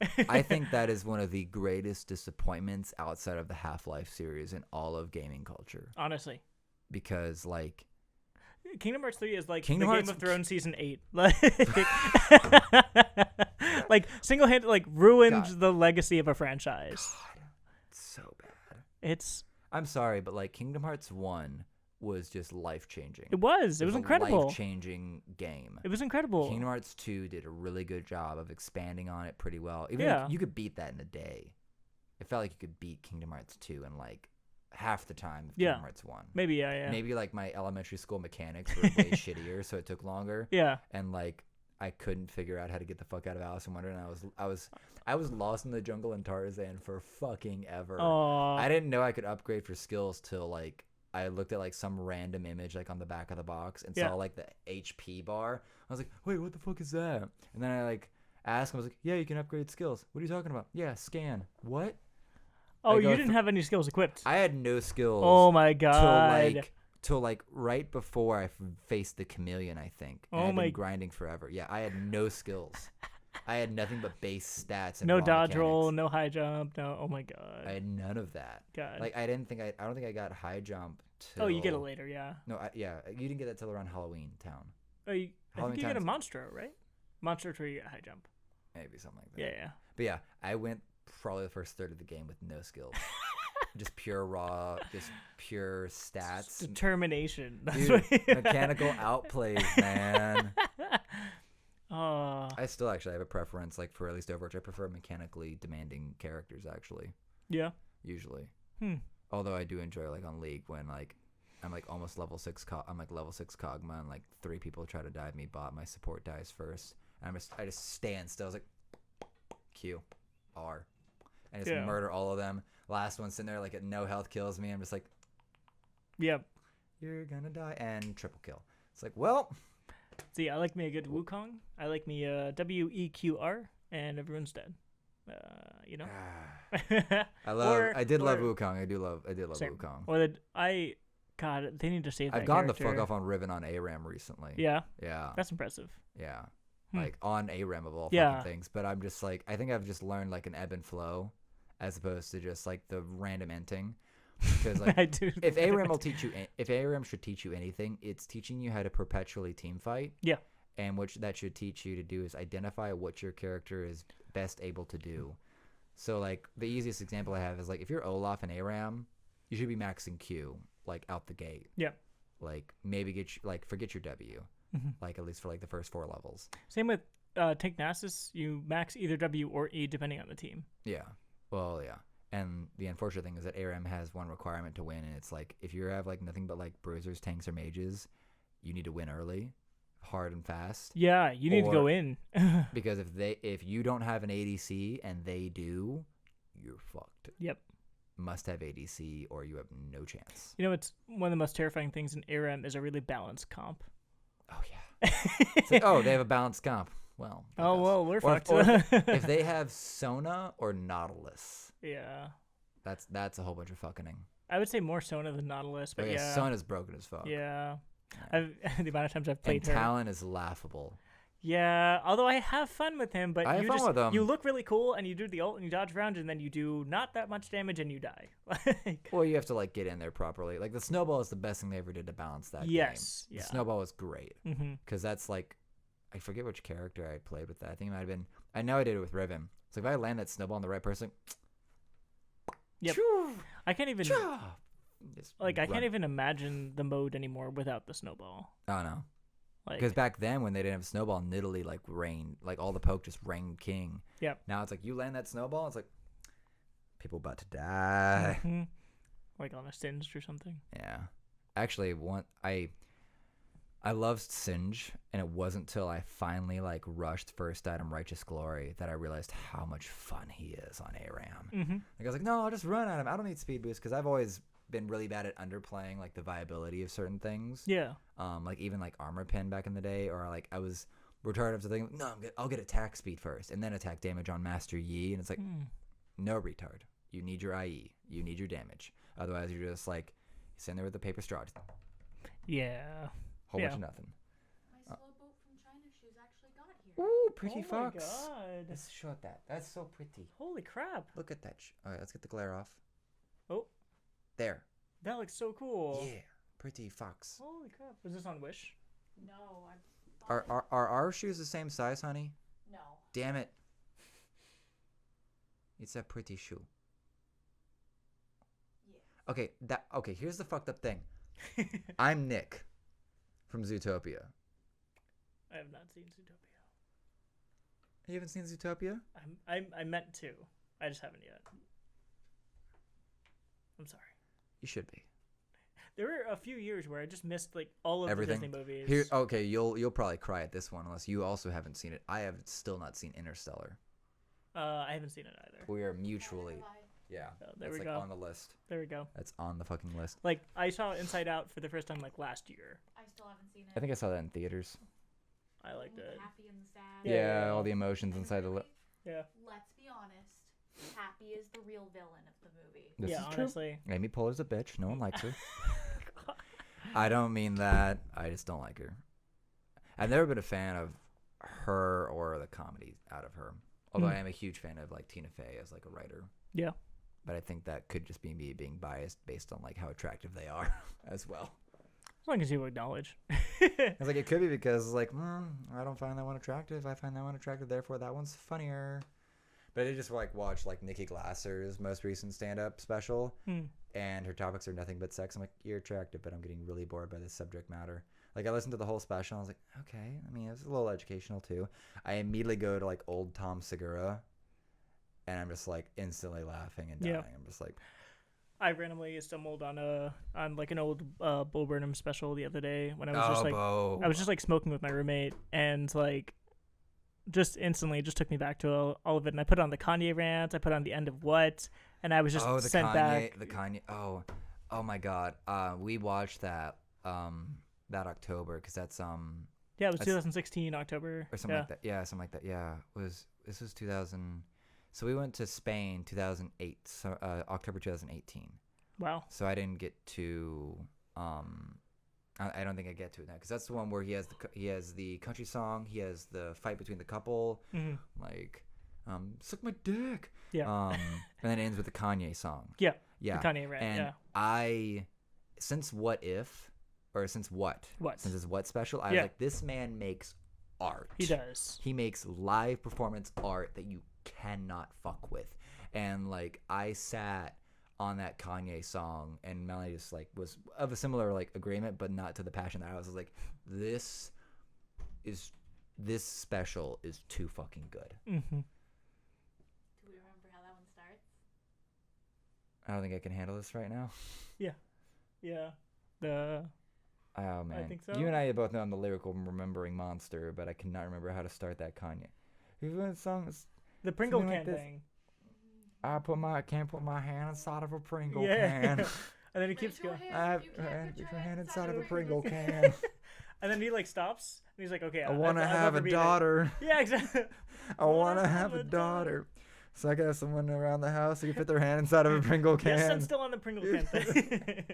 think that is one of the greatest disappointments outside of the Half-Life series in all of gaming culture. Honestly. Because, like... Kingdom Hearts 3 is like Kingdom the Hearts- Game of Thrones Season 8. Like single-handed, like ruined God. the legacy of a franchise. God, it's so bad. It's... I'm sorry, but, like, Kingdom Hearts 1 was just life-changing. It was a incredible. life-changing game. It was incredible. Kingdom Hearts 2 did a really good job of expanding on it pretty well. Even Yeah. you could beat that in a day. It felt like you could beat Kingdom Hearts 2 in like half the time of Kingdom Hearts 1. Maybe, yeah. Maybe like my elementary school mechanics were way shittier, so it took longer. Yeah. And like I couldn't figure out how to get the fuck out of Alice in Wonderland. I was lost in the jungle in Tarzan for fucking ever. Aw. I didn't know I could upgrade for skills till like I looked at like some random image like on the back of the box and Yeah. saw like the HP bar. I was like, wait, what the fuck is that? And then I like asked him, I was like, yeah, you can upgrade skills. What are you talking about? Yeah, scan. What? Oh, I you go didn't have any skills equipped. I had no skills. Oh my god. Till like right before I faced the chameleon, I think. And Oh I'd my- been grinding forever. Yeah, I had no skills. I had nothing but base stats and No raw dodge mechanics. roll, no high jump, no. Oh my god. I had none of that. God. Like I don't think I got high jump till Oh, you get it later, yeah. No, yeah, you didn't get that till around Halloween Town. Oh, I think Halloween you get a times- Monstro, right? Monstro where you get high jump. Maybe something like that. Yeah. But yeah, I went probably the first third of the game with no skills. Just pure raw, just pure stats. Determination. That's Dude, what- mechanical outplays, man. Oh. I still actually have a preference, like for at least Overwatch. I prefer mechanically demanding characters, actually. Yeah. Usually. Hmm. Although I do enjoy like on League when like I'm like almost level 6. I'm like level 6 Kog'Maw, and like 3 people try to dive me. Bot, my support dies first, and I just stand still. I was like Q, R, and just Yeah. murder all of them. Last one sitting there like at no health kills me. I'm just like, Yep. you're gonna die, and triple kill. It's like, well. See, I like me a good Wukong. I like me WEQR, and everyone's dead. You know. I did love Wukong. I did love Same. Wukong. Or God, they need to save that I've gone the character. fuck off on Riven on ARAM recently. Yeah, Yeah. that's impressive. Yeah. Hmm. Like on ARAM of all Yeah. fucking things. But I'm just like, I think I've just learned like an ebb and flow as opposed to just like the random inting. Because like, I do. if ARAM will teach you, if ARAM should teach you anything, it's teaching you how to perpetually team fight. Yeah. And what that should teach you to do is identify what your character is best able to do. So like the easiest example I have is like if you're Olaf in ARAM, you should be maxing Q like out the gate. Yeah. Like maybe forget your W. Like at least for like the first 4 levels. Same with Tank Nasus. You max either W or E depending on the team. Yeah. Well, yeah. And the unfortunate thing is that ARAM has one requirement to win, and it's like if you have like nothing but like bruisers, tanks, or mages, you need to win early, hard and fast. Yeah, you need to go Or- in. Because if you don't have an ADC and they do, you're fucked. Yep. Must have ADC or you have no chance. You know, it's one of the most terrifying things in ARAM is a really balanced comp. Oh yeah. It's like, oh, they have a balanced comp. Well. fuck Oh us. well, we're Or fucked. if they have Sona or Nautilus, Yeah, that's a whole bunch of fucking. I would say more Sona than Nautilus, but Oh, yeah, Sona's broken as fuck. yeah. Yeah. The amount of times I've And played her. Talon is laughable. Yeah, although I have fun with him, but I have you fun just with him. you look really cool and you do the ult and you dodge around and then you do not that much damage and you die. Like, Well, you have to like get in there properly. Like the snowball is the best thing they ever did to balance that Yes, game. yeah. The snowball was great mm-hmm. because that's like I forget which character I played with that. I think it might have been. I know I did it with Riven. So if I land that snowball on the right person, Yep. choo, I can't even choo, just I run. can't even imagine the mode anymore without the snowball. Oh no. Like, Because back then, when they didn't have snowball, in Italy like reigned, like all the poke just reigned king. Yep. Now it's like you land that snowball, it's like people about to die. mhm. Like on a singed or something. Yeah, actually, I loved Singe, and it wasn't till I finally like rushed first item Righteous Glory that I realized how much fun he is on ARAM. Mm-hmm. Like I was like, no, I'll just run at him. I don't need speed boost because I've always been really bad at underplaying like the viability of certain things. Yeah. Like even like armor pin back in the day, or like I was retarded to think, no, I'll get attack speed first and then attack damage on Master Yi, and it's like, no, retard. You need your IE. You need your damage. Otherwise, you're just like sitting there with a paper straw, just Yeah. whole Yeah. bunch of nothing. My slow boat from China shoes actually got here. Ooh, pretty Oh my fox. god. Let's show that. That's so pretty. Holy crap. Look at that. All right, let's get the glare off. Oh, There. that looks so cool. Yeah, pretty fox. Holy crap. Was this on Wish? No, I Are our shoes the same size, honey? no. Damn it. It's a pretty shoe. Yeah. Okay, here's the fucked up thing. I'm Nick from Zootopia. I have not seen Zootopia. You haven't seen Zootopia? I meant to. I just haven't yet. I'm sorry. You should be. There were a few years where I just missed like all of Everything. the Disney movies. Here, okay, you'll probably cry at this one unless you also haven't seen it. I have still not seen Interstellar. I haven't seen it either. We are mutually, Neither have yeah. Oh, there that's we like go. on the list. There we go. That's on the fucking list. Like I saw Inside Out for the first time like last year. I still haven't seen it. I think I saw that in theaters. I liked With it. The happy and the sad. Yeah, Yeah. all the emotions And inside the. really, Yeah. let's be honest. Happy is the real villain of the movie. This yeah, is true. honestly. Amy Poehler's a bitch. No one likes her. I don't mean that. I just don't like her. I've never been a fan of her or the comedy out of her. Although I am a huge fan of like Tina Fey as like a writer. Yeah. But I think that could just be me being biased based on like how attractive they are as well. As long as you acknowledge. It's like it could be because like I don't find that one attractive. I find that one attractive. Therefore, that one's funnier. But I did just like watch like Nikki Glasser's most recent stand-up special, and her topics are nothing but sex. I'm like, you're attractive, but I'm getting really bored by this subject matter. Like I listened to the whole special. I was like, okay. I mean, it's a little educational too. I immediately go to like old Tom Segura, and I'm just like instantly laughing and dying. Yeah. I'm just like, I randomly stumbled on like an old Bo Burnham special the other day when I was just like Bo. I was just like smoking with my roommate and like just instantly just took me back to all of it, and I put on the Kanye rant, I put on the end of what, and I was just the sent Kanye, back. the Kanye. Oh my God. We watched that that October because that's Yeah, it was that's- 2016 October. or something Yeah. like that. Yeah, something like that. Yeah, this was 2000. So we went to Spain 2008, so October 2018. Wow. So I didn't get to I don't think I get to it now because that's the one where he has the country song, he has the fight between the couple, like suck my dick. Yeah. And then it ends with the Kanye song. Yeah. Yeah. The Kanye rant. And Yeah. Since it's what special, I was Yeah. like, this man makes art. He does. He makes live performance art that you cannot fuck with. And like I sat on that Kanye song and Melanie just like was of a similar like agreement, but not to the passion that I was like, this special is too fucking good. Mm-hmm. Do we remember how that one starts? I don't think I can handle this right now. Yeah. The Oh man, think so. You and I both know I'm the lyrical remembering monster, but I cannot remember how to start that Kanye. Even songs. the Pringle Something can like this. thing. I can't put my hand inside of a Pringle Yeah. can. And then he keeps Raise your going. hand I have if you can't put your hand inside of a Pringle Pringle can. can. And then he like stops and he's like, okay, I want to I'll have never a be that- daughter. Yeah, exactly. I want to have a daughter. So I got someone around the house who can fit their hand inside of a Pringle can. Yes, I'm still on the Pringle can thing.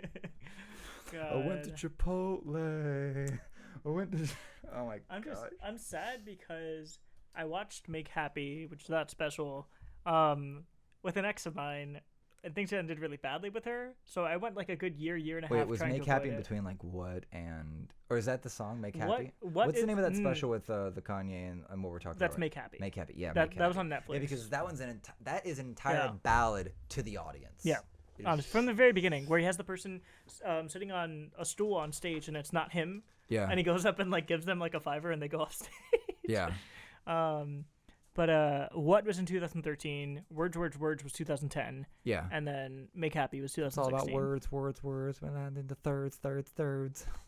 I went to God. Chipotle. I went to. Oh my god. I'm sad because I watched Make Happy, which is that special, with an ex of mine and things ended really badly with her. So I went like a good year and a Wait, half. was trying Make to Happy avoid it. between like what and, or is that the song Make What- Happy? what What's the is- name of that special with the Kanye and what we're talking That's about? Make Happy. Make Happy, yeah. That Make that was Happy. on Netflix. Yeah, because that one's that is an entire Yeah. ballad to the audience. Yeah. It is Honest, from the very beginning, where he has the person sitting on a stool on stage and it's not him, yeah, and he goes up and like gives them like a $5 and they go off stage. yeah. But what was in 2013? Words was 2010, Yeah. and then Make Happy was 2016. It's all about words, when I'm into thirds.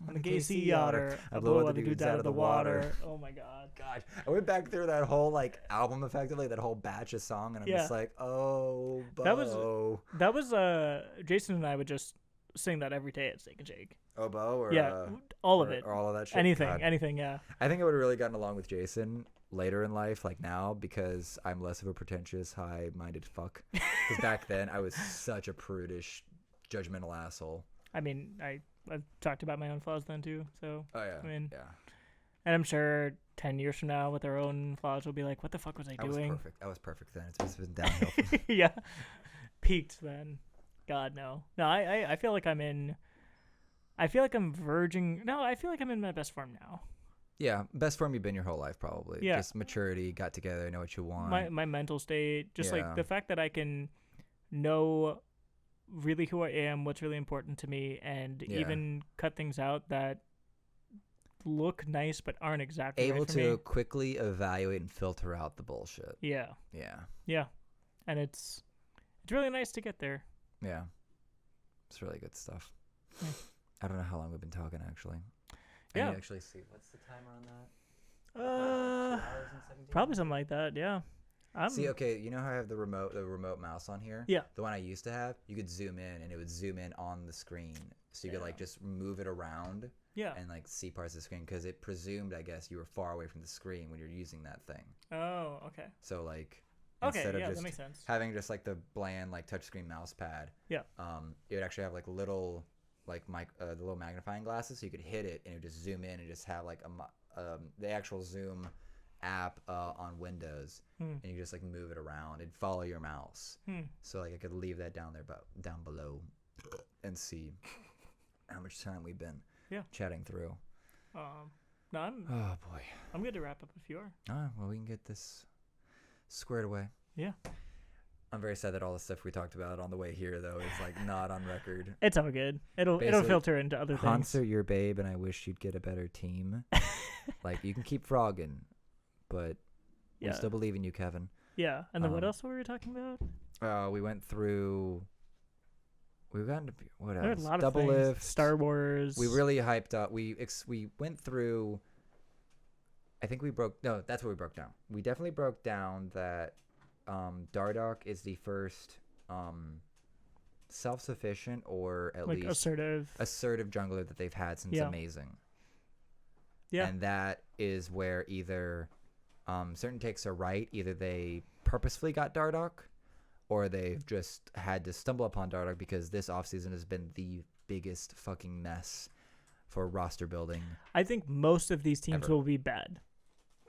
On the gay sea otter, I blow other dudes out of the water. Oh my god. Gosh, I went back through that whole like album, effectively that whole batch of song, and I'm Yeah. just like, oh, That was- Bo. That was Jason and I would just sing that every day at Steak and Shake. Oh, Bo, or Yeah, all of or- it. or all of that shit. Anything, God. anything. Yeah. I think I would have really gotten along with Jason later in life, like now, because I'm less of a pretentious, high-minded fuck. Because back then, I was such a prudish, judgmental asshole. I mean, I've talked about my own flaws then too. So, Oh yeah, I mean, yeah. and I'm sure 10 years from now, with our own flaws, we'll be like, "What the fuck was I I was doing?" perfect. I was perfect then. It's just been downhill. From Yeah, peaked then. God no. No, I feel like I'm in. I feel like I'm verging. No, I feel like I'm in my best form now. Yeah, best form you've been your whole life, probably. Yeah. Just maturity, got together, know what you want. My mental state, just Yeah. like the fact that I can know really who I am, what's really important to me, and Yeah. even cut things out that look nice but aren't exactly Able right for to me. quickly evaluate and filter out the bullshit. Yeah, Yeah, and it's really nice to get there. yeah. It's really good stuff. Yeah. I don't know how long we've been talking, actually. Yeah. I need to actually see. What's the timer on that? 2 Uh, hours and 17 probably something like that. Yeah. See, okay, you know how I have the remote mouse on here? Yeah. The one I used to have, you could zoom in, and it would zoom in on the screen, so you could like Yeah. just move it around Yeah. and like see parts of the screen, because it presumed, I guess, you were far away from the screen when you're using that thing. Oh, okay. So like, Okay, instead of yeah, that just makes sense. having just like the bland like touchscreen mouse pad, Yeah. it would actually have like little like the little magnifying glasses, so you could hit it and it would just zoom in and just have like the actual zoom app on Windows, and you just like move it around and follow your mouse. So like I could leave that down there, but down below, and see how much time we've been chatting through. No, I'm Oh boy. good to wrap up if you are. Well, we can get this squared away. Yeah. I'm very sad that all the stuff we talked about on the way here, though, is like not on record. It's all good. It'll Basically, filter into other things. Hanser, your babe, and I wish you'd get a better team. Like, you can keep frogging, but we Yeah. still believe in you, Kevin. Yeah. And then what Um, else were we talking about? We went through. We've gotten to what There are a else? lot of Double things. lift. Star Wars. We really hyped up. We went through. I think we broke. No, that's what we broke down. We definitely broke down that Dardoch is the first self-sufficient, or at like least assertive. assertive jungler that they've had since Yeah. Amazing. Yeah. And that is where either certain takes are right. Either they purposefully got Dardoch, or they've just had to stumble upon Dardoch because this offseason has been the biggest fucking mess for roster building. I think most of these teams Ever. will be bad.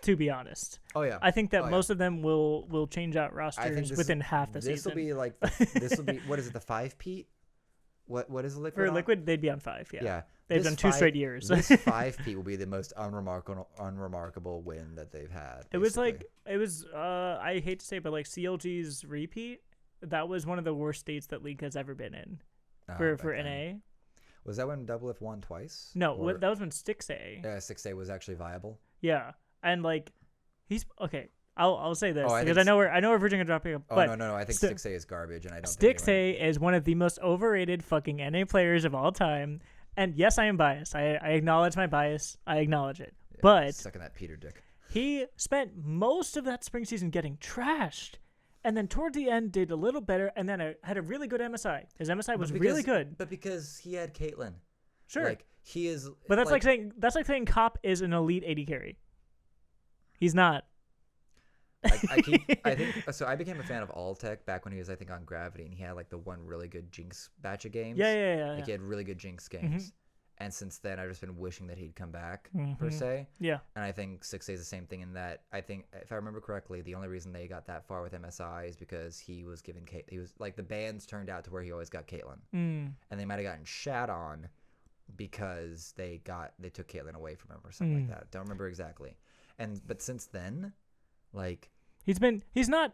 To be honest, Oh yeah. I think that Oh, yeah. most of them will change out I think rosters this- within half the This will season. be like this will be what is it, the 5-peat? What is Liquid For on? Liquid, they'd be on 5. Yeah. Yeah. They've This done 2 straight years. This 5-peat will be the most unremarkable win that they've had. It was basically. I hate to say it, but like CLG's repeat, that was one of the worst states that League has ever been in for back then. NA. Was that when Double Lift won twice? No, Or- that was when Stixay. Yeah, 6A was actually viable. Yeah, and like he's okay. I'll say this Oh, I because think I know we're verging on dropping up, Oh but no! I think Sti- 6A is garbage, and I don't. think Stixay is one of the most overrated fucking NA players of all time. And yes, I am biased. I acknowledge my bias. I acknowledge it. anyone- But sucking that Peter dick. he spent most of that spring season getting trashed. And then toward the end did a little better, and then had a really good MSI. His MSI was really good. But because he had Caitlyn, Sure. like he is. But that's like saying Cop is an elite AD carry. He's not. I think so. I became a fan of Alltech back when he was, I think, on Gravity, and he had like the one really good Jinx batch of games. Yeah. Like he had really good Jinx games, And since then, I've just been wishing that he'd come back, per se. Yeah. And I think 6A is the same thing in that I think, if I remember correctly, the only reason they got that far with MSI is because he was given Kate. He was like, the bans turned out to where he always got Caitlyn. And they might have gotten shat on because they took Caitlyn away from him or something like that. Don't remember exactly. But since then, like, he's not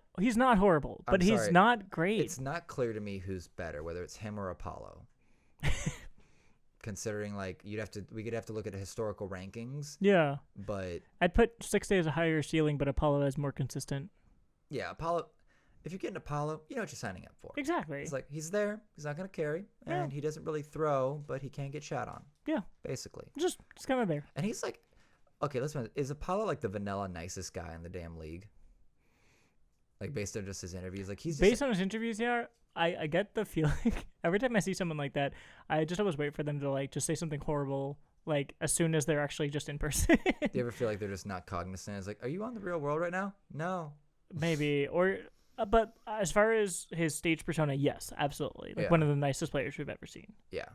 horrible, but he's not great. It's not clear to me who's better, whether it's him or Apollo. Considering, like, we could have to look at historical rankings. Yeah. But I'd put 6A as a higher ceiling, but Apollo as more consistent. Yeah, Apollo. If you're getting Apollo, you know what you're signing up for. Exactly. It's like, he's there, he's not gonna carry, and he doesn't really throw, but he can get shot on. Yeah. Basically. Just kind of there. And he's like, okay, is Apollo like the vanilla nicest guy in the damn league? Like, based on just his interviews, like, he's just based on his interviews. Yeah, I get the feeling every time I see someone like that, I just always wait for them to like just say something horrible, like as soon as they're actually just in person. Do you ever feel like they're just not cognizant? It's like, are you on the real world right now? No. Maybe, or but as far as his stage persona, yes, absolutely, like one of the nicest players we've ever seen. Yeah.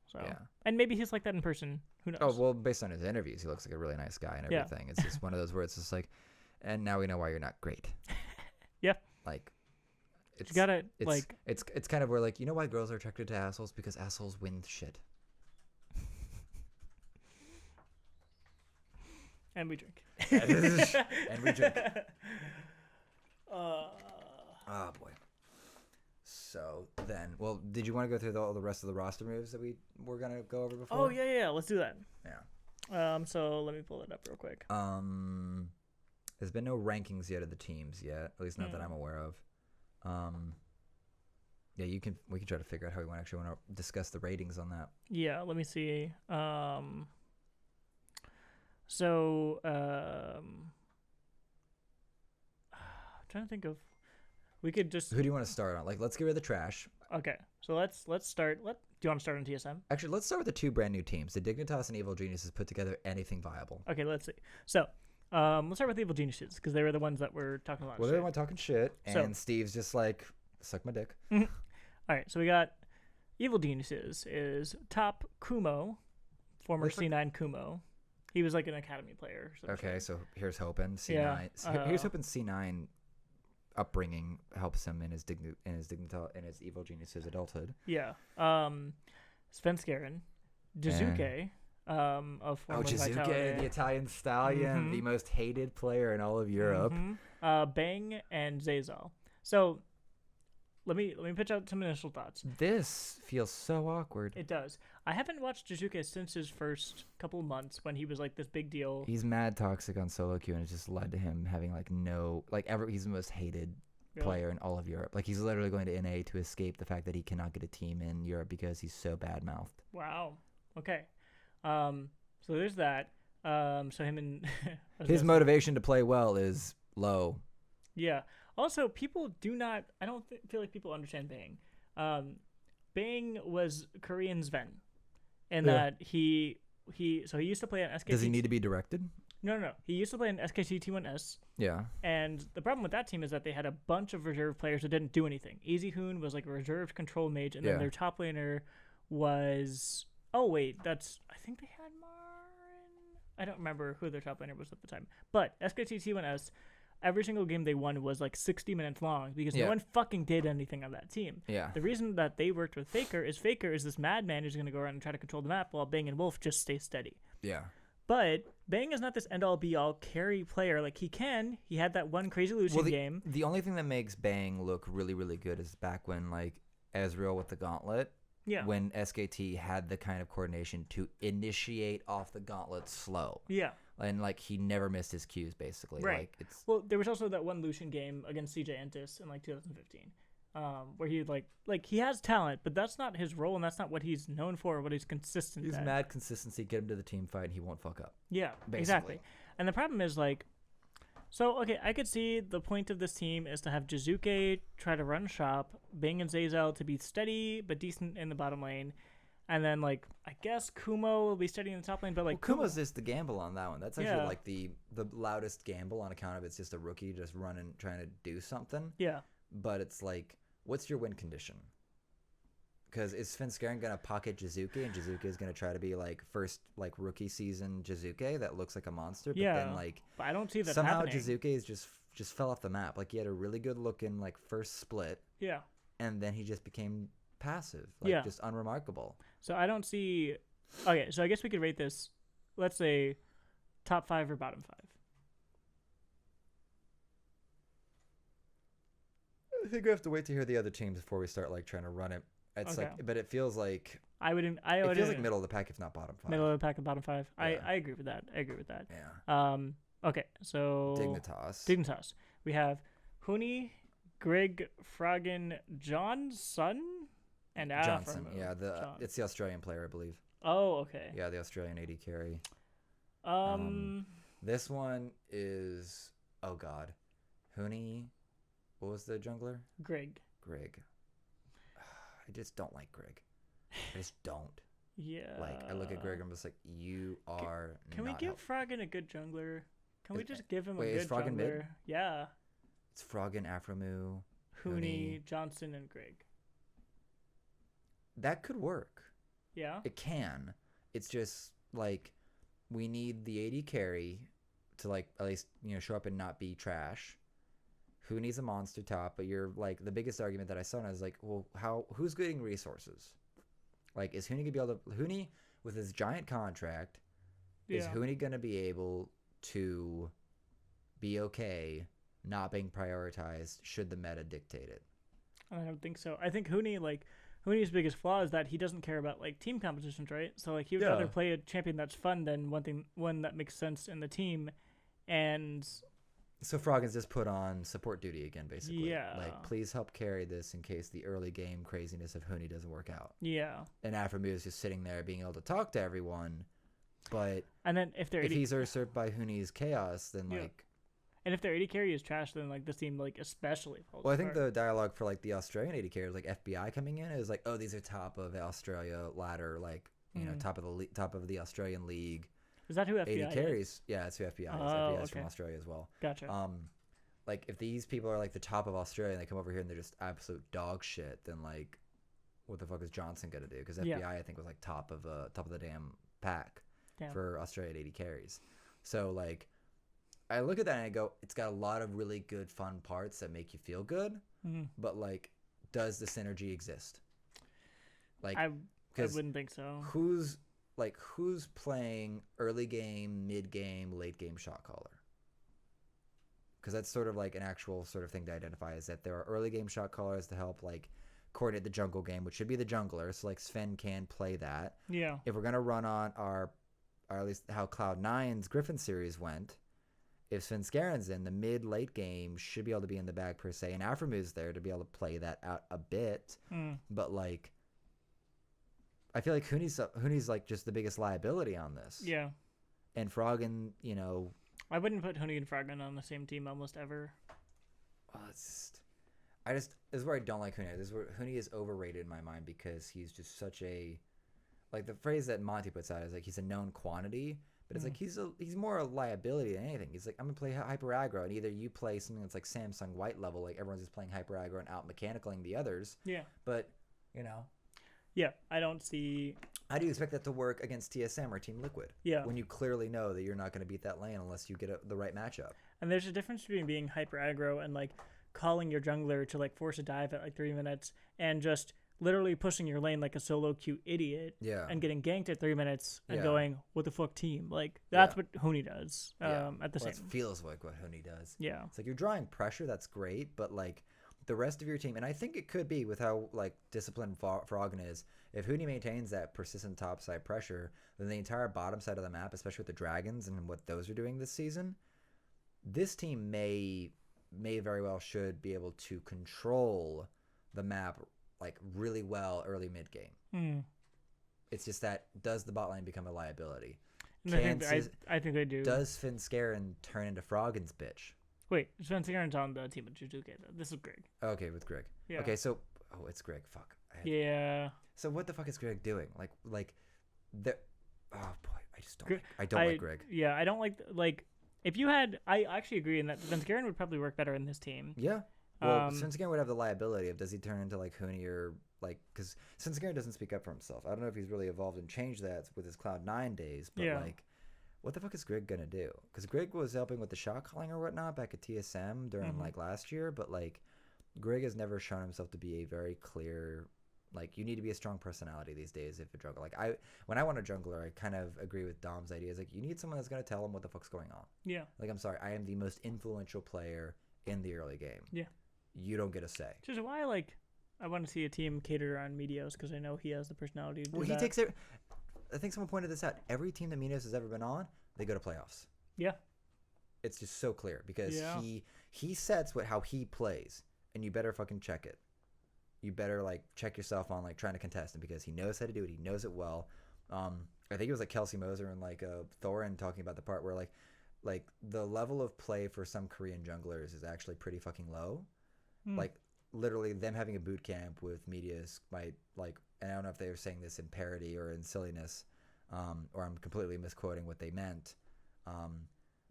So, and maybe he's like that in person. Who knows? Oh well, based on his interviews, he looks like a really nice guy and everything. It's just one of those where it's just like, and now we know why you're not great. Yeah. Like, you gotta it's kind of where, like, you know why girls are attracted to assholes? Because assholes win shit. And we drink. And we drink. Oh boy. So then, well, did you want to go through all the rest of the roster moves that we were gonna go over before? Oh yeah. Let's do that. Yeah. So let me pull it up real quick. There's been no rankings yet of the teams yet, at least not that I'm aware of. Yeah, we can try to figure out how we want to discuss the ratings on that. Yeah, let me see. I'm trying to think of. We could just. Who do you want to start on? Like, let's get rid of the trash. Okay, so let's start. Do you want to start on TSM? Actually, let's start with the two brand new teams. The Dignitas and Evil Geniuses put together anything viable. Okay, let's see. So, let's start with the Evil Geniuses because they were the ones that were talking a lot. Well, they were talking shit, and Steve's just like, suck my dick. All right, so we got Evil Geniuses is top Kumo, former C9 Kumo. He was like an academy player. Okay, so here's hoping C9. Here's hoping C9 upbringing helps him in his Evil Geniuses adulthood. Yeah. Svenskeren, Jizuke, of former Jizuke, Vitality. the Italian stallion, the most hated player in all of Europe. Bang and Zazal. So let me pitch out some initial thoughts. This feels so awkward. It does. I haven't watched Jizuke since his first couple months when he was like this big deal. He's mad toxic on solo queue, and it's just led to him having he's the most hated player in all of Europe. Like, he's literally going to NA to escape the fact that he cannot get a team in Europe because he's so bad-mouthed. Wow. Okay. So there's that. So him and his motivation to play well is low. Yeah. Also, people do not. I don't feel like people understand Bang. Bang was Korean Sven, and that he used to play on SKT. Does he need to be directed? No. He used to play in SKT T1S. Yeah. And the problem with that team is that they had a bunch of reserve players that didn't do anything. Easy Hoon was like a reserved control mage, and then their top laner was. Oh wait, I think they had Marin. I don't remember who their top laner was at the time, but SKT T1S. Every single game they won was like 60 minutes long because no one fucking did anything on that team. Yeah. The reason that they worked with Faker is this madman who's going to go around and try to control the map while Bang and Wolf just stay steady. Yeah. But Bang is not this end-all be-all carry player. Like, he had that one crazy Lucian game. The only thing that makes Bang look really, really good is back when, like, Ezreal with the gauntlet. Yeah. When SKT had the kind of coordination to initiate off the gauntlet slow. Yeah. And, like, he never missed his cues, basically. Right. Well, there was also that one Lucian game against CJ Entis in, like, 2015, where he, like he has talent, but that's not his role, and that's not what he's known for or what he's consistent at. He's mad consistency. Get him to the team fight, and he won't fuck up. Yeah, basically. Exactly. And the problem is, like, I could see the point of this team is to have Jizuke try to run shop, Bang and Zazal to be steady but decent in the bottom lane, and then, like, I guess Kumo will be steady in the top lane, but, like... Kumo's just the gamble on that one. That's actually, like, the loudest gamble on account of it's just a rookie just running, trying to do something. Yeah. But it's, like, what's your win condition? Because is Svenskeren gonna pocket Jizuke, and Jizuke is gonna try to be like first like rookie season Jizuke that looks like a monster, but then like but I don't see that somehow happening. Jizuke is just fell off the map. Like he had a really good looking like first split, Yeah. and then he just became passive, like just unremarkable. So I don't see. Okay, so I guess we could rate this. Let's say top 5 or bottom 5. I think we have to wait to hear the other teams before we start like trying to run it. It's Okay. like, but it feels like I wouldn't. it feels like middle of the pack, if not bottom 5. Middle of the pack and bottom 5. Yeah. I agree with that. Yeah. Okay, so Dignitas. We have Huni, Greg, Froggen, Johnson, and Johnson. Afro. Yeah, John. it's the Australian player, I believe. Oh, okay. Yeah, the Australian AD carry. Um, This one is Huni. What was the jungler? Greg. I just don't like Greg. I just don't. Yeah. Like I look at Greg, I'm just like, you are. Can we not give Froggen a good jungler? Can we just give him wait, a is good Froggen jungler? mid? Yeah. It's Froggen, Afromu. Huni, Johnson, and Greg. That could work. Yeah. It can. It's just like we need the AD carry to like at least show up and not be trash. Who needs a monster top? But you're like the biggest argument that I saw is like, well, who's getting resources? Like, is Huni gonna be able to Huni with his giant contract? Is Huni gonna be able to be okay not being prioritized should the meta dictate it? I don't think so. I think Huni's biggest flaw is that he doesn't care about like team competitions, right? So like he would rather play a champion that's fun than one that makes sense in the team, and so Froggen's just put on support duty again, basically. Yeah. Like, please help carry this in case the early game craziness of Huni doesn't work out. Yeah. And Afromu is just sitting there being able to talk to everyone, but and then if he's usurped by Huni's chaos, then like. And if their AD carry is trash, then like this team like especially falls Well, I think apart. the dialogue for like the Australian AD carriers, like FBI coming in, is like, oh, these are top of the Australia ladder, like top of the Australian league. Is that who FBI AD carries? Yeah, it's who FBI is. FBI is from Australia as well. Gotcha. Like if these people are like the top of Australia and they come over here and they're just absolute dog shit, then like, what the fuck is Johnson gonna do? Because FBI I think was like top of the damn pack for Australian AD carries. So like. I look at that and I go, it's got a lot of really good fun parts that make you feel good, but like, does the synergy exist? Like, I wouldn't think so. Who's playing early game, mid game, late game shot caller? Because that's sort of like an actual sort of thing to identify is that there are early game shot callers to help like coordinate the jungle game, which should be the jungler. So like Sven can play that. Yeah. If we're gonna run on our or at least how Cloud9's Griffin series went. If Svenskeren's in, the mid-late game should be able to be in the bag per se, and Afromu's there to be able to play that out a bit. But like, I feel like Huni's like just the biggest liability on this. Yeah. And Froggen, I wouldn't put Huni and Froggen on the same team almost ever. Well, this is where I don't like Huni. This is where Huni is overrated in my mind because he's just such a, like the phrase that Monty puts out is like he's a known quantity. But it's like he's more a liability than anything. He's like, I'm gonna play hyper aggro, and either you play something that's like Samsung White level, like everyone's just playing hyper aggro and out mechanicling the others. Yeah. But Yeah, I don't see. How do you expect that to work against TSM or Team Liquid? Yeah. When you clearly know that you're not gonna beat that lane unless you get the right matchup. And there's a difference between being hyper aggro and like calling your jungler to like force a dive at like 3 minutes and just literally pushing your lane like a solo queue idiot and getting ganked at 3 minutes and going, what the fuck team? Like, that's what Huni does at the same. It feels like what Huni does. Yeah. It's like you're drawing pressure, that's great, but like the rest of your team, and I think it could be with how like disciplined Froggen is, if Huni maintains that persistent top side pressure, then the entire bottom side of the map, especially with the Dragons and what those are doing this season, this team may very well should be able to control the map like really well early mid game. It's just that does the bot lane become a liability? I think they do. Does Svenskeren turn into Froggen's bitch? Wait, Svenskeren's on the team with Jizuke though. This is Greg. Okay, with Greg. Yeah. Okay, so it's Greg. Fuck. So what the fuck is Greg doing? Like the oh boy, I just don't. I don't like Greg. Yeah, I don't like if you had. I actually agree in that Svenskeren would probably work better in this team. Yeah. Well, Svenskeren would have the liability of does he turn into like Huni or like because Svenskeren doesn't speak up for himself. I don't know if he's really evolved and changed that with his Cloud9 days, but like, what the fuck is Grig gonna do? Because Grig was helping with the shot calling or whatnot back at TSM during like last year, but like, Grig has never shown himself to be a very clear. Like, you need to be a strong personality these days if a jungler. Like, when I want a jungler, I kind of agree with Dom's ideas. Like, you need someone that's gonna tell him what the fuck's going on. Yeah. Like, I'm sorry, I am the most influential player in the early game. Yeah. You don't get a say. Which is why, like, I want to see a team cater around Meteos because I know he has the personality to do Well, that. he takes it. I think someone pointed this out. Every team that Minos has ever been on, they go to playoffs. Yeah. It's just so clear because Yeah. he sets how he plays, and you better fucking check it. You better like check yourself on like trying to contest him because he knows how to do it. He knows it well. I think it was like Kelsey Moser and like Thorin talking about the part where like the level of play for some Korean junglers is actually pretty fucking low. Like literally them having a boot camp with Medias might like, and I don't know if they were saying this in parody or in silliness, or I'm completely misquoting what they meant.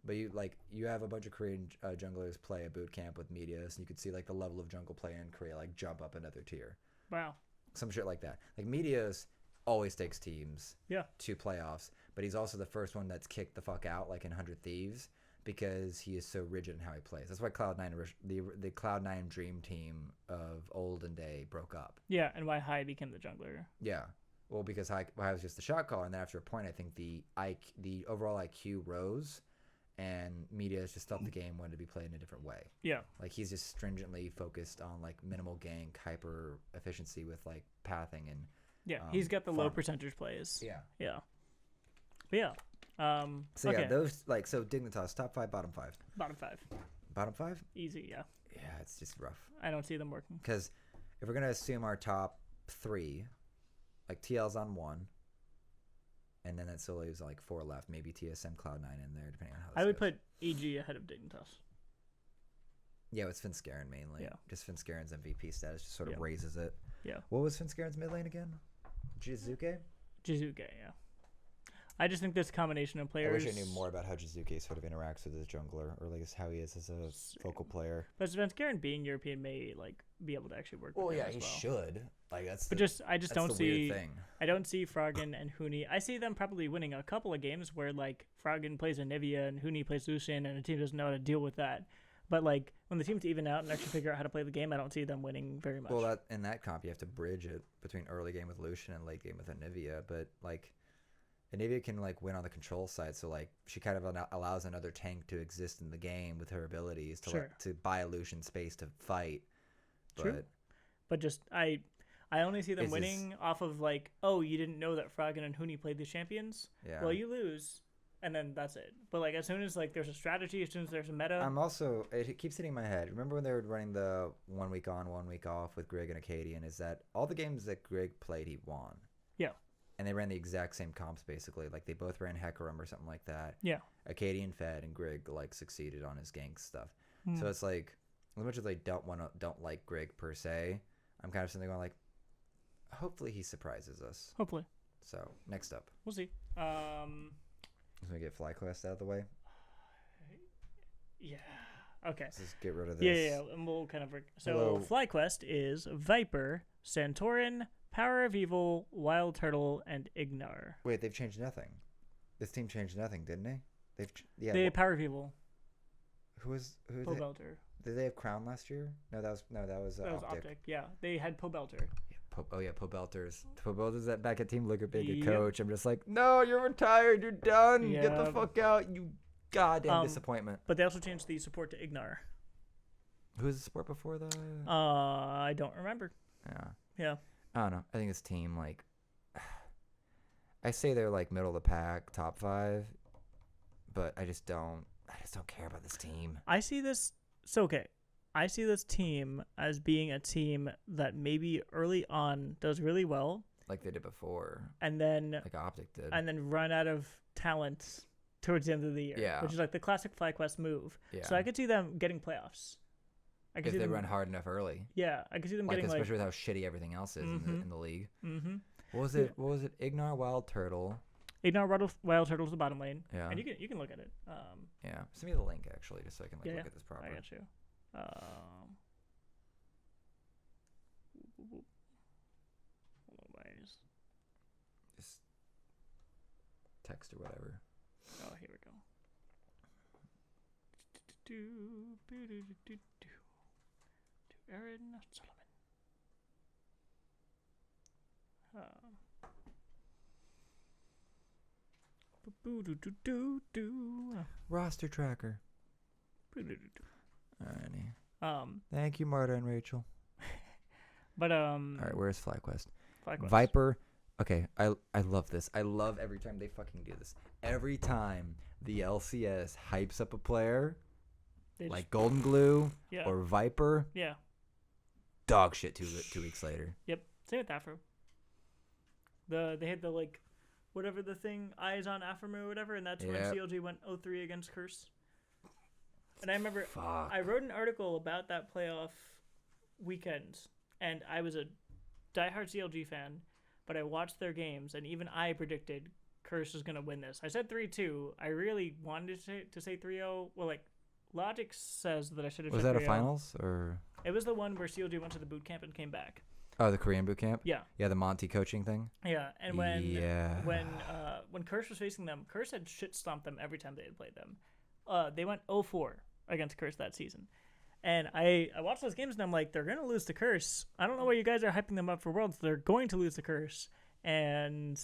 But you have a bunch of Korean junglers play a boot camp with Medias, and you could see like the level of jungle play in Korea like jump up another tier. Wow. Some shit like that. Like Medias always takes teams to playoffs, but he's also the first one that's kicked the fuck out like in 100 Thieves because he is so rigid in how he plays. That's why Cloud9 the Cloud9 dream team of olden day broke up. Yeah, and why Hai became the jungler. Yeah. Well, because Hai was just the shot caller, and then after a point, I think the overall IQ rose, and Medias just felt the game wanted to be played in a different way. Yeah. Like he's just stringently focused on like minimal gank, hyper efficiency with like pathing and he's got the low farm. percentage plays. Yeah. But yeah. So okay. yeah, those like so Dignitas top 5, bottom 5. Bottom 5. Bottom 5? Easy, yeah. Yeah, it's just rough. I don't see them working. Because if we're gonna assume our top 3, like TL's on 1, and then that solely is like 4 left, maybe TSM Cloud9 in there, depending on how. This I would goes. put EG ahead of Dignitas. Yeah, it's Svenskeren mainly. Yeah. Just Svenskeren's MVP status just sort of Yeah. raises it. Yeah. What was Svenskeren's mid lane again? Jizuke? Jizuke, yeah. I just think this combination of I players. wish I knew more about how Jizuke sort of interacts with his jungler, or like how he is as a vocal player. But Svenskeren being European may like be able to actually work. Well, with him yeah, as he well. should. Like that's. But I just don't see. I don't see Froggen and Huni. I see them probably winning a couple of games where like Froggen plays Anivia and Huni plays Lucian, and the team doesn't know how to deal with that. But like when the teams even out and actually figure out how to play the game, I don't see them winning very much. Well, in that comp, you have to bridge it between early game with Lucian and late game with Anivia. But like, Anivia can like win on the control side, so like she kind of allows another tank to exist in the game with her abilities to to buy Lucian space to fight. True. But just I only see them winning off of like, oh, you didn't know that Froggen and Huni played the champions. Yeah. Well, you lose. And then that's it. But like as soon as like there's a strategy, as soon as there's a meta. I'm also it keeps hitting my head. Remember when they were running the 1 week on, 1 week off with Grig and Acadian? Is that all the games that Grig played, he won. Yeah. And they ran the exact same comps basically. Like they both ran Hecarim or something like that. Yeah. Acadian fed and Grig like succeeded on his gank stuff. So it's like as much as I don't like Grig per se, I'm kind of sitting there going like, hopefully he surprises us. Hopefully. So next up, We'll see. Let's get FlyQuest out of the way. Yeah. Okay. Let's just get rid of this. Yeah, and we'll kind of so Hello. FlyQuest is Viper, Santorin, Power of Evil, Wild Turtle, and Ignar. Wait, they've changed nothing. This team changed nothing, didn't they? They Power of Evil. Who Pobelter. did they have Crown last year? No, that was Optic. Yeah, they had Pobelter. Pobelters. Pobelters that back at Team Liquor being a coach. I'm just like, no, you're retired. You're done. Get the fuck out. You goddamn disappointment. But they also changed the support to Ignar. Who was the support before that? I don't remember. Yeah. I don't know. I think this team like, I say they're like middle of the pack, top 5, but I just don't care about this team. I see this. So okay. I see this team as being a team that maybe early on does really well. Like they did before. And then like Optic did. And then run out of talent towards the end of the year. Yeah. Which is like the classic FlyQuest move. Yeah. So I could see them getting playoffs. If they run hard enough early. Yeah. I could see them getting especially with how shitty everything else is in the league. Mm-hmm. What was it? What was it? Ignar, Wild Turtle. Ignar, Wild Turtle's the bottom lane. Yeah. And you can look at it. Yeah. Send me the link actually, just so I can look at this properly. I got you. Just text or whatever. Oh, here we go. To Aaron Solomon. Roster tracker. Alrighty. Um, Thank you, Marta and Rachel. but All right, where's FlyQuest? FlyQuest. Viper. Okay, I love this. I love every time they fucking do this. Every time the LCS hypes up a player, They just- like Golden Glue yeah, or Viper, yeah, dog shit 2 weeks later. yep. Same with Afro. They had the like, whatever the thing, eyes on Afro or whatever, and that's when Yep. CLG went 0-3 against Curse. And I remember Fuck. I wrote an article about that playoff weekend, and I was a diehard CLG fan, but I watched their games, and even I predicted Curse was gonna win this. I said 3-2. I really wanted to say 3-0. Well, like, logic says that I should have. Was said that a 3-0. finals or? It was the one where CLG went to the boot camp and came back. Oh, the Korean boot camp. Yeah, Yeah, the Monty coaching thing. yeah. And when yeah. when Curse was facing them, Curse had shit stomped them every time they had played them. They went 0-4 against Curse that season. And I watched those games and I'm like, they're going to lose to Curse. I don't know why you guys are hyping them up for Worlds. They're going to lose to Curse. And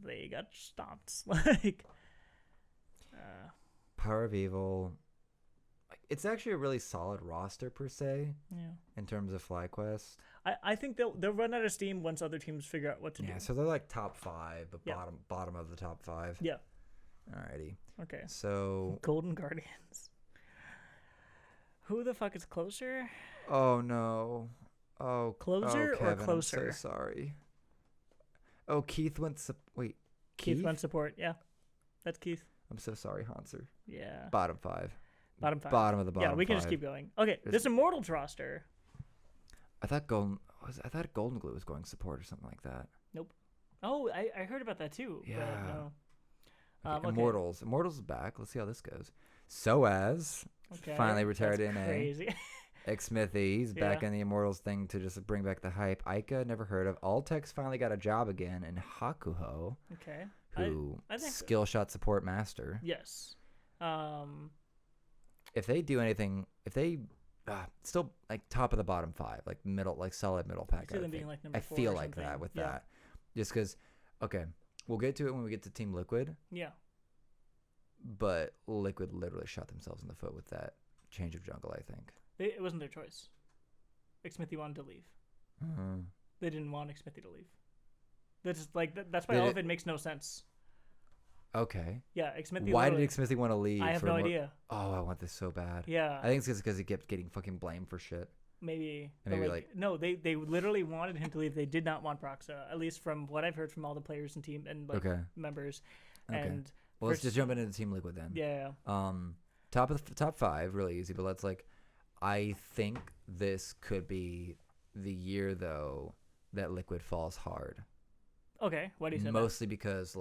they got stomped. Like, Power of Evil. It's actually a really solid roster per se yeah. in terms of FlyQuest. I think they'll run out of steam once other teams figure out what to do. Yeah, so they're like top 5, but Yeah. bottom of the top 5. Yeah. Alrighty. Okay. So. Golden Guardians. Who the fuck is closer? Oh no. Oh. Closer oh, or Kevin, closer? I'm so sorry. Oh, Keith went. Wait. Keith went support. Yeah. That's Keith. I'm so sorry, Hanser. Yeah. Bottom 5. Bottom 5. Bottom of the bottom. Yeah, we can 5. just keep going. Okay, There's- this Immortals roster. I thought Golden Glue was going support or something like that. Oh, I heard about that too. Yeah. But no. Okay, Okay. Immortals is back. Let's see how this goes. Soaz Okay. finally retired That's in a. crazy. Xmithy, he's back Yeah. in the Immortals thing to just bring back the hype. Ica, never heard of. Altex finally got a job again, and Hakuho, Okay. who I think- skill shot support master. Yes. If they do anything, if they still like top of the bottom 5, like middle, like solid middle pack. see I them think. being like number I 4 feel or like that something. with Yeah. that, just because. Okay, we'll get to it when we get to Team Liquid, Yeah. but Liquid literally shot themselves in the foot with that change of jungle. I think. It wasn't their choice. Xmithy wanted to leave. They didn't want Xmithy to leave. That's like that's why Did all it- of it makes no sense. Okay. Yeah, Xmithy. Why did literally- Xmithy want to leave? I have for no more- idea. Oh, I want this so bad. Yeah. I think it's just because he kept getting fucking blamed for shit. Maybe. And maybe, But no, they literally wanted him to leave. They did not want Proxa, at least from what I've heard from all the players and team and like Okay. members. Okay. And Well, let's first- just jump into Team Liquid then. yeah, Top 5, really easy. But let's I think this could be the year though that Liquid falls hard. okay. Why do you say Mostly because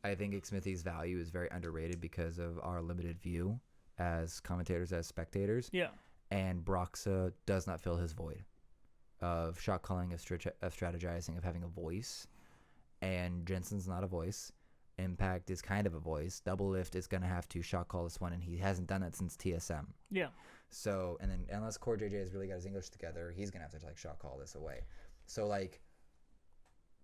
I think Xmithy's value is very underrated because of our limited view as commentators, as spectators. that? Yeah. And Broxa does not fill his void of shot calling, of strategizing, of having a voice. And Jensen's not a voice. Impact is kind of a voice. Double Lift is going to have to shot call this one, and he hasn't done that since TSM. Yeah. So, and then unless Core JJ has really got his English together, he's going to have to shot call this away. So,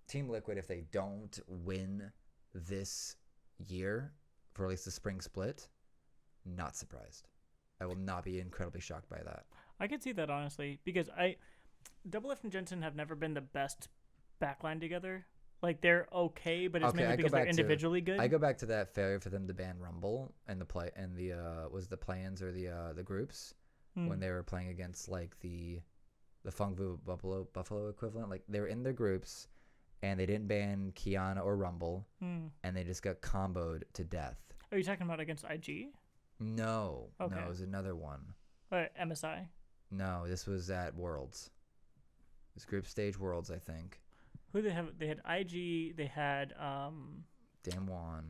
Team Liquid, if they don't win this year, for at least the spring split, not surprised. I will not be incredibly shocked by that. I could see that honestly because Double Lift and Jensen have never been the best backline together. Like they're okay, but it's Okay, I mainly go because they're back to- individually good. I go back to that failure for them to ban Rumble and was the play-ins or the groups when they were playing against the Fung Fu Buffalo equivalent. They were in their groups and they didn't ban Kiana or Rumble and they just got comboed to death. Are you talking about against IG? No, Okay. it was another one. MSI. No, this was at Worlds. It was group stage Worlds, I think. Who they have? They had IG. They had Damwon,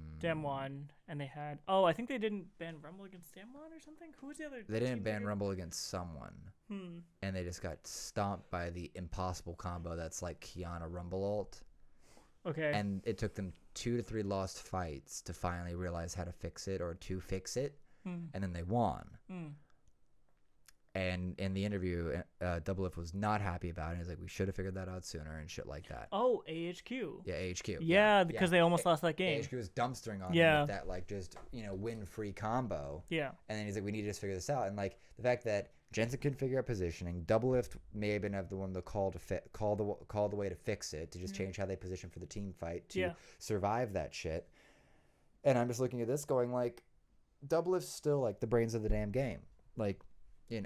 and they had. Oh, I think they didn't ban Rumble against Damwon or something. Who was the other? They didn't team ban did? Rumble against someone, and they just got stomped by the impossible combo that's like Kiana Rumble ult. Okay. And it took them 2 to 3 lost fights to finally realize how to fix it or to fix it, and then they won. And in the interview, Double Lift was not happy about it. He's like, we should have figured that out sooner and shit like that. Oh, AHQ. Yeah, AHQ. Yeah, because they almost lost that game. AHQ was dumpstering on Yeah. them with that, like, just, win-free combo. Yeah. And then he's like, we need to just figure this out. And, like, the fact that Jensen couldn't figure out positioning, Double Lift may have been the one to call the way to fix it, to just change how they position for the team fight to survive that shit. And I'm just looking at this going, like, Double Lift's still, like, the brains of the damn game. Like,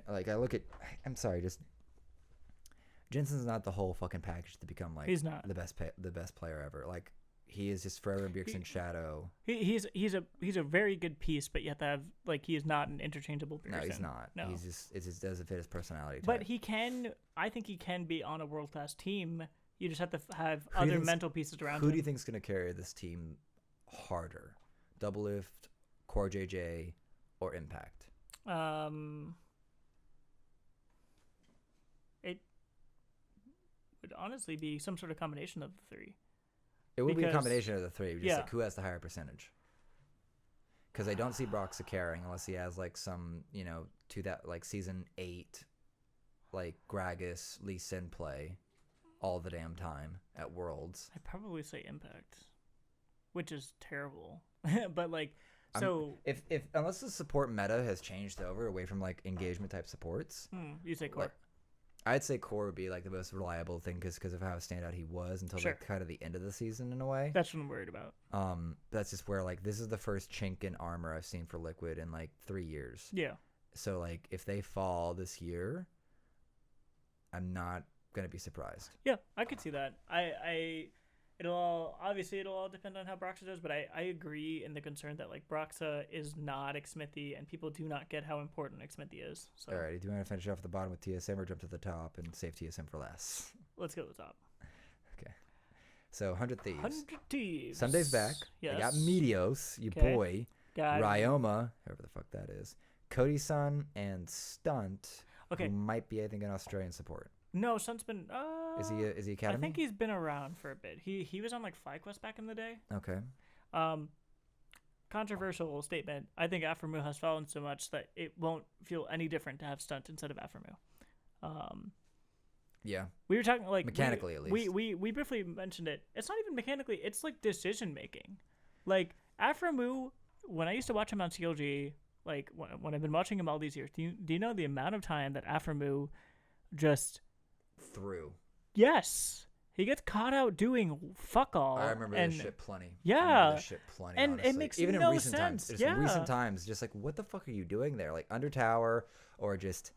like, I look at, I'm sorry, just, Jensen's not the whole fucking package to become, like, He's not the best player ever. Like, he is just forever Bjergsen's shadow. He's a very good piece, but you have to have, like, he is not an interchangeable person. No, he's not. No. He's just, it just doesn't fit his personality type. But I think he can be on a world-class team. You just have to have other mental pieces around him. Who do you think is going to carry this team harder? Double Lift, Core JJ, or Impact? It would honestly be some sort of combination of the three. It would be a combination of the three. Just yeah. like who has the higher percentage. Because I don't see Broxah carrying unless he has like some, to that like season 8, like Gragas, Lee Sin play all the damn time at Worlds. I'd probably say Impact, which is terrible. But like, so if unless the support meta has changed over away from like engagement type supports, you say Core. Like, I'd say Core would be like the most reliable thing because of how standout he was until like kind of the end of the season in a way. That's what I'm worried about. That's just where like this is the first chink in armor I've seen for Liquid in like 3 years. Yeah. So like if they fall this year, I'm not gonna be surprised. Yeah, I could see that. It'll all depend on how Broxah does, but I agree in the concern that like Broxah is not Xmithy and people do not get how important Xmithy is. So Alrighty, do you want to finish off at the bottom with TSM or jump to the top and save TSM for last? Let's go to the top. Okay. So 100 Thieves. 100 Thieves. Sunday's back. Yes. I got Meteos, you Okay. boy. Got Ryoma, whoever the fuck that is. Cody-san and Stunt. Okay. Who might be, I think, an Australian support. No, Sun's been. Is he Academy? I think he's been around for a bit. He was on like FlyQuest back in the day. Okay. Controversial statement. I think Aframu has fallen so much that it won't feel any different to have Stunt instead of Aframu. Yeah. We were talking like mechanically at least. We briefly mentioned it. It's not even mechanically. It's like decision making. Like Aframu, when I used to watch him on CLG, like when I've been watching him all these years, do you know the amount of time that Aframu just through? Yes. He gets caught out doing fuck all. I remember this shit plenty. Yeah. And honestly. it makes even no in recent sense. times. Yeah. In recent times, just like, what the fuck are you doing there? Like, under tower or just,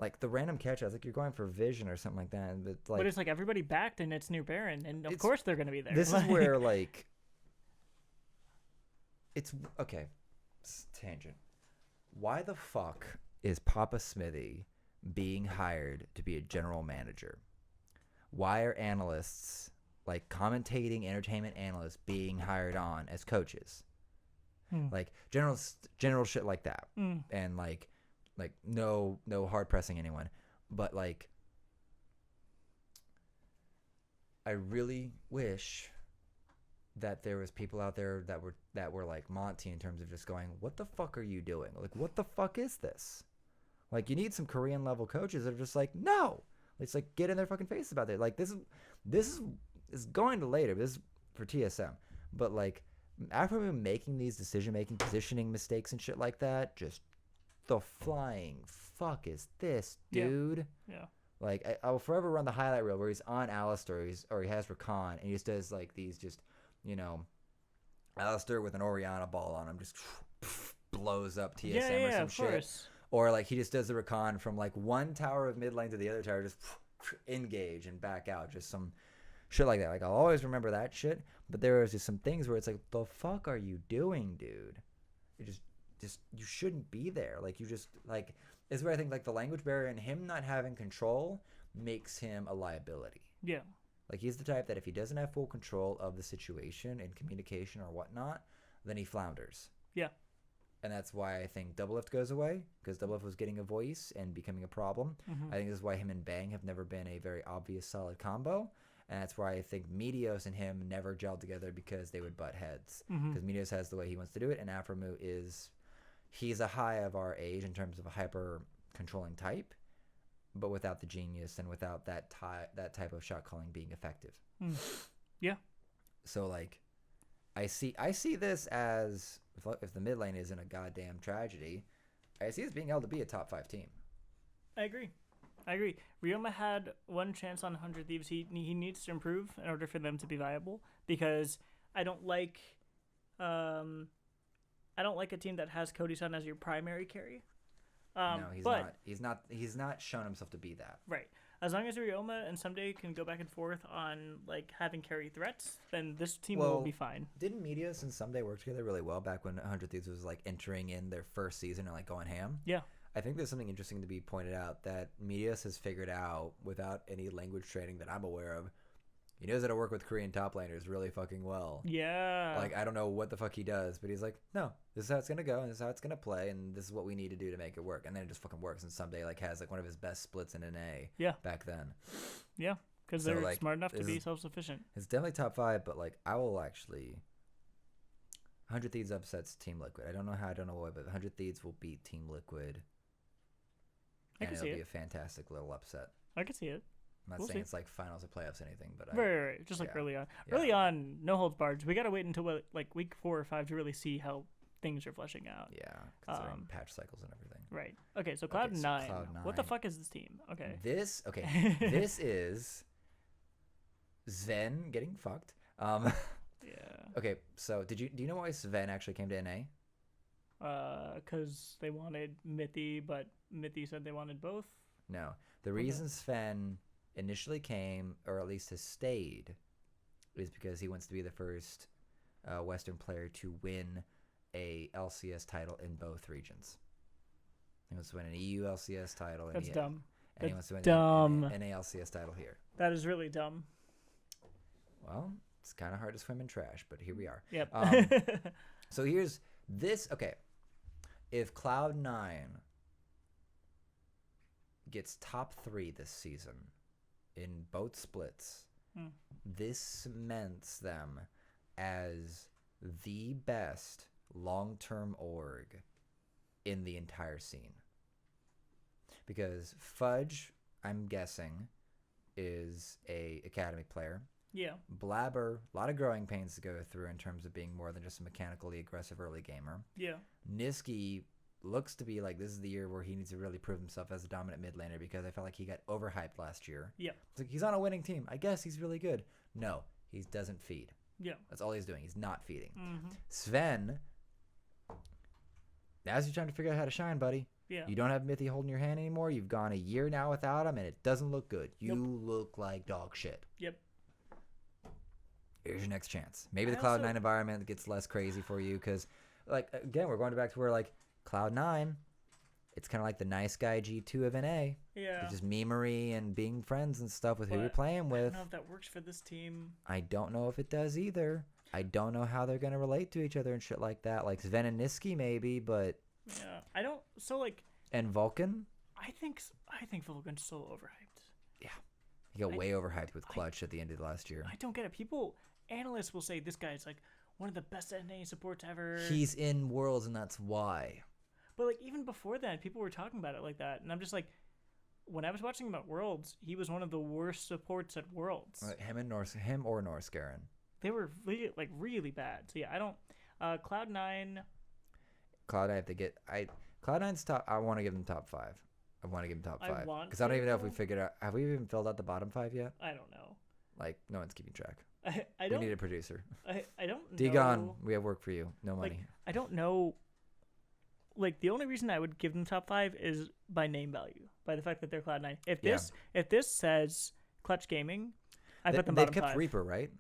like, the random catch. I was like, you're going for vision or something like that. But it's like everybody backed and it's near Baron. And of course they're going to be there. This is where, like, it's, okay, tangent. Why the fuck is Papa Smithy being hired to be a general manager? Why are analysts, like commentating entertainment analysts, being hired on as coaches? Like general shit like that, and like no hard pressing anyone, but like I really wish that there was people out there that were like Monty in terms of just going, what the fuck are you doing? Like, what the fuck is this? Like, you need some Korean level coaches that are just like, no. It's like, get in their fucking face about it. Like, this is going to later. This is for TSM. But, like, after making these decision-making, positioning mistakes and shit like that, just the flying fuck is this, dude? Yeah. Like, I will forever run the highlight reel where he's on Alistair or he has Rakan, and he just does, like, these just, Alistair with an Orianna ball on him just blows up TSM or some of shit. Course. Or like he just does the Rakan from like one tower of mid lane to the other tower, just engage and back out, just some shit like that. Like I'll always remember that shit. But there was just some things where it's like, the fuck are you doing, dude? You just you shouldn't be there. Like you just like is where I think like the language barrier and him not having control makes him a liability. Yeah. Like, he's the type that if he doesn't have full control of the situation and communication or whatnot, then he flounders. Yeah. And that's why I think Doublelift goes away, because Doublelift was getting a voice and becoming a problem. I think this is why him and Bang have never been a very obvious solid combo. And that's why I think Meteos and him never gelled together, because they would butt heads. Because Meteos has the way he wants to do it, and Aphromoo he's a high of our age in terms of a hyper controlling type, but without the genius and without that type of shot calling being effective. Yeah. So like, I see this as, if the mid lane isn't a goddamn tragedy, I see this being able to be a top 5 team. I agree. Ryoma had one chance on 100 Thieves. He needs to improve in order for them to be viable, because I don't like a team that has Cody-san as your primary carry. No, he's not. He's not shown himself to be that. Right. As long as Ryoma and Someday can go back and forth on like having carry threats, then this team will be fine. Didn't Meteos and Someday work together really well back when 100 Thieves was like entering in their first season and like going ham? Yeah. I think there's something interesting to be pointed out that Meteos has figured out, without any language training that I'm aware of. He knows how to work with Korean top laners really fucking well. Yeah. Like, I don't know what the fuck he does, but he's like, no, this is how it's going to go, and this is how it's going to play, and this is what we need to do to make it work. And then it just fucking works, and Someday, like, has, like, one of his best splits in an A back then. Yeah, because So, they're like, smart enough to be self-sufficient. It's definitely top 5, but, like, I will actually... 100 Thieves upsets Team Liquid. I don't know how, I don't know why, but 100 Thieves will beat Team Liquid. And it'll be a fantastic little upset. I can see it. I'm not saying it's like finals or playoffs or anything, but right. Just like early on. Early on, no holds barred. We got to wait until like week 4 or 5 to really see how things are fleshing out. Yeah, considering patch cycles and everything. Right. Okay, so Cloud9. What the fuck is this team? Okay. This is Sven getting fucked. Yeah. Okay, so do you know why Sven actually came to NA? Because they wanted Mithy, but Mithy said they wanted both. No, the reason Sven initially came, or at least has stayed, is because he wants to be the first Western player to win a LCS title in both regions. He wants to win an EU LCS title. That's dumb. And he wants to win an LCS title here. That is really dumb. Well, it's kind of hard to swim in trash, but here we are. Yep. So here's this. Okay. If Cloud9 gets top 3 this season in both splits, this cements them as the best long-term org in the entire scene. Because Fudge, I'm guessing, is a academy player. Yeah. Blabber, a lot of growing pains to go through in terms of being more than just a mechanically aggressive early gamer. Yeah. Niski looks to be like this is the year where he needs to really prove himself as a dominant mid laner, because I felt like he got overhyped last year. Yeah. It's like, he's on a winning team. I guess he's really good. No, he doesn't feed. Yeah. That's all he's doing. He's not feeding. Sven, now's your time to figure out how to shine, buddy. Yeah. You don't have Mithy holding your hand anymore. You've gone a year now without him, and it doesn't look good. You look like dog shit. Yep. Here's your next chance. Maybe the Cloud9 environment gets less crazy for you, because, like, again, we're going back to where, like, Cloud9, it's kind of like the nice guy G2 of NA. Yeah. It's just memery and being friends and stuff with who you're playing with. I don't know if that works for this team. I don't know if it does either. I don't know how they're going to relate to each other and shit like that. Like Sven and Niski maybe, but... Yeah. I don't... So, like... And Vulcan? I think Vulcan's so overhyped. Yeah. He got way overhyped with Clutch at the end of last year. I don't get it. Analysts will say this guy's, like, one of the best NA supports ever. He's in Worlds, and that's why. But, like, even before that, people were talking about it like that. And I'm just like, when I was watching him at Worlds, he was one of the worst supports at Worlds. Him or Norscarin. They were really, like, really bad. So, yeah, I don't... Cloud9... Cloud9, if they get... Cloud9's top... I want to give them top 5. I want to give them top 5. Because I don't even know if we figured out... Have we even filled out the bottom 5 yet? I don't know. Like, no one's keeping track. I don't... We need a producer. I don't know... Dagon, we have work for you. No money. Like, I don't know... Like, the only reason I would give them top 5 is by name value. By the fact that they're Cloud9. If this says Clutch Gaming, I put them bottom 5. They've kept Reaper, right?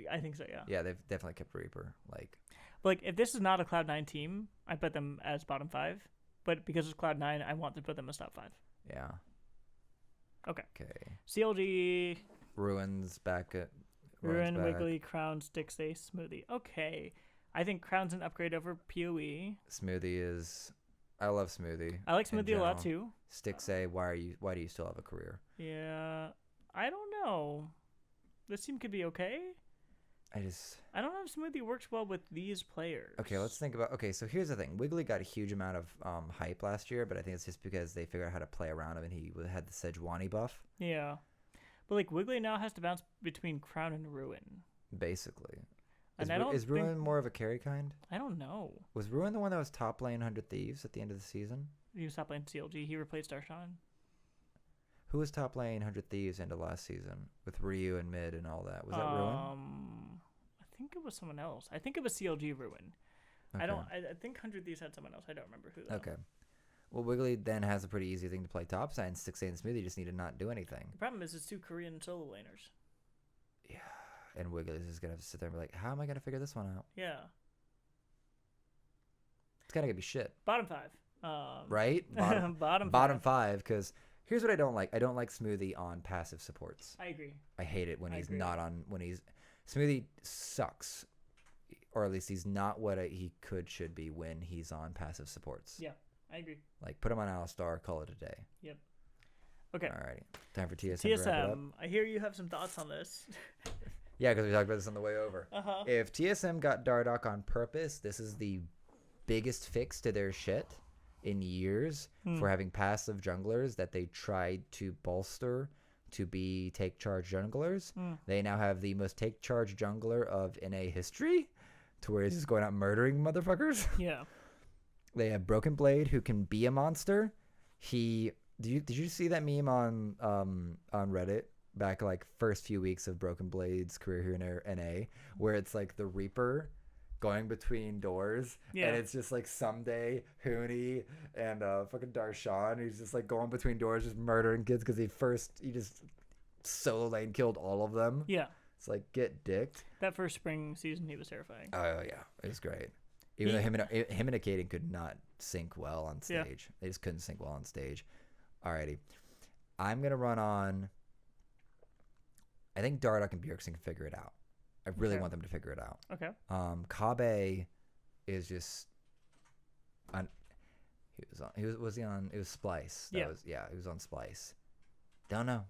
I think so, yeah. Yeah, they've definitely kept Reaper. Like... But, like, if this is not a Cloud9 team, I put them as bottom 5. But because it's Cloud9, I want to put them as top 5. Yeah. Okay. Okay. CLG, Ruins back at Ruin, back. Wiggly, Crown, Sticks, Ace, Smoothie. Okay. I think Crown's an upgrade over PoE. Smoothie is. I love Smoothie. I like in Smoothie a lot general. too. Sticks A. Why do you still have a career? Yeah. I don't know. This team could be okay. I just. I don't know if Smoothie works well with these players. Okay, let's think about. Okay, so here's the thing. Wiggly got a huge amount of hype last year, but I think it's just because they figured out how to play around him, and he had the Sejuani buff, Yeah. But like Wiggly now has to bounce between Crown and Ruin. basically. And Is Ruin more of a carry kind? I don't know. Was Ruin the one that was top lane 100 Thieves at the end of the season? He was top lane CLG. He replaced Darshan. Who was top lane 100 Thieves into last season with Ryu and mid and all that? Was that Ruin? I think it was someone else. I think it was CLG Ruin. Okay. I think 100 Thieves had someone else. I don't remember who though. Okay. Well, Wiggly then has a pretty easy thing to play topside, and Sticks A and Smoothie just need to not do anything. The problem is it's two Korean solo laners. Yeah. And Wiggly is just going to have to sit there and be like, how am I going to figure this one out? Yeah. It's going to be shit. Bottom 5. Right? Bottom, Bottom bottom 5, because here's what I don't like. I don't like Smoothie on passive supports. I agree. I hate it when I he's agree. not on, Smoothie sucks. Or at least he's not what should be when he's on passive supports. Yeah, I agree. Like, put him on Alistar, call it a day. Yep. Okay. Alrighty. Time for TSM. to wrap it up. TSM, I hear you have some thoughts on this. Yeah, because we talked about this on the way over. Uh-huh. If TSM got Dardoch on purpose, this is the biggest fix to their shit in years for having passive junglers that they tried to bolster to be take charge junglers. They now have the most take charge jungler of NA history, to where he's just going out murdering motherfuckers. Yeah. They have Broken Blade, who can be a monster. Did you see that meme on Reddit back like first few weeks of Broken Blade's career here in NA, where it's like the Reaper going between doors, Yeah. and it's just like someday Hooney and fucking Darshan, he's just like going between doors, just murdering kids because he just solo lane killed all of them. Yeah. It's like, get dicked. That first spring season, he was terrifying. Oh yeah, it was great. Even though him and Akaden could not sync well on stage. They just couldn't sync well on stage. Alrighty. I'm going to run on... I think Dardoch and Bjergsen can figure it out. I really want them to figure it out. Okay. Kabe is just... Was he on... It was Splice. He was on Splice. Don't know.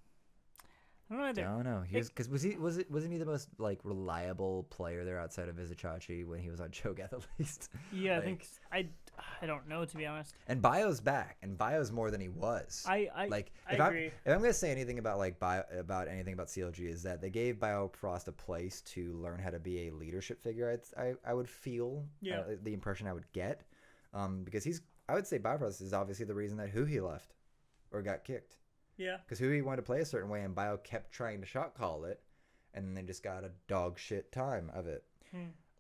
I don't know either. Don't know. Wasn't he the most like reliable player there outside of Vizicachi when he was on Cho'Gath at least? Yeah, Like- I don't know, to be honest. And Bio's back, and Bio's more than he was. I agree. If I'm gonna say anything about about anything about CLG, is that they gave Biofrost a place to learn how to be a leadership figure. I would feel the impression I would get, because I would say Biofrost is obviously the reason that Huhi left or got kicked. Yeah. Because Huhi wanted to play a certain way, and Bio kept trying to shot call it, and then they just got a dog shit time of it.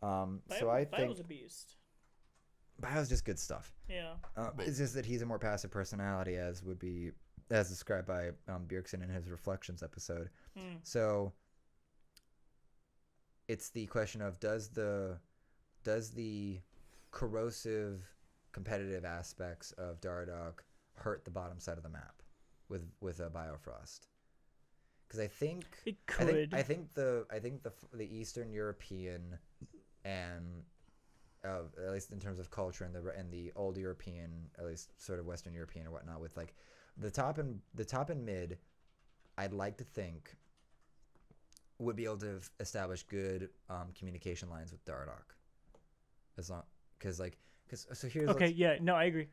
So I think Bio's a beast. Bio's just good stuff. Yeah. It's just that he's a more passive personality, as described by Bjergsen in his Reflections episode. So it's the question of does the corrosive competitive aspects of Dardoch hurt the bottom side of the map with a Biofrost? Because I think It could. I think the Eastern European and at least in terms of culture and the old European, at least sort of Western European or whatnot, with like the top and mid, I'd like to think would be able to establish good communication lines with Dardoch, so here's Okay, yeah, no, I agree.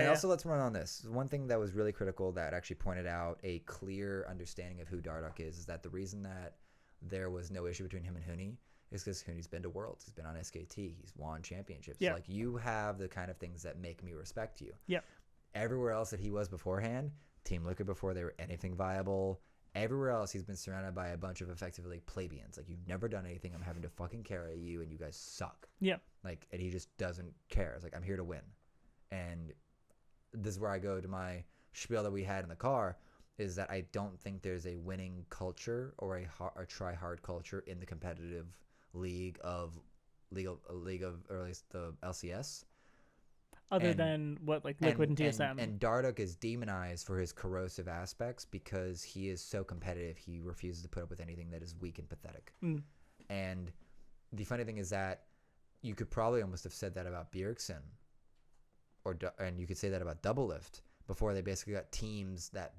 Also let's run on this. One thing that was really critical that actually pointed out a clear understanding of who Dardoch is that the reason that there was no issue between him and Hooney is because Hooney's been to Worlds, he's been on SKT, he's won championships. Yeah. Like, you have the kind of things that make me respect you. Yeah. Everywhere else that he was beforehand, Team Liquid before they were anything viable, everywhere else he's been surrounded by a bunch of effectively plebeians. Like, you've never done anything, I'm having to fucking carry you, and you guys suck. Yeah. Like, and he just doesn't care. It's like, I'm here to win. And this is where I go to my spiel that we had in the car, is that I don't think there's a winning culture or a try hard culture in the competitive league of or at least the LCS. other than what like Liquid and TSM. And Dardoch is demonized for his corrosive aspects because he is so competitive. He refuses to put up with anything that is weak and pathetic. And the funny thing is that you could probably almost have said that about Bjergsen, and you could say that about Doublelift before they basically got teams that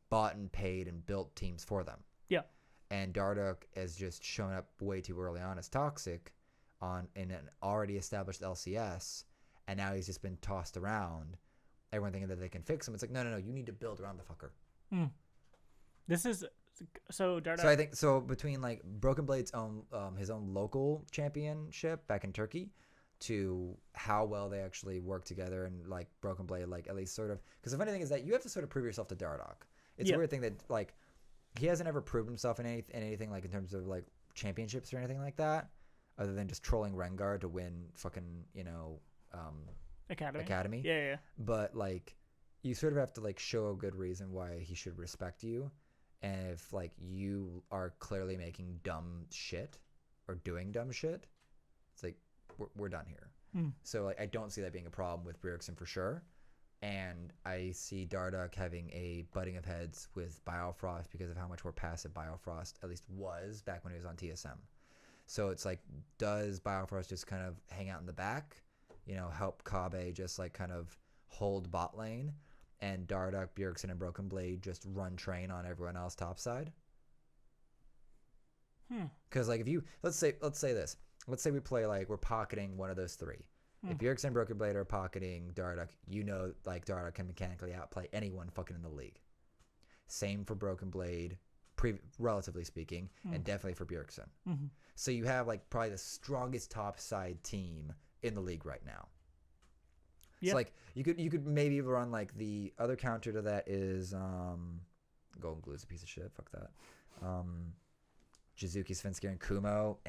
bought and paid and built teams for them. Yeah. And Dardoch has just shown up way too early on as toxic in an already established LCS, and now he's just been tossed around. Everyone thinking that they can fix him. It's like, no, you need to build around the fucker. This is so Dardoch. So I think between like Broken Blade's own his own local championship back in Turkey to how well they actually work together, and like Broken Blade like at least sort of, because the funny thing is that you have to sort of prove yourself to Dardoch. It's a weird thing that like he hasn't ever proved himself in anything like in terms of like championships or anything like that, other than just trolling Rengar to win fucking Academy. Yeah. But like you sort of have to like show a good reason why he should respect you. And if like you are clearly making dumb shit or doing dumb shit, it's like we're done here. So like I don't see that being a problem with Bjergsen for sure. And I see Dardoch having a butting of heads with Biofrost because of how much more passive Biofrost at least was back when he was on TSM. So it's like, does Biofrost just kind of hang out in the back, help Kabe just like kind of hold bot lane, and Dardoch, Bjergsen, and Broken Blade just run train on everyone else topside? Because like if you let's say this, let's say we play like we're pocketing one of those three. If Bjergsen and Broken Blade are pocketing Dardoch, like Dardoch can mechanically outplay anyone fucking in the league. Same for Broken Blade, relatively speaking, and definitely for Bjergsen. So you have like probably the strongest topside team in the league right now. Yep. So like you could maybe run like the other counter to that is Golden Glue's a piece of shit. Fuck that. Jizuki, Svenskar, and Kumo.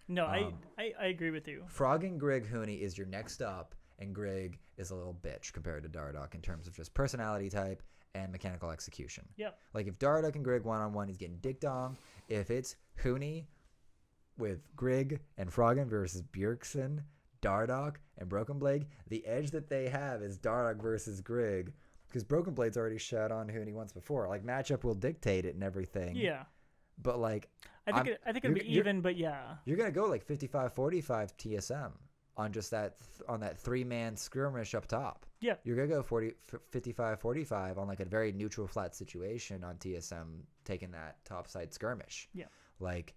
No, I agree with you. Frog and Grig Huni is your next up, and Grig is a little bitch compared to Dardoch in terms of just personality type and mechanical execution. Yep. Like if Dardoch and Grig one-on-one, he's getting dick dong. If it's Huni with Grig and Froggen versus Bjergsen, Dardoch, and Broken Blade, the edge that they have is Dardoch versus Grig, because Broken Blade's already shot on Huni once before. Like matchup will dictate it and everything. Yeah. But like I think it'll be even, but yeah. You're gonna go like 55-45 TSM on just that on that 3-man skirmish up top. Yeah. You're gonna go 55-45 on like a very neutral flat situation on TSM taking that topside skirmish. Yeah. Like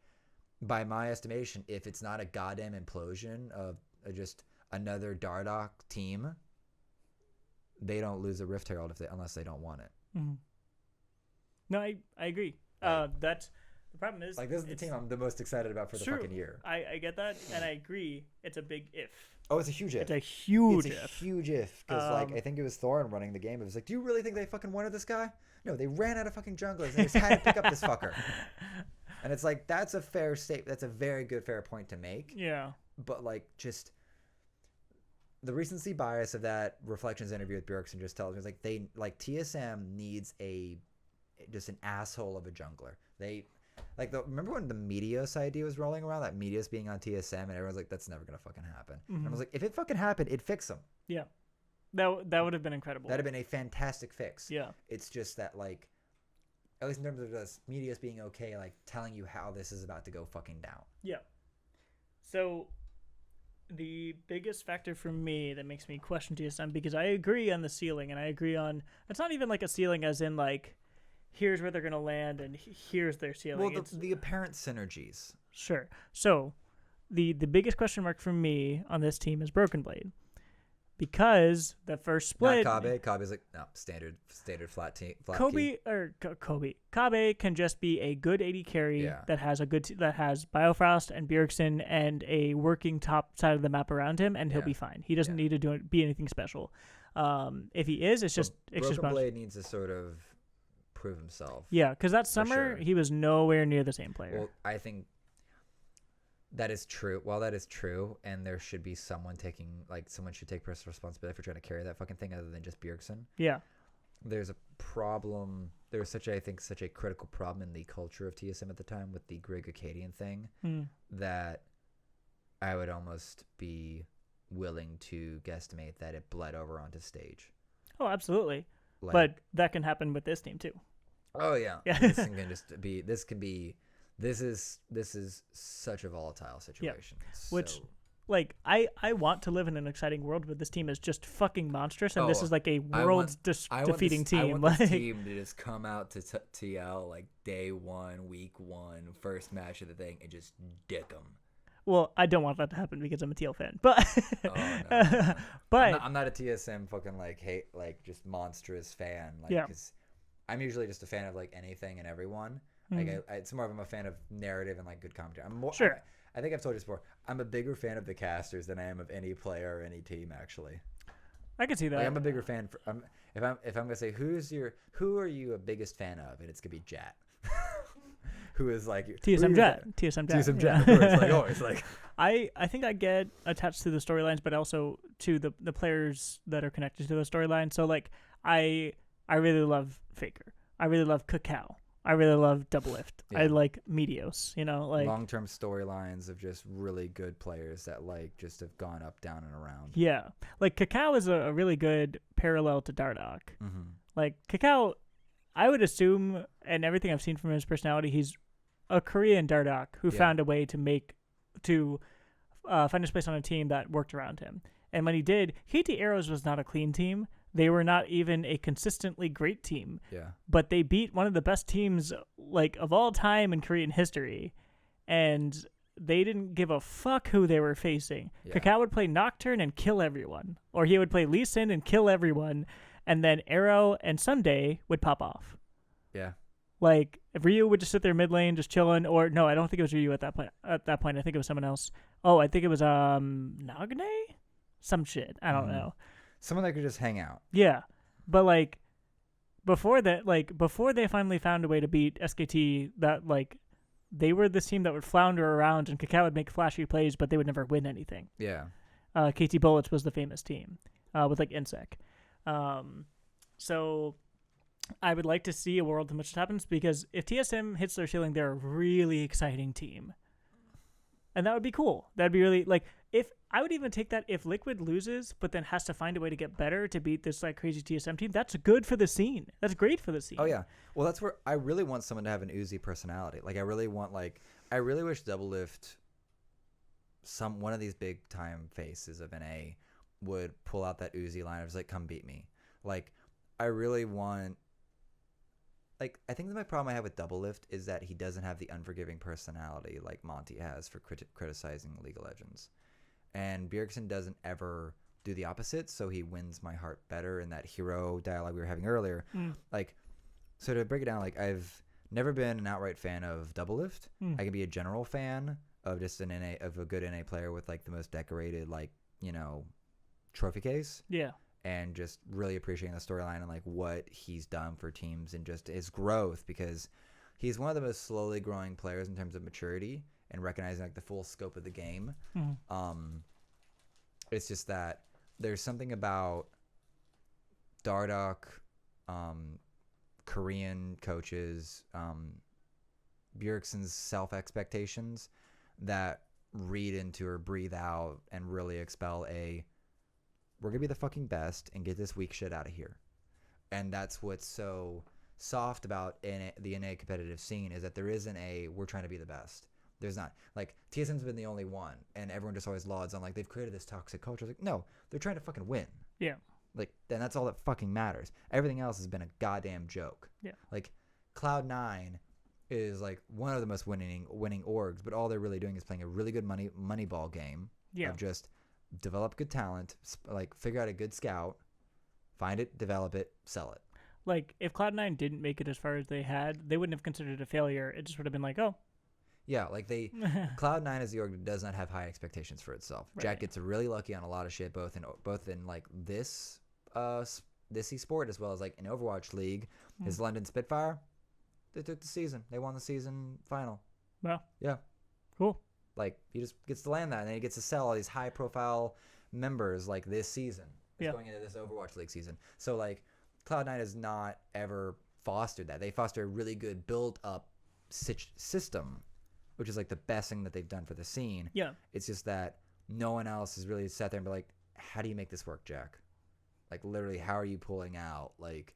by my estimation, if it's not a goddamn implosion of just another Dardoch team, they don't lose a Rift Herald unless they don't want it. No, I agree. That's the problem is like this is the team I'm the most excited about for the fucking year. I get that, and I agree. It's a big if. Oh, it's a huge if. It's a huge if. Because like I think it was Thorin running the game. It was like, do you really think they fucking wanted this guy? No, they ran out of fucking junglers and they just had to pick up this fucker. And it's like that's a fair statement. That's a very good fair point to make. Yeah. But like just the recency bias of that Reflections interview with Bjergsen just tells me it's like TSM needs just an asshole of a jungler. Remember when the Meteos idea was rolling around, that Meteos being on TSM, and everyone's like, that's never gonna fucking happen. And I was like, if it fucking happened, it'd fix them. Yeah, that would have been incredible. That'd have been a fantastic fix. Yeah, it's just that like, at least in terms of just Meteos being okay, like telling you how this is about to go fucking down. Yeah. So the biggest factor for me that makes me question TSM, because I agree on the ceiling, and I agree on it's not even like a ceiling as in like here's where they're going to land and here's their ceiling. Well, the apparent synergies. Sure. So the biggest question mark for me on this team is Broken Blade, because the first split. Not Kabe. Kabe's like no standard flat team. Kabe can just be a good AD carry that has that has Biofrost and Bjergsen and a working top side of the map around him, and he'll be fine. He doesn't need to be anything special. If he is, it's just Broken Blade needs to sort of prove himself. Yeah, because that summer he was nowhere near the same player. Well, I think that is true. Well, that is true, and there should be someone should take personal responsibility for trying to carry that fucking thing other than just Bjergsen. Yeah. There's a problem. There's such a critical problem in the culture of TSM at the time with the Grig Acadian thing that I would almost be willing to guesstimate that it bled over onto stage. Oh, absolutely. Like, But that can happen with this team too. oh yeah, Yeah. this thing can just be. This is such a volatile situation. Which, So- like, I want to live in an exciting world, but this team is just fucking monstrous, and this Oh, is like a I world want defeating this, I team. want this Like, team to just come out to TL like day one, week one, first match of the thing, and just dick them. well, I don't want that to happen because I'm a TL fan, but Oh, no. but I'm not a TSM fucking like hate like just monstrous fan. Like, Yeah. 'cause I'm usually just a fan of like anything and everyone. Mhm. Like it's more of I'm a fan of narrative and like good commentary. I'm more. Sure. I think I've told you this before. I'm a bigger fan of the casters than I am of any player or any team actually. I can see that. Like I'm a bigger fan. If I'm gonna say who are you a biggest fan of, and it's gonna be Jat, who is like TSM Jet. TSM Jet. TSM yeah. Jet. Of course, like always, like I think I get attached to the storylines, but also to the players that are connected to the storyline. So like I really love Faker. I really love Kakao. I really love Doublelift. I Yeah. like Meteos. You know, like long-term storylines of just really good players that like just have gone up, down, and around. yeah, like Kakao is a really good parallel to Dardoch. Mm-hmm. Like Kakao, I would assume, and everything I've seen from his personality, he's a Korean Dardoch who Yeah. found a way to find his place on a team that worked around him. And when he did, Haiti Arrows was not a clean team. They were not even a consistently great team, Yeah. but they beat one of the best teams like of all time in Korean history, and they didn't give a fuck who they were facing. Yeah. Kakao would play Nocturne and kill everyone, or he would play Lee Sin and kill everyone, and then Arrow and Sunday would pop off. Yeah. Like if Ryu would just sit there mid lane just chilling, or no, I don't think it was Ryu at that point. I think it was someone else. Oh, I think it was Nagne, some shit. I don't Mhm. know. Someone that could just hang out. Yeah, but like before that, like before they finally found a way to beat SKT, that like they were this team that would flounder around, and Kakao would make flashy plays, but they would never win anything. Yeah. KT Bullets was the famous team with like Insec. So I would like to see a world in which it happens, because if TSM hits their ceiling, they're a really exciting team. And that would be cool. That'd be really like if I would even take that if Liquid loses, but then has to find a way to get better to beat this like crazy TSM team. That's good for the scene. That's great for the scene. Oh yeah. Well, that's where I really want someone to have an Uzi personality. Like I really wish Doublelift, one of these big time faces of NA would pull out that Uzi line of just like, come beat me. Like I really want. Like, I think that my problem I have with Doublelift is that he doesn't have the unforgiving personality like Monty has for criticizing League of Legends. And Bjergsen doesn't ever do the opposite, so he wins my heart better in that hero dialogue we were having earlier. Like, so to break it down, like, I've never been an outright fan of Doublelift. I can be a general fan of just a good NA player with, like, the most decorated, like, you know, trophy case. Yeah. And just really appreciating the storyline and like what he's done for teams and just his growth, because he's one of the most slowly growing players in terms of maturity and recognizing like the full scope of the game. It's just that there's something about Dardoch, Korean coaches, Bjergsen's self expectations that read into or breathe out and really expel we're going to be the fucking best and get this weak shit out of here. And that's what's so soft about the NA competitive scene, is that there isn't we're trying to be the best. There's not. Like, TSM's been the only one, and everyone just always lauds on, like, they've created this toxic culture. Like, no, they're trying to fucking win. Yeah. Like, then that's all that fucking matters. Everything else has been a goddamn joke. Yeah. Like, Cloud9 is, like, one of the most winning orgs, but all they're really doing is playing a really good money ball game Yeah. of just develop good talent, like figure out a good scout, find it, develop it, sell it. Like if Cloud9 didn't make it as far as they had, they wouldn't have considered it a failure. It just would have been like, oh. Yeah, like Cloud9 is the org that does not have high expectations for itself. Right. Jack gets really lucky on a lot of shit, both in like this esport as well as like in Overwatch League. His London Spitfire, they took the season. They won the season final. Well. Yeah. Cool. Like, he just gets to land that, and then he gets to sell all these high-profile members, like, this season. It's going into this Overwatch League season. So, like, Cloud9 has not ever fostered that. They foster a really good build-up system, which is, like, the best thing that they've done for the scene. Yeah. It's just that no one else has really sat there and be like, how do you make this work, Jack? Like, literally, how are you pulling out, like,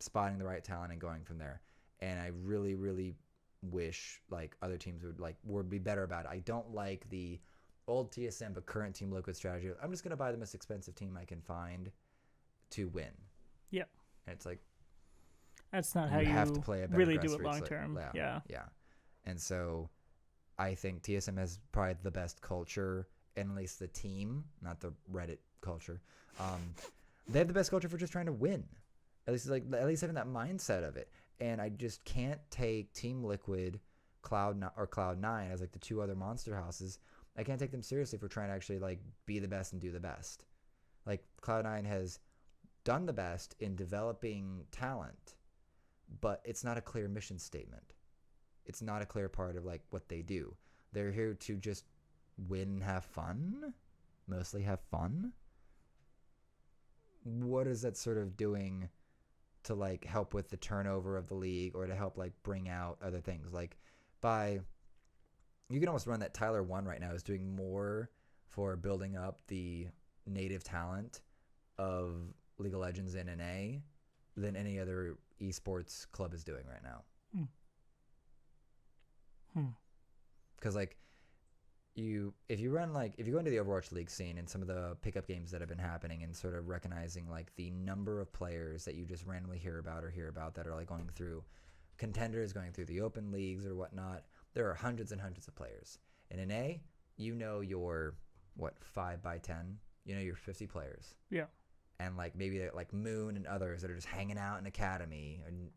spotting the right talent and going from there? And I really, really wish, like, other teams would be better about it. I don't like the old TSM but current Team Liquid strategy. I'm just going to buy the most expensive team I can find to win. Yep. And it's like, that's not how you you have to play a better really do it grassroots long league. term. Yeah. And so I think TSM has probably the best culture, and at least the team, not the Reddit culture. They have the best culture for just trying to win. At least having that mindset of it. And I just can't take Team Liquid, Cloud9 as like the two other monster houses. I can't take them seriously for trying to actually like be the best and do the best. Like Cloud9 has done the best in developing talent, but it's not a clear mission statement. It's not a clear part of like what they do. They're here to just win and have fun, mostly have fun. What is that sort of doing to like help with the turnover of the league or to help like bring out other things? Like you can almost run that Tyler 1 right now is doing more for building up the native talent of League of Legends in NA than any other esports club is doing right now. Because like if you go into the Overwatch League scene and some of the pickup games that have been happening and sort of recognizing like the number of players that you just randomly hear about that are like going through contenders, going through the open leagues or whatnot, there are hundreds and hundreds of players. In NA, you know your 5x10, you know your 50 players. Yeah. And like maybe like Moon and others that are just hanging out in academy and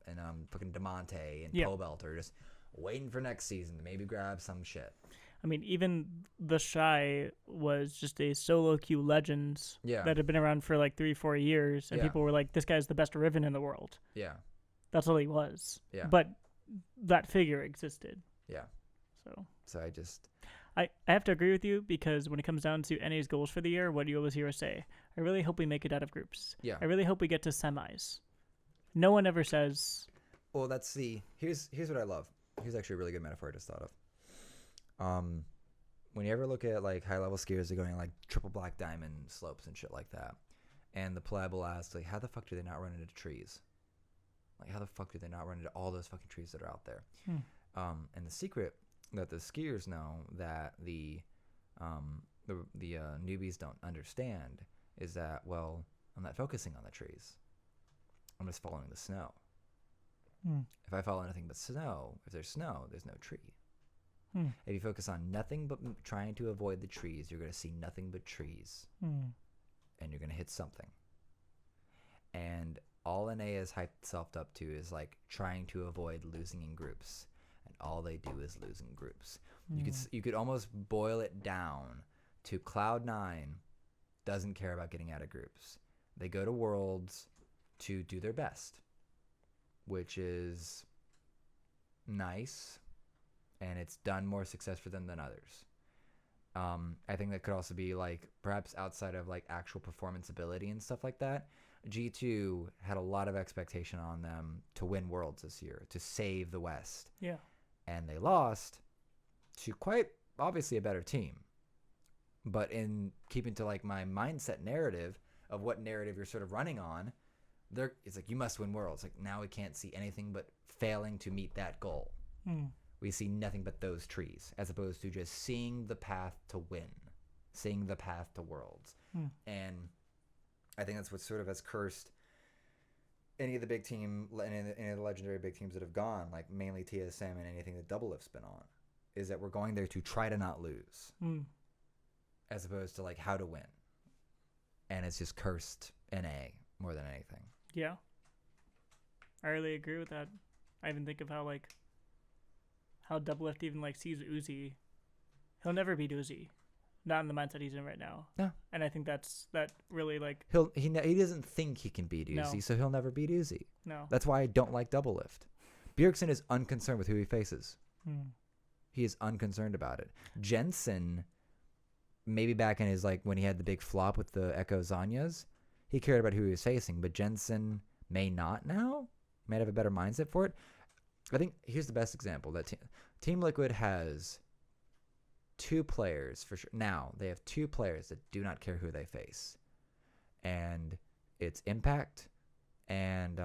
fucking Demonte and Pobelt are just waiting for next season to maybe grab some shit. I mean, even the Shy was just a solo queue legends that had been around for like 3-4 years, and people were like, "This guy's the best Riven in the world." Yeah, that's all he was. Yeah, but that figure existed. Yeah. So I have to agree with you, because when it comes down to NA's goals for the year, what do you always hear us say? I really hope we make it out of groups. Yeah. I really hope we get to semis. No one ever says. Well, here's what I love. Here's actually a really good metaphor I just thought of. When you ever look at like high level skiers, they're going like triple black diamond slopes and shit like that, and the pleb will ask like, how the fuck do they not run into trees? Like, how the fuck do they not run into all those fucking trees that are out there? And the secret that the skiers know that the newbies don't understand is that, well, I'm not focusing on the trees. I'm just following the snow. If I follow nothing but snow, if there's snow, there's no tree. If you focus on nothing but trying to avoid the trees, you're going to see nothing but trees. And you're going to hit something. And all NA is hyped itself up to is like trying to avoid losing in groups. And all they do is lose in groups. You could almost boil it down to Cloud9 doesn't care about getting out of groups. They go to Worlds to do their best, which is nice, and it's done more success for them than others. I think that could also be like perhaps outside of like actual performance ability and stuff like that. G2 had a lot of expectation on them to win Worlds this year, to save the West. Yeah. And they lost to quite obviously a better team. But in keeping to like my mindset narrative of what narrative you're sort of running on, it's like, you must win Worlds. Like, now we can't see anything but failing to meet that goal. We see nothing but those trees, as opposed to just seeing the path to win, seeing the path to Worlds. And I think that's what sort of has cursed any of the big team, any of the legendary big teams that have gone, like mainly TSM and anything that Double Lift's been on, is that we're going there to try to not lose, as opposed to like how to win. And it's just cursed NA more than anything. Yeah. I really agree with that. I even think of how Double Lift even like sees Uzi. He'll never beat Uzi. Not in the mindset he's in right now. No. And I think that really like he doesn't think he can beat Uzi, so he'll never beat Uzi. No. That's why I don't like Double Lift. Bjergsen is unconcerned with who he faces. He is unconcerned about it. Jensen, maybe back in his like when he had the big flop with the Echo Zanyas, he cared about who he was facing, but Jensen may not now. He might have a better mindset for it. I think here's the best example that Team Liquid has two players for sure. Now they have two players that do not care who they face, and it's Impact and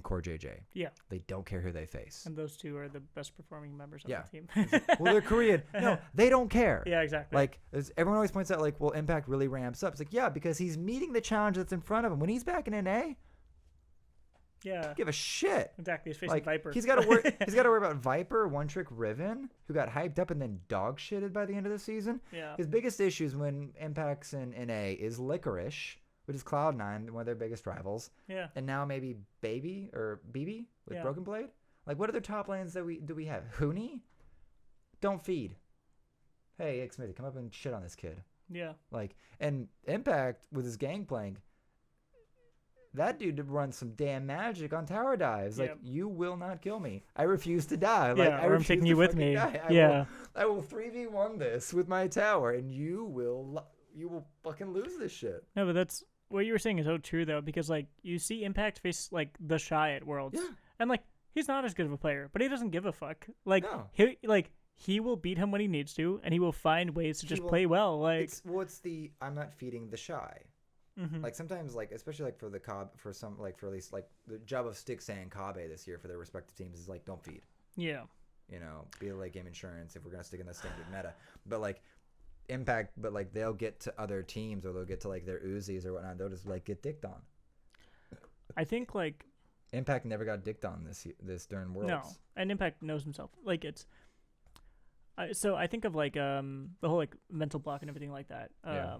Core JJ. Yeah. They don't care who they face. And those two are the best performing members of Yeah. the team. Well, they're Korean. No, they don't care. Yeah, exactly. Like everyone always points out, like, well, Impact really ramps up. It's like, yeah, because he's meeting the challenge that's in front of him. When he's back in NA, yeah. give a shit. Exactly. He's facing Like Viper. he's got to worry. He's got to worry about Viper, One Trick Riven, who got hyped up and then dog shitted by the end of the season. Yeah. His biggest issues when Impact's in NA is Licorice, which is Cloud9, one of their biggest rivals, Yeah. and now maybe Baby or BB with Yeah. Broken Blade. Like, what other top lanes do we have? Huni? Don't feed. Hey, Xmitty, come up and shit on this kid. Yeah. Like, and Impact with his Gangplank, that dude runs some damn magic on tower dives. Like, Yep. you will not kill me. I refuse to die. Like, Yeah, I or I'm refuse taking to you with fucking me. die. Yeah. I will 3v1 this with my tower, and you will fucking lose this shit. No, but that's what you were saying is so true though, because like you see Impact face like the Shy at Worlds, Yeah. and like he's not as good of a player, but he doesn't give a fuck. Like No. he will beat him when he needs to, and he will find ways to He just will- play well. Like It's the I'm not feeding the shy. mhm. Like sometimes, like especially like for the Cobb, for some like for at least like the job of Stix and Kabe this year for their respective teams is like don't feed. yeah, You know, be a late game insurance if we're gonna stick in the standard meta. But like Impact, but like they'll get to other teams or they'll get to like their Uzis or whatnot. They'll just like get dicked on. I think like Impact never got dicked on this during Worlds. no, and Impact knows himself. Like it's. So I think of like the whole like mental block and everything like that. Yeah.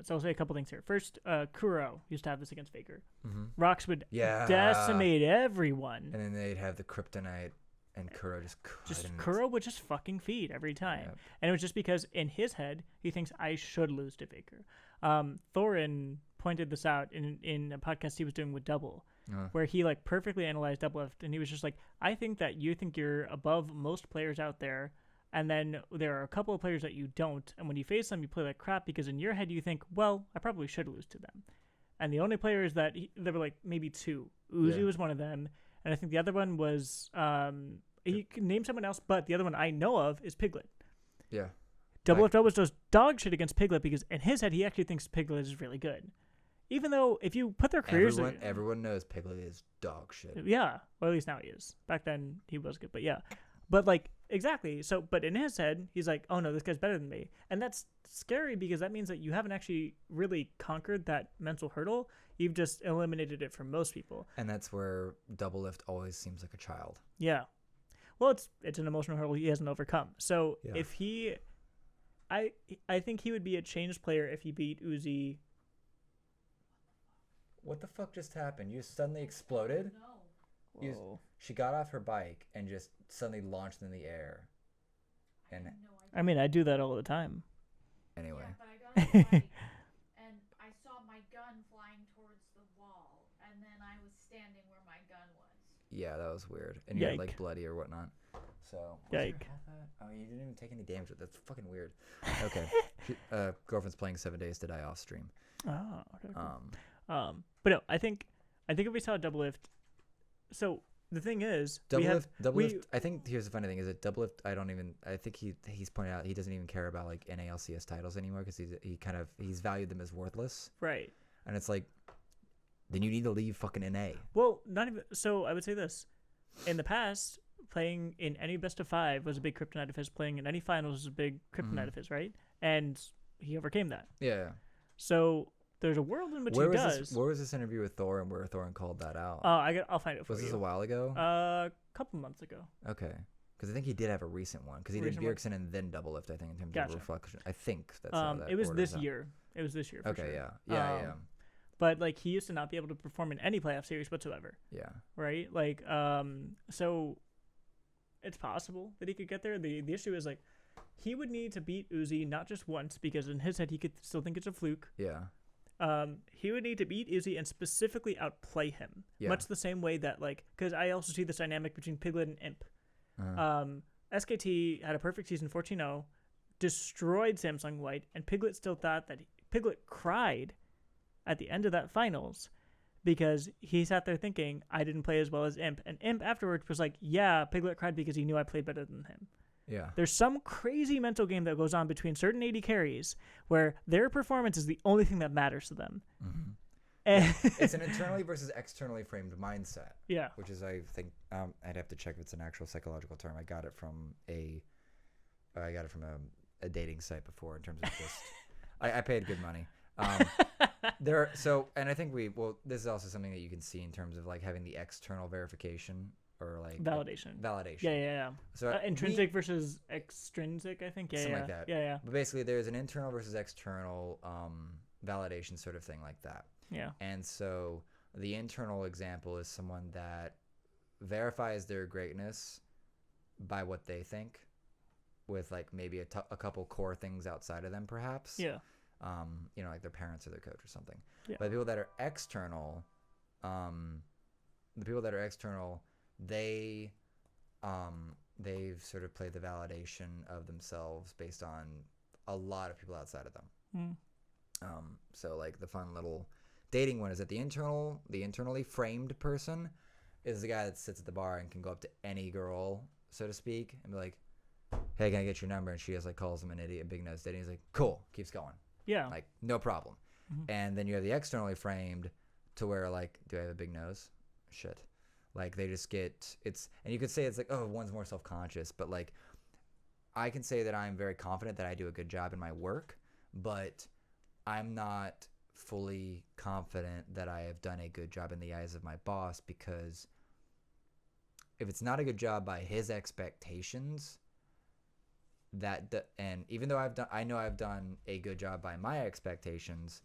So I'll say a couple things here. First, Kuro used to have this against Faker. Mm-hmm. Rocks would Yeah. decimate everyone. And then they'd have the Kryptonite, and Kuro just couldn't. Kuro would just fucking feed every time. Yep. And it was just because in his head, he thinks I should lose to Faker. Thorin pointed this out in a podcast he was doing with Double, where he like perfectly analyzed Doublelift, and he was just like, I think that you think you're above most players out there, and then there are a couple of players that you don't, and when you face them, you play like crap because in your head you think, well, I probably should lose to them. And the only players that there were like maybe two. Uzi Yeah. was one of them, and I think the other one was he can name someone else, but the other one I know of is Piglet. Yeah. Doublelift always does dog shit against Piglet because in his head he actually thinks Piglet is really good. Even though if you put their careers, Everyone knows Piglet is dog shit. yeah, or at least now he is. Back then he was good, but yeah, but like exactly. So, but in his head he's like, oh no, this guy's better than me, and that's scary because that means that you haven't actually really conquered that mental hurdle. You've just eliminated it for most people. And that's where Doublelift always seems like a child. Yeah. Well, it's an emotional hurdle he hasn't overcome. So Yeah. if he, I think he would be a changed player if he beat Uzi. What the fuck just happened? You suddenly exploded? No. You- She got off her bike and just suddenly launched in the air. And No I mean, I do that all the time. anyway, Yeah, but I got on the bike and I saw my gun flying towards the wall, and then I was standing where my gun was. yeah, that was weird. And you're Yike. like bloody or whatnot. So was Yike. your health at? Oh, you didn't even take any damage. That's fucking weird. Okay, girlfriend's playing 7 Days to Die off stream. Oh, okay, cool. But no, I think if we saw Doublelift, so the thing is, we have Doublelift. I think here's the funny thing: is that Doublelift. I think he's pointed out he doesn't even care about like NALCS titles anymore because he's valued them as worthless. right. And it's like, then you need to leave fucking NA. Well, not even. So I would say this: in the past, playing in any best of 5 was a big kryptonite of his. Playing in any finals was a big kryptonite of his, right? And he overcame that. Yeah. So there's a world in which Where he was does. this? Where was this interview with Thor and where Thorin called that out? I'll find it for Was you. this a while ago? A couple months ago. Okay. Because I think he did have a recent one. Because he did Recent one? Bjergsen and then Doublelift, I think, in terms Gotcha. of reflection. I think that's how that It was orders this out. year. It was this year. For Okay, sure. yeah. Yeah. But like he used to not be able to perform in any playoff series whatsoever, Yeah. right? Like so it's possible that he could get there. The issue is like he would need to beat Uzi not just once because in his head he could still think it's a fluke. Yeah. He would need to beat Uzi and specifically outplay him, Yeah. much the same way that like because I also see this dynamic between Piglet and Imp. Uh-huh. SKT had a perfect season 14-0, destroyed Samsung White, and Piglet still thought that Piglet cried at the end of that finals because he sat there thinking I didn't play as well as Imp, and Imp afterwards was like, yeah, Piglet cried because he knew I played better than him. Yeah. There's some crazy mental game that goes on between certain AD carries where their performance is the only thing that matters to them. Mm-hmm. And It's an internally versus externally framed mindset. yeah. Which is, I think, I'd have to check if it's an actual psychological term. I got it from a dating site before in terms of just, I paid good money. And I think this is also something that you can see in terms of like having the external verification or like Validation. Validation. So intrinsic versus extrinsic, I think. Something like that. Yeah. But basically, there's an internal versus external validation sort of thing like that. Yeah. And so the internal example is someone that verifies their greatness by what they think, with like maybe a couple core things outside of them, perhaps. Yeah. Like their parents or their coach or something. Yeah. But the people that are external, they've sort of played the validation of themselves based on a lot of people outside of them. So like the fun little dating one is that the internally framed person is the guy that sits at the bar and can go up to any girl, so to speak, and be like, hey, can I get your number? And she just like calls him an idiot, big nose idiot. He's like, cool, keeps going. Yeah. Like, no problem. Mm-hmm. And then you have the externally framed to where like, do I have a big nose? Shit. Like they just get, and you could say it's like, oh, one's more self-conscious, but like I can say that I'm very confident that I do a good job in my work, but I'm not fully confident that I have done a good job in the eyes of my boss, because if it's not a good job by his expectations, and even though I know I've done a good job by my expectations,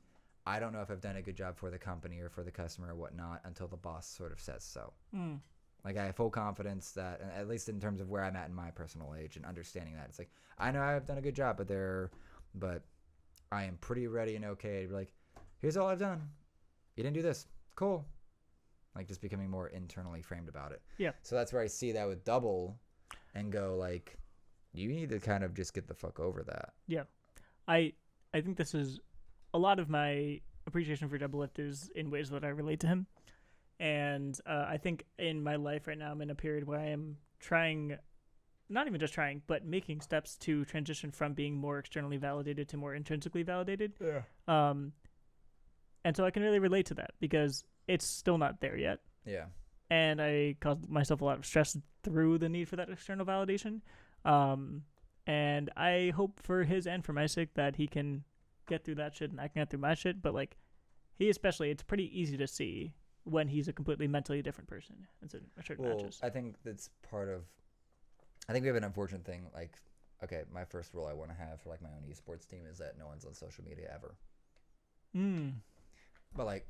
I don't know if I've done a good job for the company or for the customer or whatnot until the boss sort of says so. Like I have full confidence that, at least in terms of where I'm at in my personal age and understanding that, it's like I know I've done a good job, but I am pretty ready and okay to be like, here's all I've done. You didn't do this. Cool. Like just becoming more internally framed about it. Yeah. So that's where I see that with double and go like, you need to kind of just get the fuck over that. Yeah. I think this is a lot of my appreciation for Doublelift is in ways that I relate to him. And I think in my life right now, I'm in a period where I am trying, not even just trying, but making steps to transition from being more externally validated to more intrinsically validated. Yeah. And so I can really relate to that because it's still not there yet. Yeah. And I caused myself a lot of stress through the need for that external validation. And I hope for his and for my sake that he can get through that shit and I can get through my shit. But like he especially, it's pretty easy to see when he's a completely mentally different person in certain matches. I think that's I think we have an unfortunate thing. Like, okay, my first rule I want to have for like my own esports team is that no one's on social media ever. But like,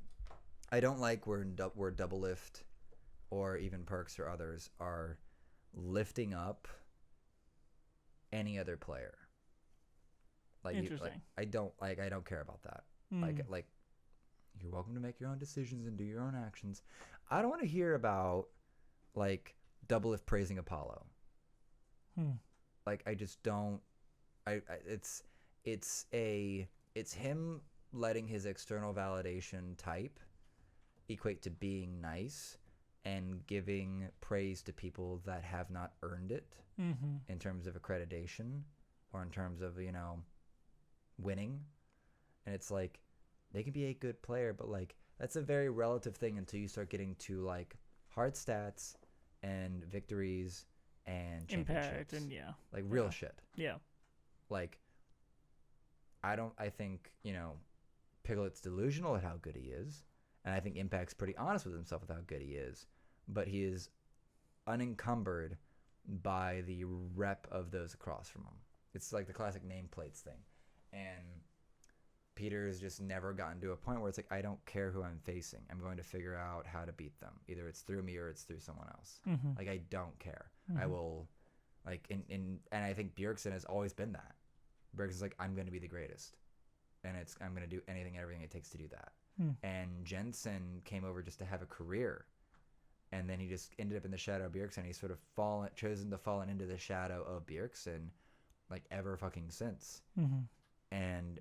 I don't like where Doublelift or even Perks or others are lifting up any other player. Like, interesting. I don't care about that. Like, you're welcome to make your own decisions and do your own actions. I don't want to hear about like Doublelift praising Apollo. Like, I just don't. It's him letting his external validation type equate to being nice and giving praise to people that have not earned it in terms of accreditation or in terms of, winning. And it's like, they can be a good player, but like, that's a very relative thing until you start getting to like hard stats and victories and championships. Impact and like real shit. Yeah. Like, I think, Piglet's delusional at how good he is. And I think Impact's pretty honest with himself with how good he is. But he is unencumbered by the rep of those across from him. It's like the classic nameplates thing. And Peter's just never gotten to a point where it's like, I don't care who I'm facing. I'm going to figure out how to beat them. Either it's through me or it's through someone else. Like, I don't care. I will, like, and I think Bjergsen has always been that. Bjergsen's like, I'm going to be the greatest. And I'm going to do anything and everything it takes to do that. And Jensen came over just to have a career. And then he just ended up in the shadow of Bjergsen. He's sort of chosen to fall into the shadow of Bjergsen, like, ever fucking since. And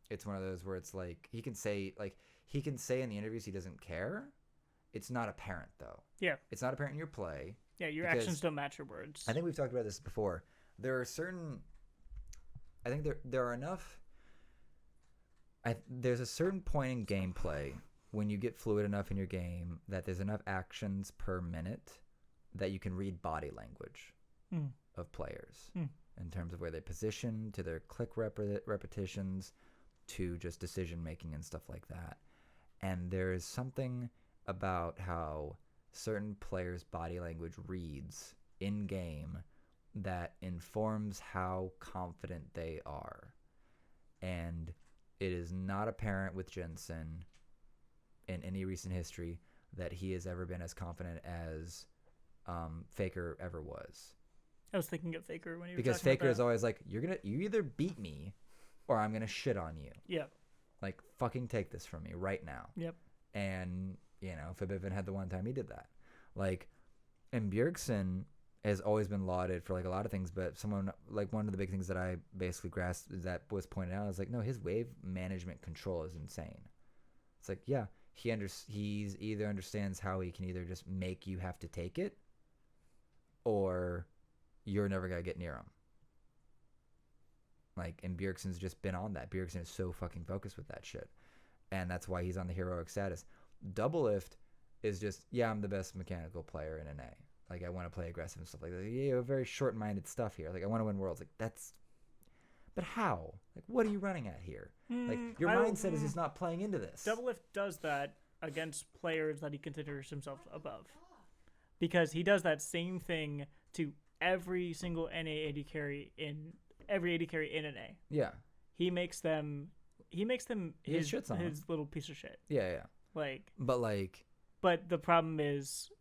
it's one of those where it's like, he can say in the interviews he doesn't care. It's not apparent, though. Yeah. It's not apparent in your play. Yeah, your actions don't match your words. I think we've talked about this before. there are certain. I think there are enough. There's a certain point in gameplay when you get fluid enough in your game that there's enough actions per minute that you can read body language of players in terms of where they position, to their click repetitions, to just decision making and stuff like that. And there is something about how certain players' body language reads in game that informs how confident they are. And it is not apparent with Jensen in any recent history that he has ever been as confident as Faker ever was. I was thinking of Faker when you were Because talking Faker about is always like, you either beat me or I'm gonna shit on you. Yep. Like, fucking take this from me right now. Yep. And, Forbidden had the one time he did that. Like, and Bjergsen has always been lauded for, like, a lot of things, but one of the big things that I basically grasped that was pointed out is, like, no, his wave management control is insane. It's like, yeah, he's either understands how he can either just make you have to take it or you're never going to get near him. Like, and Bjergsen's just been on that. Bjergsen is so fucking focused with that shit. And that's why he's on the heroic status. Doublelift is just, yeah, I'm the best mechanical player in NA. Like, I want to play aggressive and stuff like that. Yeah, very short-minded stuff here. Like, I want to win worlds. Like, but how? Like, what are you running at here? Like, your mindset is just not playing into this. Doublelift does that against players that he considers himself above. Because he does that same thing to every single NA AD carry in NA. Yeah. He makes them his little piece of shit. Yeah. But the problem is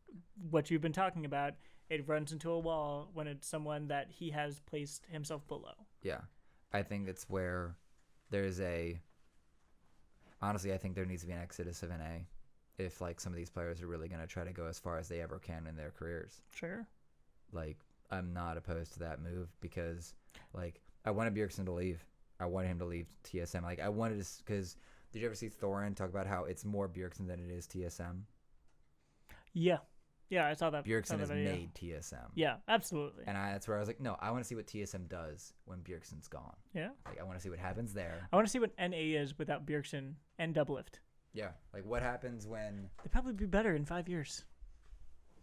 what you've been talking about. It runs into a wall when it's someone that he has placed himself below. Yeah. I think it's where honestly, I think there needs to be an exodus of NA if, like, some of these players are really going to try to go as far as they ever can in their careers. Sure. Like, I'm not opposed to that move because, like, I wanted Bjergsen to leave. I wanted him to leave TSM. Like, I wanted to, because did you ever see Thorin talk about how it's more Bjergsen than it is TSM? Yeah. Yeah, I saw that. Bjergsen has made TSM. Yeah, absolutely. And that's where I was like, no, I want to see what TSM does when Bjergsen's gone. Yeah. Like, I want to see what happens there. I want to see what NA is without Bjergsen and Doublelift. Yeah. Like, what happens when... They'd probably be better in 5 years.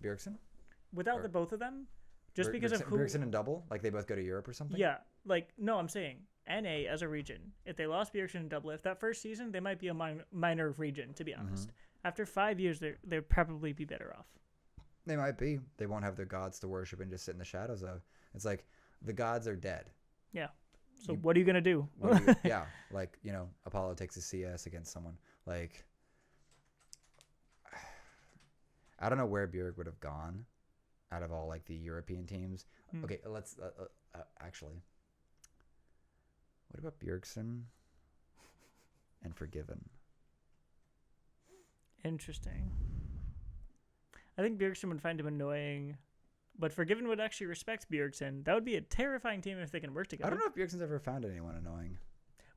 Bjergsen? Without the both of them? Just because of who... Bjergsen and Double? Like, they both go to Europe or something? Yeah. Like, no, I'm saying NA as a region. If they lost Bjergsen and Doublelift that first season, they might be a minor region, to be honest. After 5 years, they'd probably be better off. They might be. They won't have their gods to worship and just sit in the shadows of. It's like, the gods are dead. Yeah. So what are you going to do? Yeah. Like, Apollo takes a CS against someone. Like, I don't know where Bjerg would have gone out of all, like, the European teams. Okay, let's actually. What about Bjergsen and Forgiven? Interesting. I think Bjergsen would find him annoying, but Forgiven would actually respect Bjergsen. That would be a terrifying team if they can work together. I don't know if Bjergsen's ever found anyone annoying.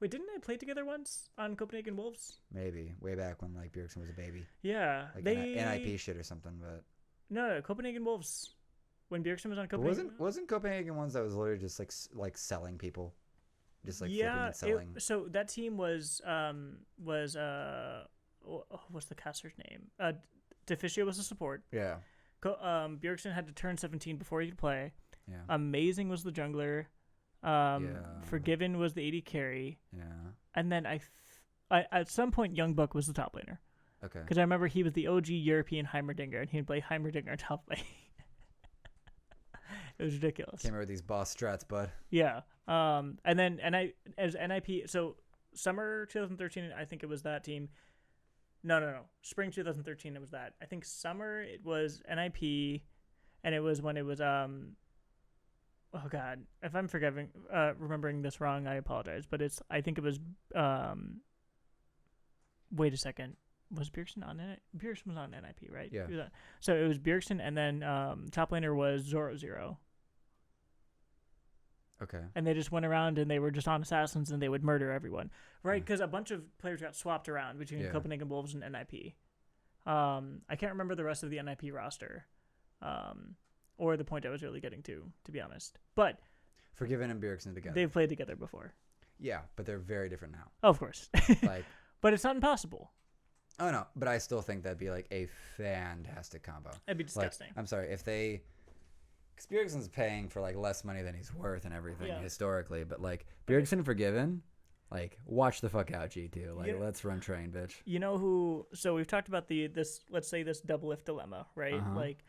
Wait, didn't they play together once on Copenhagen Wolves? Maybe. Way back when, like, Bjergsen was a baby. Yeah. Like NIP shit or something, but... No, Copenhagen Wolves. When Bjergsen was on Copenhagen... Wasn't Copenhagen ones that was literally just, like selling people? Just, like, flipping and selling? So that team was what's the caster's name? Deficio was the support. Yeah. Bjergsen had to turn 17 before he could play. Yeah. Amazing was the jungler. Forgiven was the AD carry. Yeah. And then I at some point Young Buck was the top laner. Okay. Because I remember he was the OG European Heimerdinger, and he'd play Heimerdinger top lane. It was ridiculous. Came over with these boss strats, bud. Yeah. And then as NIP, so summer 2013, I think it was that team. No. Spring 2013, it was that. I think summer it was NIP, and it was when it was oh god, if I'm remembering this wrong, I apologize. But I think it was wait a second, was Bjergsen on it? Bjergsen was on NIP, right? Yeah. So it was Bjergsen, and then top laner was Zoro. Okay. And they just went around and they were just on assassins and they would murder everyone, right? Because a bunch of players got swapped around between Copenhagen Wolves and NIP. I can't remember the rest of the NIP roster, or the point I was really getting to be honest. But Forgiven and Bjergsen together. They've played together before. Yeah, but they're very different now. Oh, of course. Like, but it's not impossible. oh no, but I still think that'd be like a fantastic combo. It'd be disgusting. Like, I'm sorry if they. Because Bjergsen's paying for like less money than he's worth and everything historically, but like Bjergsen Forgiven, like watch the fuck out, G2. Like let's run train, bitch. You know who? So we've talked about this. Let's say this double lift dilemma, right? Like,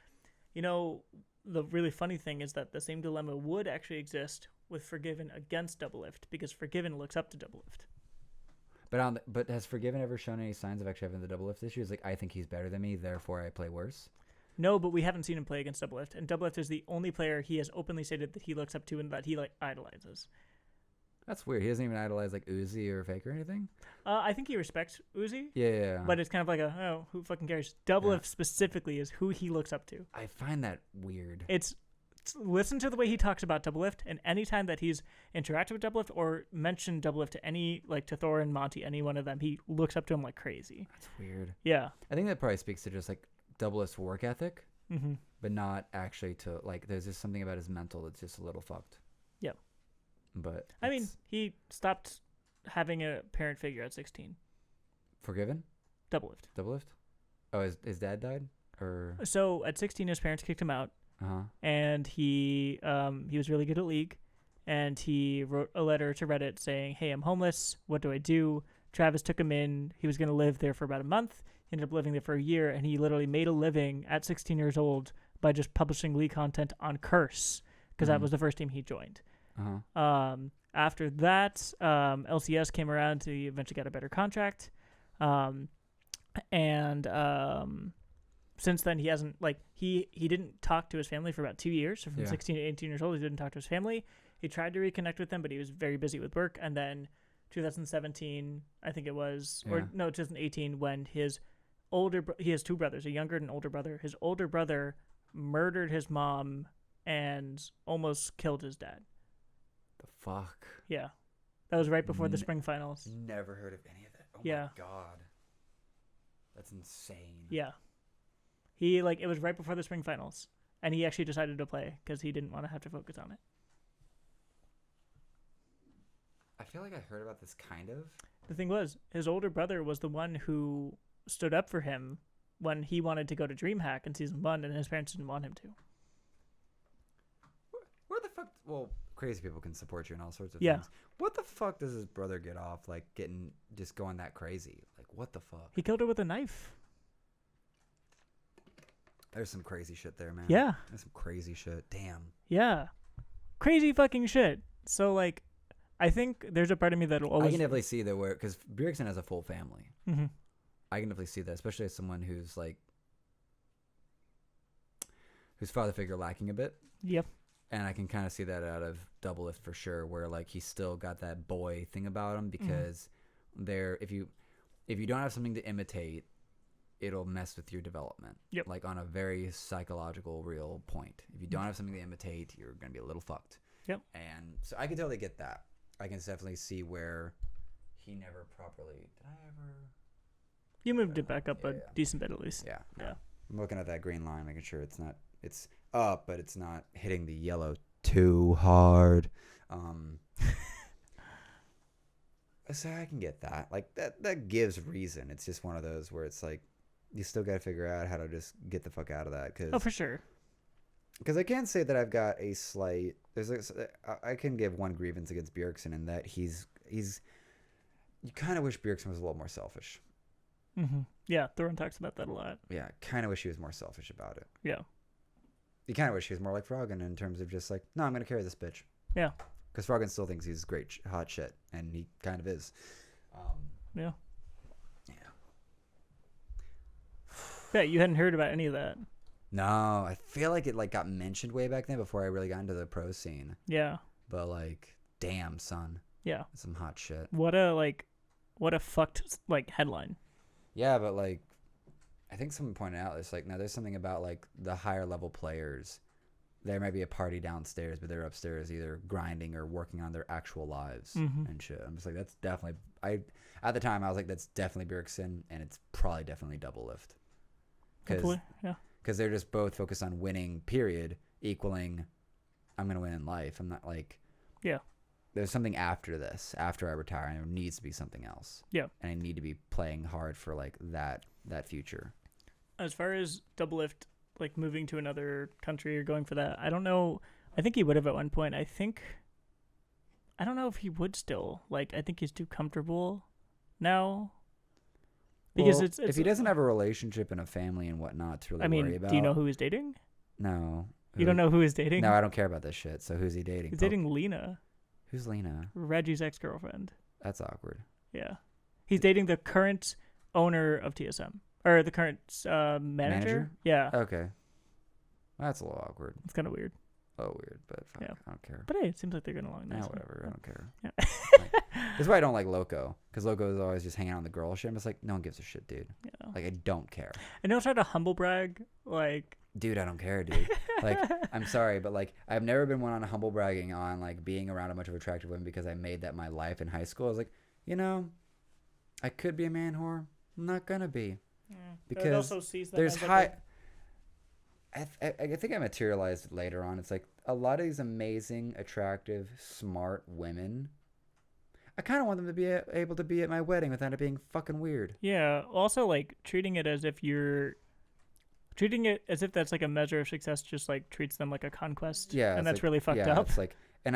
you know, the really funny thing is that the same dilemma would actually exist with Forgiven against double lift because Forgiven looks up to double lift. But has Forgiven ever shown any signs of actually having the double lift issues? Like I think he's better than me, therefore I play worse. No, but we haven't seen him play against Doublelift, and Doublelift is the only player he has openly stated that he looks up to and that he like idolizes. That's weird. He doesn't even idolize like Uzi or Fake or anything. I think he respects Uzi. Yeah. But it's kind of like who fucking cares? Doublelift specifically is who he looks up to. I find that weird. It's listen to the way he talks about Doublelift, and anytime that he's interacted with Doublelift or mentioned Doublelift to any to Thor and Monty, any one of them, he looks up to him like crazy. That's weird. Yeah. I think that probably speaks to just like Doublelift's work ethic, mm-hmm. but not actually to like. There's just something about his mental that's just a little fucked. Yeah. But I mean, he stopped having a parent figure at 16. Forgiven? Doublelift. Oh, his dad died, or so at 16, his parents kicked him out, and he was really good at League, and he wrote a letter to Reddit saying, "Hey, I'm homeless. What do I do?" Travis took him in. He was going to live there for about a month. He ended up living there for a year, and he literally made a living at 16 years old by just publishing League content on Curse, because that was the first team he joined. After that, LCS came around. He eventually got a better contract, and since then he hasn't he didn't talk to his family for about 2 years. So from 16 to 18 years old, he didn't talk to his family. He tried to reconnect with them, but he was very busy with work. And then 2017, I think it was, or no, 2018, when his he has two brothers, a younger and an older brother. His older brother murdered his mom and almost killed his dad. The fuck? Yeah. That was right before the spring finals. Never heard of any of that. Oh yeah. My god. That's insane. Yeah. He it was right before the spring finals, and he actually decided to play because he didn't want to have to focus on it. I feel like I heard about this kind of. The thing was, his older brother was the one who stood up for him when he wanted to go to DreamHack in season 1, and his parents didn't want him to. Where the fuck? Well, crazy people can support you in all sorts of things. What the fuck does his brother get off just going that crazy? Like, what the fuck? He killed her with a knife. There's some crazy shit there, man. Yeah. There's some crazy shit. Damn. Yeah. Crazy fucking shit. So, I think there's a part of me that'll always... I can definitely see that because Bjergsen has a full family. Mm-hmm. I can definitely see that, especially as someone whose father figure lacking a bit. Yep. And I can kind of see that out of Doublelift for sure, where he's still got that boy thing about him because if you don't have something to imitate, it'll mess with your development. Yep. On a very psychological, real point. If you don't have something to imitate, you're gonna be a little fucked. Yep. And so I can totally get that. I can definitely see where he never properly. Did I ever? You moved it back up a decent bit at least. Yeah. Yeah. I'm looking at that green line, making sure it's up, but it's not hitting the yellow too hard. So I can get that. That gives reason. It's just one of those where it's you still got to figure out how to just get the fuck out of that. Oh, for sure. Because I can say that I've got a slight. I can give one grievance against Bjergsen in that he's. You kind of wish Bjergsen was a little more selfish. Mm-hmm. Yeah, Thorin talks about that a lot. Yeah, kind of wish he was more selfish about it. Yeah. You kind of wish he was more like Froggen in terms of just no, I'm going to carry this bitch. Yeah. Because Froggen still thinks he's great, hot shit, and he kind of is. Yeah. Yeah. Yeah, you hadn't heard about any of that. No, I feel like it got mentioned way back then before I really got into the pro scene. Yeah. But damn son. Yeah. Some hot shit. What a fucked headline. Yeah, but I think someone pointed out it's now there's something about the higher level players. There might be a party downstairs, but they're upstairs either grinding or working on their actual lives and shit. I'm just that's definitely at the time I was that's definitely Bjergsen, and it's probably definitely Doublelift. Hopefully, yeah. Because they're just both focused on winning, period, equaling I'm gonna win in life. I'm not Yeah. There's something after this, after I retire, and there needs to be something else. Yeah. And I need to be playing hard for like that future. As far as Doublelift, like moving to another country or going for that, I don't know. I think he would have at one point. I don't know if he would still. Like, I think he's too comfortable now. Because Well, it's if he doesn't have a relationship and a family and whatnot to really worry about. Do you know who he's dating? No. You don't know who he's dating? No, I don't care about this shit. So who's he dating? He's dating Lena, Who's Lena? Reggie's ex-girlfriend. That's awkward. Yeah. He's dating the current owner of TSM. Or the current manager? Yeah. Okay. That's a little awkward. It's kind of weird. Oh, weird, but fuck, Yeah. I don't care. But hey, it seems like they're getting along Nah, nicely. whatever. I don't care. Yeah. That's why I don't like Loco. Because Loco is always just hanging out on the girl shit. I'm just like, no one gives a shit, dude. Yeah. Like, I don't care. And he'll try to humble brag, like... Dude, I don't care, dude. Like, I'm sorry, but like, I've never been one on humble bragging on like being around a bunch of attractive women because I made that my life in high school. I was like, you know, I could be a man whore. I'm not gonna be. Because also sees them there's as, like, high... I think I materialized it later on. It's like a lot of these amazing, attractive, smart women. I kind of want them to be able to be at my wedding without it being fucking weird. Yeah. Also, like, treating it as if that's like a measure of success just like treats them like a conquest. Yeah. And it's that's like, really fucked yeah, up. It's like, and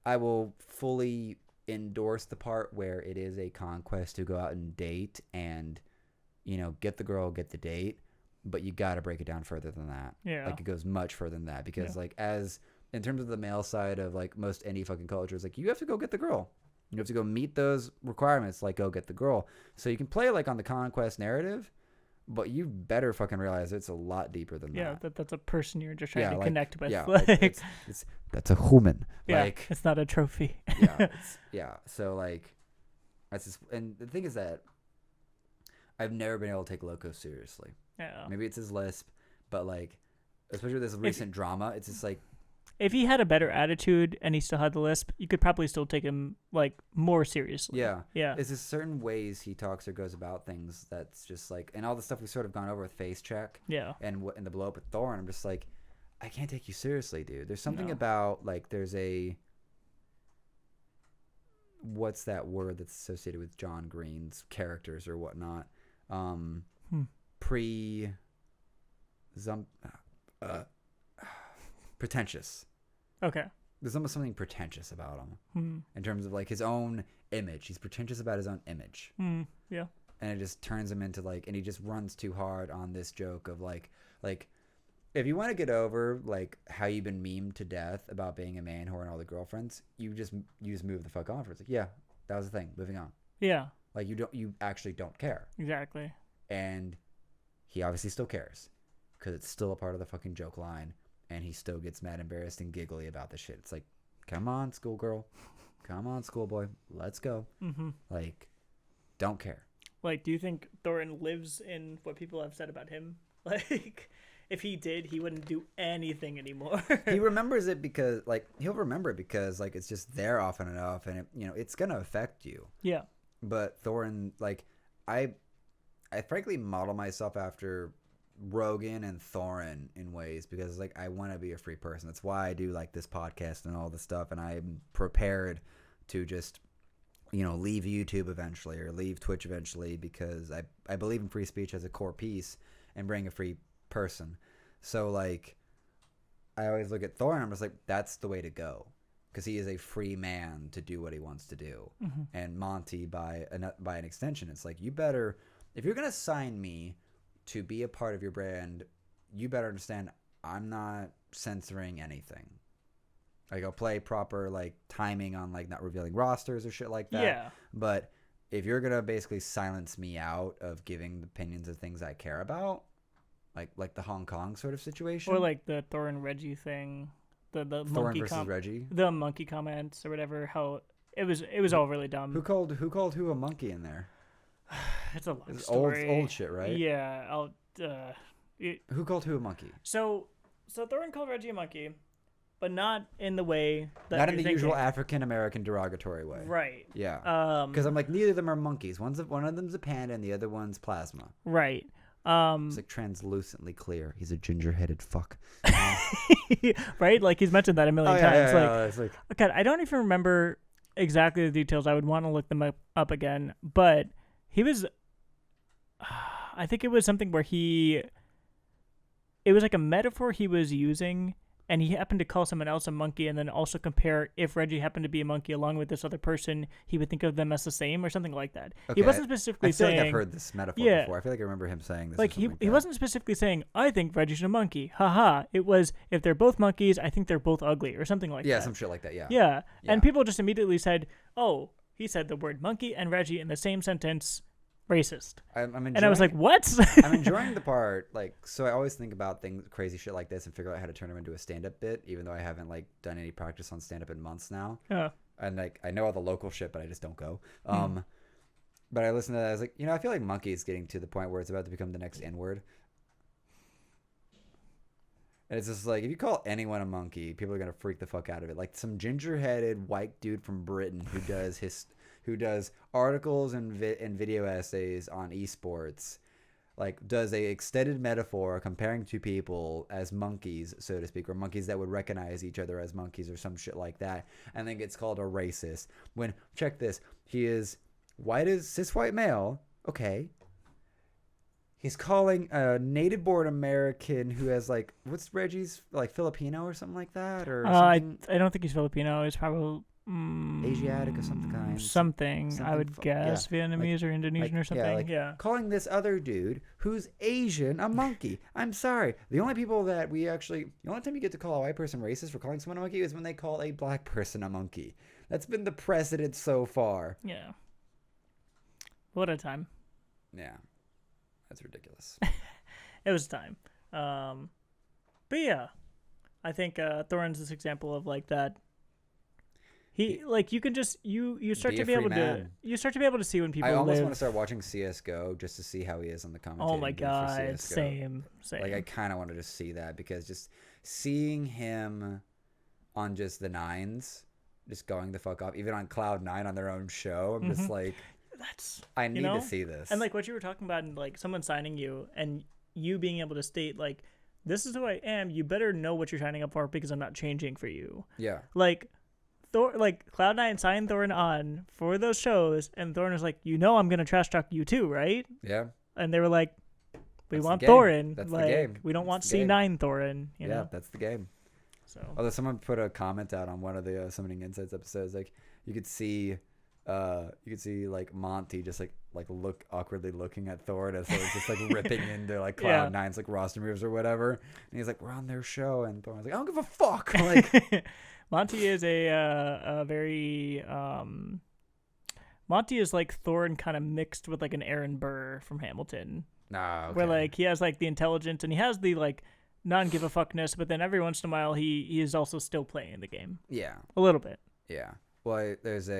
I will fully endorse the part where it is a conquest to go out and date and, you know, get the girl, get the date. But you got to break it down further than that. Yeah. Like, it goes much further than that because, like, as in terms of the male side of like most any fucking cultures, like, you have to go get the girl. You have to go meet those requirements, like go get the girl. So you can play like on the conquest narrative, but you better fucking realize it's a lot deeper than that. Yeah, that's a person you're just trying to like, connect with. Yeah, Like, like, it's that's a human. yeah, Like, it's not a trophy. yeah. So like, that's just, and the thing is that I've never been able to take Loco seriously. Yeah. Maybe it's his lisp, but like, especially with this recent drama, it's just like, If he had a better attitude and he still had the lisp, you could probably still take him like more seriously. yeah. Yeah. It's just certain ways he talks or goes about things that's just like, and all the stuff we've sort of gone over with Face Check Yeah. and the blow up with Thorn, I'm just like, I can't take you seriously, dude. There's something No. about like, there's a, what's that word that's associated with John Green's characters or whatnot? Pretentious. Okay. There's almost something pretentious about him in terms of like his own image. He's pretentious about his own image. Yeah. And it just turns him into like, and he just runs too hard on this joke of like if you want to get over like how you've been memed to death about being a man whore and all the girlfriends, you just move the fuck on for it. It's like, yeah, that was the thing. Moving on. Yeah. Like you actually don't care. Exactly. And he obviously still cares because it's still a part of the fucking joke line. And he still gets mad, embarrassed, and giggly about the shit. It's like, come on, schoolgirl. Come on, schoolboy. Let's go. Like, don't care. Like, do you think Thorin lives in what people have said about him? Like, if he did, he wouldn't do anything anymore. He remembers it because, like, he'll remember it because, like, it's just there often enough, and, it's going to affect you. Yeah. But Thorin, like, I frankly model myself after Rogan and Thorin in ways because like I want to be a free person. That's why I do like this podcast and all this stuff, and I'm prepared to just leave YouTube eventually or leave Twitch eventually because I believe in free speech as a core piece and being a free person. So like I always look at Thorin, I'm just like, that's the way to go because he is a free man to do what he wants to do. And Monty by an extension, it's like, you better, if you're gonna sign me to be a part of your brand, you better understand I'm not censoring anything. Like, I'll play proper like timing on like not revealing rosters or shit like that. Yeah. But if you're gonna basically silence me out of giving opinions of things I care about, like the Hong Kong sort of situation, Or like the Thorin Reggie thing, the Thorin monkey versus Reggie, the monkey comments or whatever. How it was all really dumb. who called who a monkey in there? It's a long It's story. old shit, right? Yeah. Who called who a monkey? So Thorin called Reggie a monkey, but not in the way that Not in you're the usual thinking. African American derogatory way. Right. Yeah. Because I'm like, neither of them are monkeys. One of them's a panda and the other one's plasma. Right. It's like translucently clear. He's a ginger-headed fuck. Right? Like he's mentioned that a million times. It's like God, I don't even remember exactly the details. I would want to look them up again. But he was, I think it was something where it was like a metaphor he was using, and he happened to call someone else a monkey, and then also compare if Reggie happened to be a monkey along with this other person, he would think of them as the same or something like that. okay. He wasn't specifically I feel saying. like I've heard this metaphor Yeah. before. I feel like I remember him saying this. Like he wasn't specifically saying, I think Reggie's a monkey. Haha. It was, if they're both monkeys, I think they're both ugly or something like that. Yeah, some shit like that. Yeah. Yeah. Yeah. And people just immediately said, oh, he said the word monkey and Reggie in the same sentence, racist. I'm enjoying, And I was like, what? I'm enjoying the part, like, so I always think about things, crazy shit like this, and figure out how to turn them into a stand-up bit, even though I haven't like done any practice on stand-up in months now. Yeah. And like, I know all the local shit, but I just don't go. But I listened to that. I was like, I feel like monkey is getting to the point where it's about to become the next N-word. And it's just like, if you call anyone a monkey, people are gonna freak the fuck out of it. Like some ginger-headed white dude from Britain who does articles and video essays on esports, like does a extended metaphor comparing two people as monkeys, so to speak, or monkeys that would recognize each other as monkeys or some shit like that, and then gets called a racist. When, check this, he is white as cis white male, okay. He's calling a native-born American who has like, what's Reggie's, like Filipino or something like that, or something? I don't think he's Filipino. He's probably Asiatic of some kind. Something I would guess, yeah. Vietnamese or Indonesian or something. Yeah. Calling this other dude who's Asian a monkey. I'm sorry. The only time you get to call a white person racist for calling someone a monkey is when they call a black person a monkey. That's been the precedent so far. Yeah. What a time. Yeah. That's ridiculous. It was time. But yeah, I think Thorin's this example of like that. He like you can just you start Be to a be free able man. to see when people I almost live. want to start watching CS:GO just to see how he is on the commentating. Oh my booth for god, CS:GO. same. Like I kind of want to just see that, because just seeing him on just the nines, just going the fuck off, even on Cloud9 on their own show, I'm just like, I need to see this. And like what you were talking about, and like someone signing you and you being able to state like, this is who I am. You better know what you're signing up for, because I'm not changing for you. Yeah. Like Cloud9 signed Thorin on for those shows, and Thorin was like, I'm gonna trash talk you too, right? Yeah. And they were like, we That's want the game. Thorin. That's like, the game. We don't want That's the game. C9 Thorin. You Yeah, know? that's the game. So Although someone put a comment out on one of the Summoning Insights episodes, like you could see like Monty just like look awkwardly looking at Thorin as he's just like ripping into like Cloud9's like roster moves or whatever, and he's like, we're on their show, and Thorin's like, I don't give a fuck. Like Monty is a very Monty is like Thorin kind of mixed with like an Aaron Burr from Hamilton. nah, okay. Where like he has like the intelligence and he has the like non give a fuckness, but then every once in a while he is also still playing the game Yeah. a little bit. Yeah. Well, there's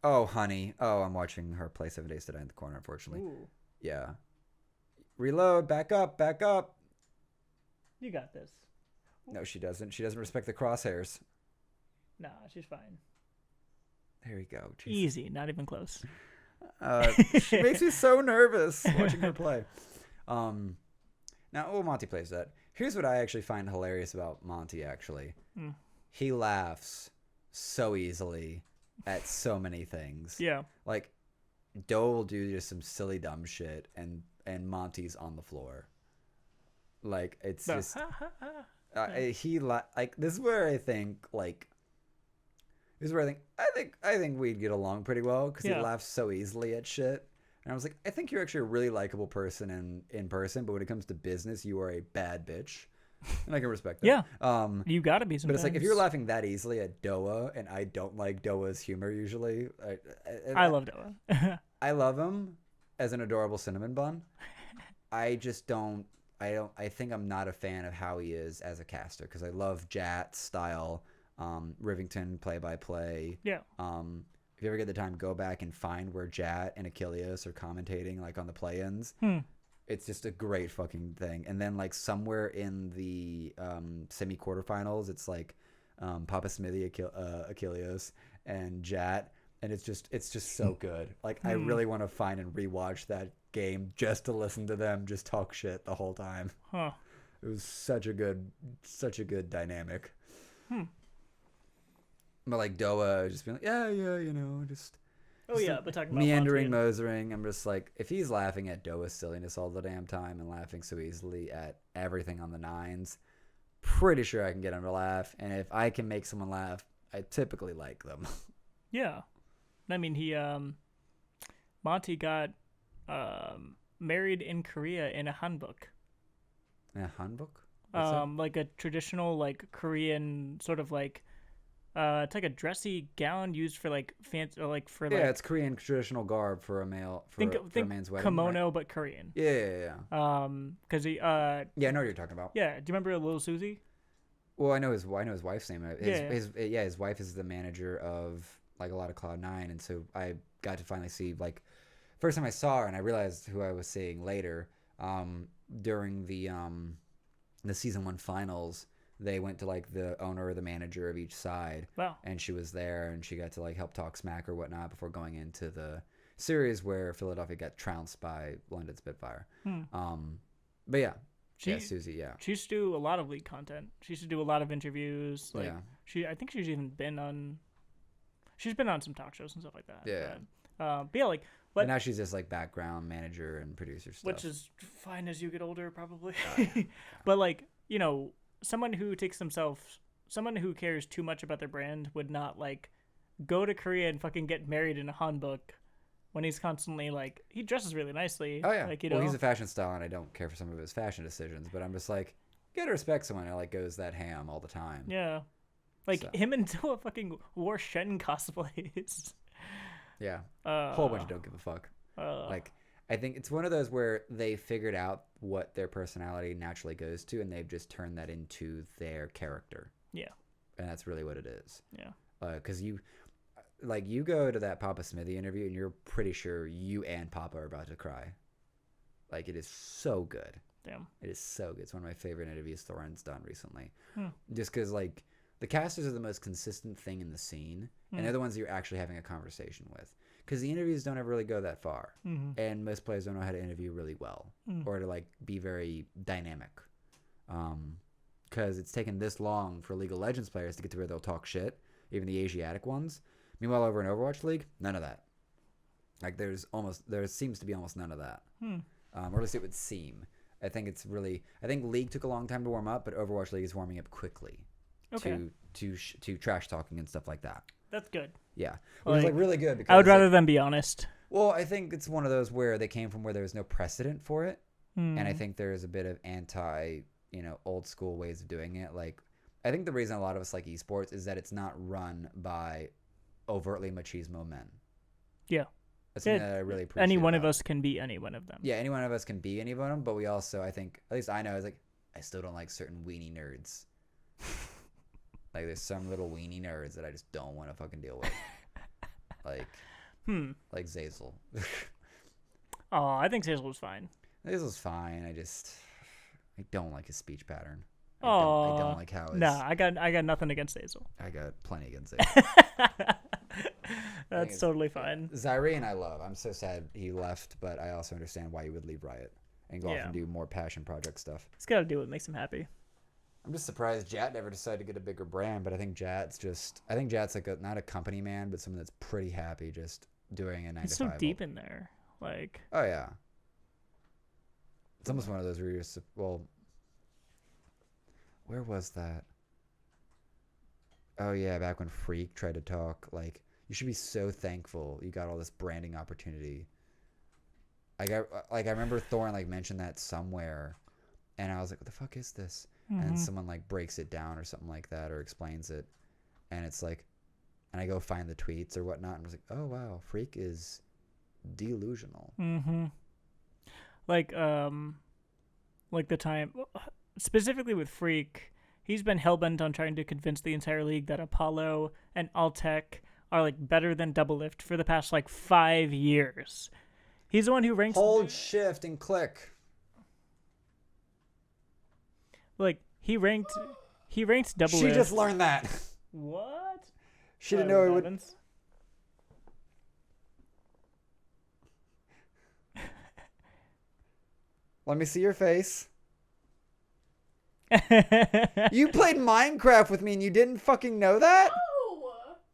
oh honey, I'm watching her play 7 Days to Die in the corner, unfortunately. Ooh, Yeah. Reload, back up. you got this. No, she doesn't. She doesn't respect the crosshairs. Nah, she's fine. There you go. Jesus. Easy, not even close. She makes me so nervous watching her play. Now, Monty plays that. Here's what I actually find hilarious about Monty, actually. He laughs so easily at so many things. Yeah. Like, Doe will do just some silly, dumb shit, and Monty's on the floor. Like, it's just... this is where I think, like... This is where I think we'd get along pretty well, because he laughs so easily at shit. And I was like, I think you're actually a really likable person in person, but when it comes to business, you are a bad bitch. And I can respect that. Yeah. You gotta be sometimes. But it's like, if you're laughing that easily at Doa, and I don't like Doa's humor usually. I love Doa. I love him as an adorable cinnamon bun. I just don't. I think I'm not a fan of how he is as a caster, because I love Jat style, Rivington play-by-play. Yeah. If you ever get the time, go back and find where Jat and Achilles are commentating, like on the play-ins. It's just a great fucking thing. And then like somewhere in the semi-quarterfinals, it's like Papa Smithy, Achilles, and Jat, and it's just so good. Like I really want to find and rewatch that game just to listen to them just talk shit the whole time. Huh. It was such a good dynamic. But like Doa just being like, yeah, just Oh yeah, but talking about meandering, Monty mosering. I'm just like, if he's laughing at Doa's silliness all the damn time and laughing so easily at everything on the nines, pretty sure I can get him to laugh. And if I can make someone laugh, I typically like them. Yeah, I mean Monty got married in Korea in a hanbok. A hanbok? What's that? Like a traditional like Korean sort of like it's like a dressy gown used for like fancy or like for like It's Korean traditional garb for a male for a man's wedding. kimono right? but Korean. Yeah. Because he Yeah, I know what you're talking about. yeah. Do you remember Lil Susie? Well, I know his wife's name. His wife is the manager of like a lot of Cloud9, and so I got to finally see like first time I saw her, and I realized who I was seeing later. During the season 1 finals, they went to like the owner or the manager of each side. Wow. And she was there, and she got to like help talk smack or whatnot before going into the series where Philadelphia got trounced by London Spitfire. But yeah. Susie, yeah. She used to do a lot of league content. She used to do a lot of interviews. Like Yeah. I think she's even been on some talk shows and stuff like that. Yeah. But yeah, like But now she's just like background manager and producer stuff. which is fine as you get older, probably. But like, you know, someone who cares too much about their brand would not like go to Korea and fucking get married in a hanbok when he's constantly like he dresses really nicely. Oh yeah. Like, you well, know, he's a fashion style, and I don't care for some of his fashion decisions, but I'm just like, you gotta respect someone who like goes that ham all the time. yeah. Like So. him and Noah fucking wore Shen cosplays. Yeah. Whole bunch of don't give a fuck. Like, I think it's one of those where they figured out what their personality naturally goes to, and they've just turned that into their character. Yeah. And that's really what it is. Yeah. Because you go to that Papa Smithy interview, and you're pretty sure you and Papa are about to cry. Like, it is so good. Damn. It is so good. It's one of my favorite interviews Thorin's done recently. Just because, like, the casters are the most consistent thing in the scene, and they're the ones that you're actually having a conversation with. Because the interviews don't ever really go that far, and most players don't know how to interview really well, or to like be very dynamic. Because it's taken this long for League of Legends players to get to where they'll talk shit, even the Asiatic ones. Meanwhile, over in Overwatch League, none of that. Like there seems to be almost none of that, or at least it would seem. I think League took a long time to warm up, but Overwatch League is warming up quickly. Okay. To trash talking and stuff like that. That's good. Yeah, which is like really good because I would rather them be honest. Well, I think it's one of those where they came from where there was no precedent for it, and I think there is a bit of old school ways of doing it. Like, I think the reason a lot of us like esports is that it's not run by overtly machismo men. Yeah, that's something that I really appreciate. Any one of us can be any one of them. Yeah, any one of us can be any one of them, but we also, I think, at least I know, is like I still don't like certain weenie nerds. Like, there's some little weenie nerds that I just don't want to fucking deal with. Like Zazel. Oh, I think Zazel was fine. Zazel's fine. I don't like his speech pattern. I don't like how his... Nah, I got nothing against Zazel. I got plenty against Zazel. That's totally fine. Zyrene I love. I'm so sad he left, but I also understand why he would leave Riot and go off and do more passion project stuff. He's got to do what makes him happy. I'm just surprised Jat never decided to get a bigger brand, but I think Jat's like not a company man, but someone that's pretty happy just doing a 9 to 5. He's so deep in there. Like, oh yeah. It's almost one of those where you're just, well, where was that? Oh yeah, back when Freak tried to talk, like, you should be so thankful you got all this branding opportunity. I remember Thorin like mentioned that somewhere, and I was like, what the fuck is this? And someone like breaks it down or something like that, or explains it, and it's like, and I go find the tweets or whatnot, and I was like, oh wow, Freak is delusional. Like the time specifically with Freak, he's been hellbent on trying to convince the entire league that Apollo and Altec are like better than Doublelift for the past like 5 years. He's the one who ranks. Hold shift and click. Like he ranked Doublelift. She just learned that. What? She didn't know it would. Let me see your face. You played Minecraft with me and you didn't fucking know that? No!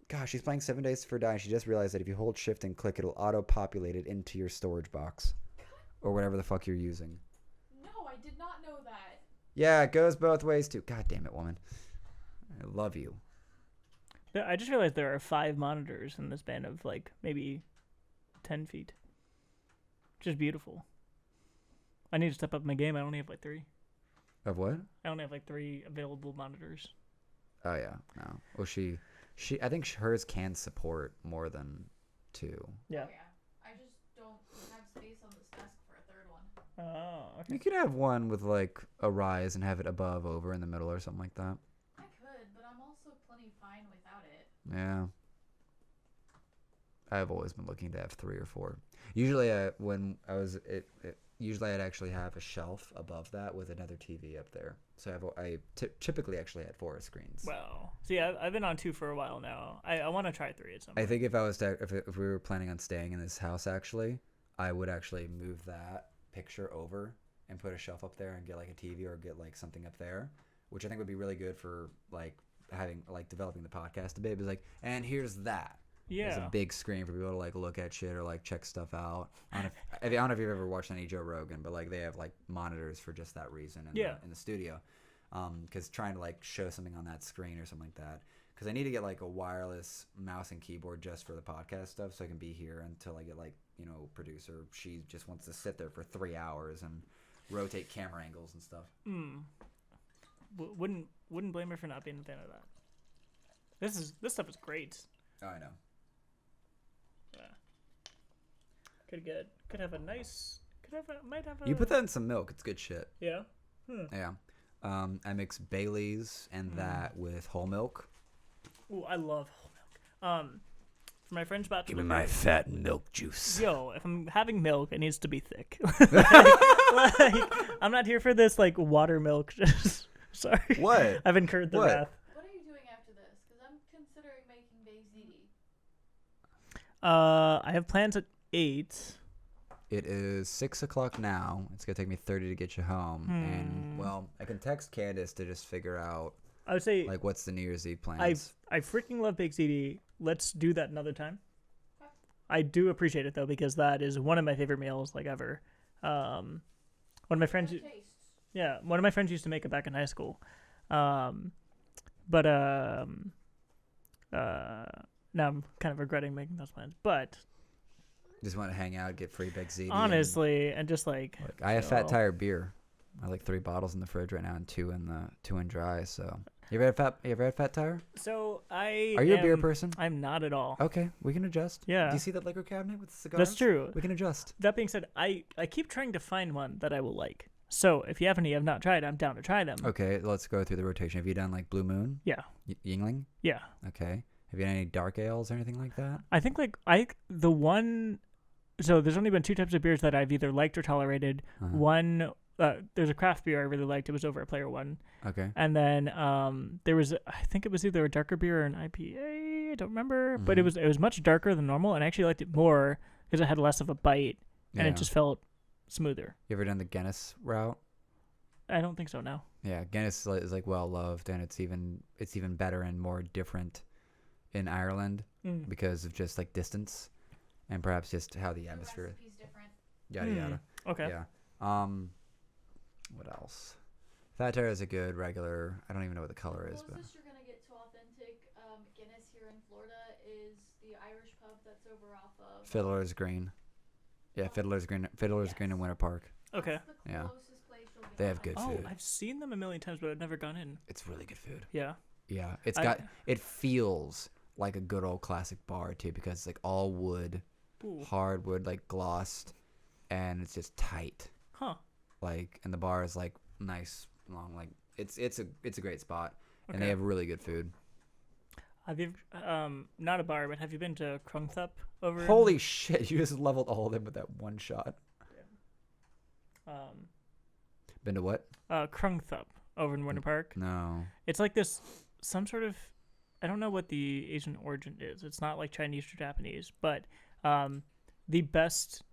Gosh, she's playing 7 Days to Die. She just realized that if you hold shift and click, it'll auto-populate it into your storage box. Or whatever the fuck you're using. No, I did not know that. Yeah, it goes both ways too. God damn it, woman. I love you. I just realized there are 5 monitors in the span of like maybe 10 feet. Which is beautiful. I need to step up my game. I only have like 3. Of what? I only have like 3 available monitors. Oh yeah, no. Well, she, I think hers can support more than 2. Yeah. Oh, yeah. I just don't have space on this desk for a third one. Oh, okay. You could have one with like a rise and have it above, over, in the middle, or something like that. I could, but I'm also plenty fine without it. Yeah. I've always been looking to have 3 or 4. Usually, when I was usually I'd actually have a shelf above that with another TV up there. So I typically actually had 4 screens. Wow. See, I've been on 2 for a while now. I want to try 3 at some point. I think if I was if we were planning on staying in this house, actually, I would actually move that picture over and put a shelf up there and get like a TV or get like something up there, which I think would be really good for like having like developing the podcast a bit. It's like, and here's that. Yeah. There's a big screen for people to like look at shit or like check stuff out. I don't know if you've ever watched any Joe Rogan, but like they have like monitors for just that reason in the studio. Because trying to like show something on that screen or something like that. Because I need to get like a wireless mouse and keyboard just for the podcast stuff, so I can be here until I get like, you know, producer. She just wants to sit there for 3 hours and rotate camera angles and stuff. Wouldn't blame her for not being a fan of that. This stuff is great. Oh, I know. Yeah. Might have a. You put that in some milk. It's good shit. Yeah. Yeah. I mix Bailey's and that with whole milk. Ooh, I love whole milk. For my friend's bachelor. Give me my fat milk juice. Yo, if I'm having milk, it needs to be thick. like, I'm not here for this like water milk. Just sorry. What? I've incurred the wrath. What are you doing after this? Because I'm considering making baked ziti. I have plans at 8. It is 6 o'clock now. It's gonna take me 30 to get you home, and well, I can text Candace to just figure out. I would say like what's the New Year's Eve plans. I freaking love baked ziti. Let's do that another time. I do appreciate it though because that is one of my favorite meals like ever. One of my friends. Yeah, one of my friends used to make it back in high school. But now I'm kind of regretting making those plans. But just want to hang out, get free baked ziti. Honestly, and just like I have Fat Tire beer. I have like 3 bottles in the fridge right now and 2 in dry. So you ever had Fat Tire? So Are you a beer person? I'm not at all. Okay, we can adjust. Yeah. Do you see that liquor cabinet with the cigars? That's true. We can adjust. That being said, I keep trying to find one that I will like. So if you have any I've not tried, I'm down to try them. Okay, let's go through the rotation. Have you done like Blue Moon? Yeah. Yingling? Yeah. Okay. Have you done any dark ales or anything like that? I think the one. So there's only been 2 types of beers that I've either liked or tolerated. One, there's a craft beer I really liked. It was over at Player One. Okay. And then there was, I think it was either a darker beer or an IPA. I don't remember, but it was much darker than normal, and I actually liked it more because it had less of a bite, and it just felt smoother. You ever done the Guinness route? I don't think so. No. Yeah, Guinness is like well loved, and it's even better and more different in Ireland because of just like distance. And perhaps just how the atmosphere. Recipe's different. Yada yada. Okay. Yeah. What else? Fat Tire is a good regular. I don't even know what the color is, The but closest you're gonna get to authentic Guinness here in Florida is the Irish pub that's over off of Fiddler's Green. Yeah, Fiddler's Green. Fiddler's Green in Winter Park. Okay. That's the Yeah. closest place you'll get They have good Oh, food. I've seen them a million times, but I've never gone in. It's really good food. Yeah. Yeah, it feels like a good old classic bar too because it's like all wood. Ooh. Hardwood, like glossed, and it's just tight. Huh. Like, and the bar is like nice, long. Like, it's a great spot, and they Okay. have really good food. Have you not a bar, but have you been to Krungthup over? Holy shit! You just leveled all of them with that one shot. Been to what? Krungthup over in Winter Park. No. It's like this some sort of, I don't know what the Asian origin is. It's not like Chinese or Japanese, but the best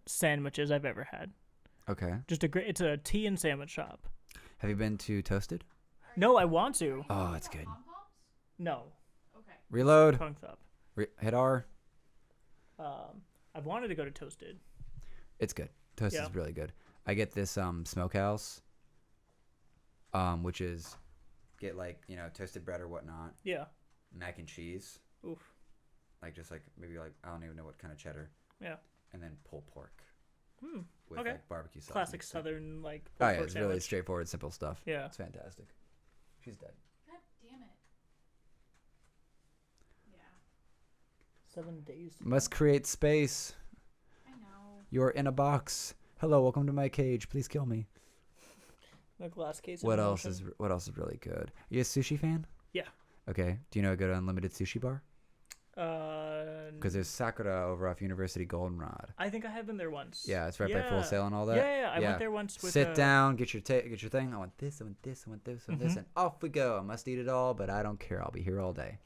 sandwiches I've ever had. Okay. Just it's a tea and sandwich shop. Have you been to Toasted? No, I want to. Oh, it's good. Pom-poms? No, Okay. Reload. punked up. Hit R. I've wanted to go to Toasted. It's good. Toasted is really good. I get this smokehouse, which is get like toasted bread or whatnot, Yeah. mac and cheese, Oof. like just like maybe like I don't even know what kind of cheddar, Yeah. and then pulled pork with Okay. like barbecue sauce. Classic mixed in. Southern like. Oh pulled yeah, pork it's really sandwich. straightforward, simple stuff. Yeah. It's fantastic. She's dead. God damn it. Yeah. 7 days. Must create space. I know. You're in a box. Hello, welcome to my cage. Please kill me. A glass case. What else is really good? Are you a sushi fan? Yeah. Okay. Do you know a good unlimited sushi bar? Because there's Because Sakura over off University Goldenrod. I think I have been there once. Yeah, it's right by Full Sail and all that. Yeah. I went there once with. Sit down, get your thing. I want this, I want this, I want this, I want this, Mhm. and off we go. I must eat it all, but I don't care. I'll be here all day.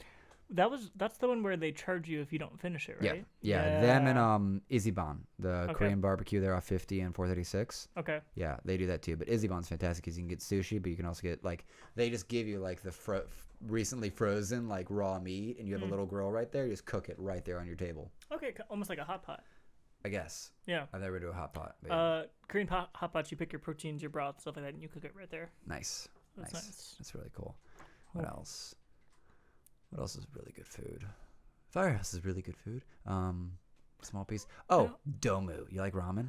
That's the one where they charge you if you don't finish it, right? Yeah. Them and Iziban, the Okay. Korean barbecue there off 50 and 436. Okay. Yeah, they do that too. But Iziban's fantastic because you can get sushi, but you can also get like they just give you like the recently frozen like raw meat, and you have a little grill right there. You just cook it right there on your table. Okay, almost like a hot pot. I guess. Yeah. I've never do a hot pot. But yeah. Korean hot pots, you pick your proteins, your broth, stuff like that, and you cook it right there. Nice. That's Nice. nice. That's really cool. What Cool. else? What else is really good food? Firehouse is really good food. Small piece. Oh, Domu. You like ramen?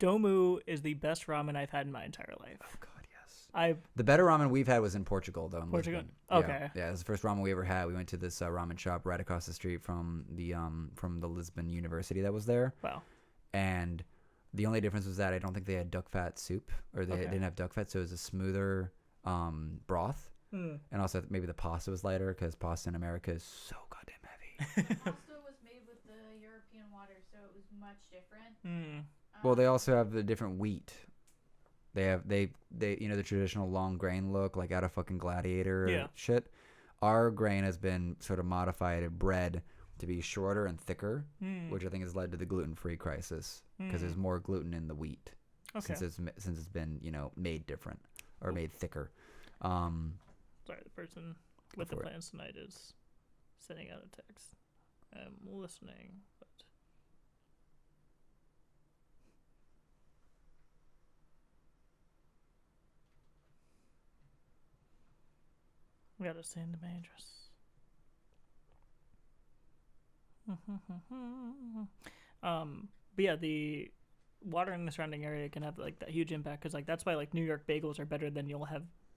Domu is the best ramen I've had in my entire life. Oh God, yes. The better ramen we've had was in Portugal, though. In Portugal? Lisbon. Okay. Yeah, it was the first ramen we ever had. We went to this ramen shop right across the street from the Lisbon University that was there. Wow. And the only difference was that I don't think they had duck fat soup, or they didn't have duck fat, so it was a smoother broth. And also maybe the pasta was lighter because pasta in America is so goddamn heavy. The pasta was made with the European water, so it was much different. Well, they also have the different wheat. They have the traditional long grain look like out of fucking Gladiator shit. Our grain has been sort of modified and bred to be shorter and thicker, which I think has led to the gluten-free crisis because there's more gluten in the wheat since it's been made different or made thicker. Sorry, the person with the plans tonight is sending out a text. I'm listening, but we gotta send my address. But yeah, the water in the surrounding area can have like that huge impact because like that's why like New York bagels are better than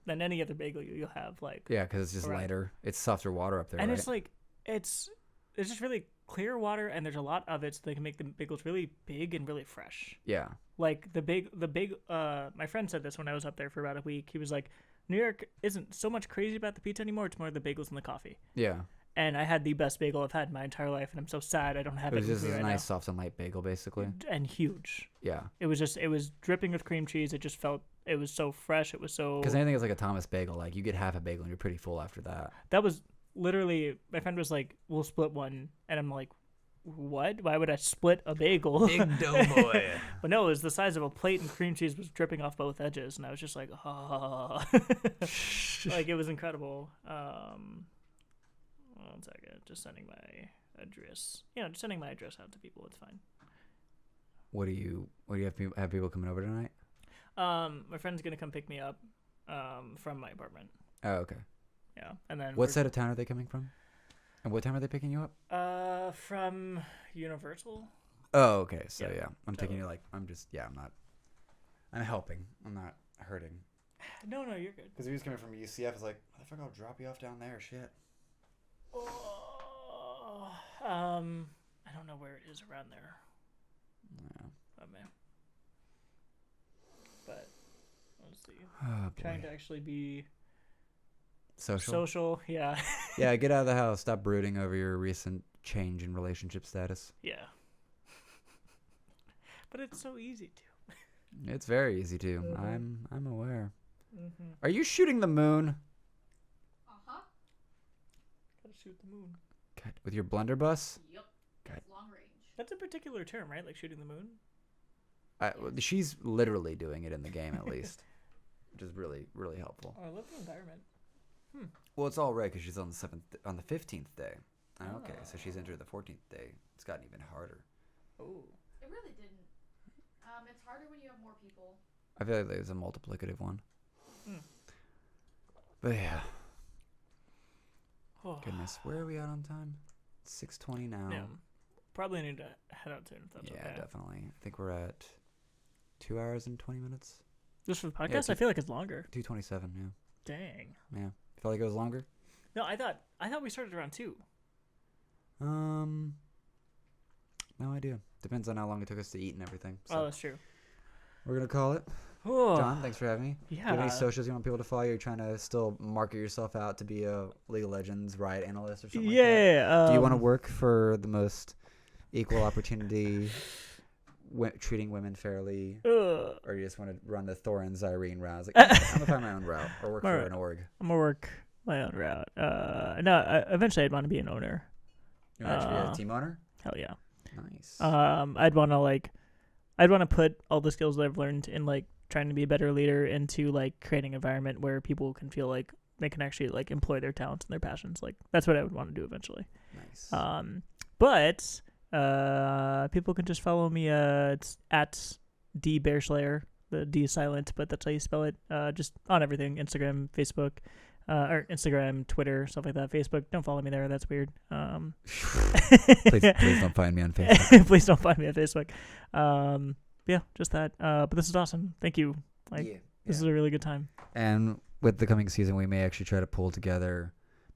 than any other bagel you'll have like. Yeah, because it's just lighter. It's softer water up there, and right? it's like it's just really clear water, and there's a lot of it, so they can make the bagels really big and really fresh. Yeah. Like the big. My friend said this when I was up there for about a week. He was like, New York isn't so much crazy about the pizza anymore. It's more the bagels and the coffee. Yeah. And I had the best bagel I've had in my entire life, and I'm so sad I don't have it. It was just a right nice, now. soft and light bagel, basically. And huge. Yeah. It was dripping with cream cheese. It just felt, it was so fresh. It was so. Because anything is like a Thomas bagel, like you get half a bagel and you're pretty full after that. That was literally, my friend was like, we'll split one. And I'm like, what? Why would I split a bagel? Big doughboy. But no, it was the size of a plate, and cream cheese was dripping off both edges. And I was just like, oh. Like, it was incredible. One second. Just sending my address. Just sending my address out to people. It's fine. What do you have people coming over tonight? My friend's going to come pick me up from my apartment. Oh, okay. Yeah. And then what side of town are they coming from? And what time are they picking you up? From Universal. Oh, okay. So Yeah, yeah, I'm taking you like I'm helping. I'm not hurting. No, you're good. Because he was coming from UCF, it's like, motherfucker, I'll drop you off down there. Shit. I don't know where it is around there. Yeah. Oh man. But let's see. Oh, boy. Trying to actually be Social. Yeah. Yeah, get out of the house. Stop brooding over your recent change in relationship status. Yeah. But it's so easy to. It's very easy to. I'm aware. Mm-hmm. Are you shooting the moon? Uh-huh. Gotta shoot the moon. God, with your blunderbuss? Yep. God. It's long range. That's a particular term, right? Like shooting the moon. She's literally doing it in the game at least, which is really, really helpful. Oh, I love the environment. Well, it's all right because she's on the 15th day. Okay, so she's entered the 14th day. It's gotten even harder. Oh. It really didn't. It's harder when you have more people. I feel like there's a multiplicative one. But yeah. Oh. Goodness, where are we at on time? 6:20 now. Yeah. Probably need to head out soon if that's Yeah, okay. definitely. I think we're at 2 hours and 20 minutes. Just for the podcast, I feel like it's longer. 2:27. Yeah. Dang. Yeah. Felt like it was longer. No, I thought we started around 2. No idea. Depends on how long it took us to eat and everything. So Oh, that's true. we're gonna call it. Oh. John, thanks for having me. Do you have Yeah. any socials you want people to follow? You're trying to still market yourself out to be a League of Legends riot analyst or something like that? Yeah. Do you want to work for the most equal opportunity, treating women fairly, or you just want to run the Thorin's Irene route? I was like, I'm gonna find my own route or work for an org. I'm gonna work my own route. No, eventually I'd want to be an owner. You want to be a team owner? Hell yeah. Nice. I'd want to put all the skills that I've learned in like trying to be a better leader into like creating an environment where people can feel like they can actually like employ their talents and their passions. Like that's what I would want to do eventually. Nice. But people can just follow me. It's at D Bearslayer. The D is silent, but that's how you spell it. Just on everything: Instagram, Facebook, or Instagram, Twitter, stuff like that. Facebook, don't follow me there. That's weird. Please don't find me on Facebook. Please don't find me on Facebook. Yeah, just that. But this is awesome. Thank you. This is a really good time. And with the coming season, we may actually try to pull together.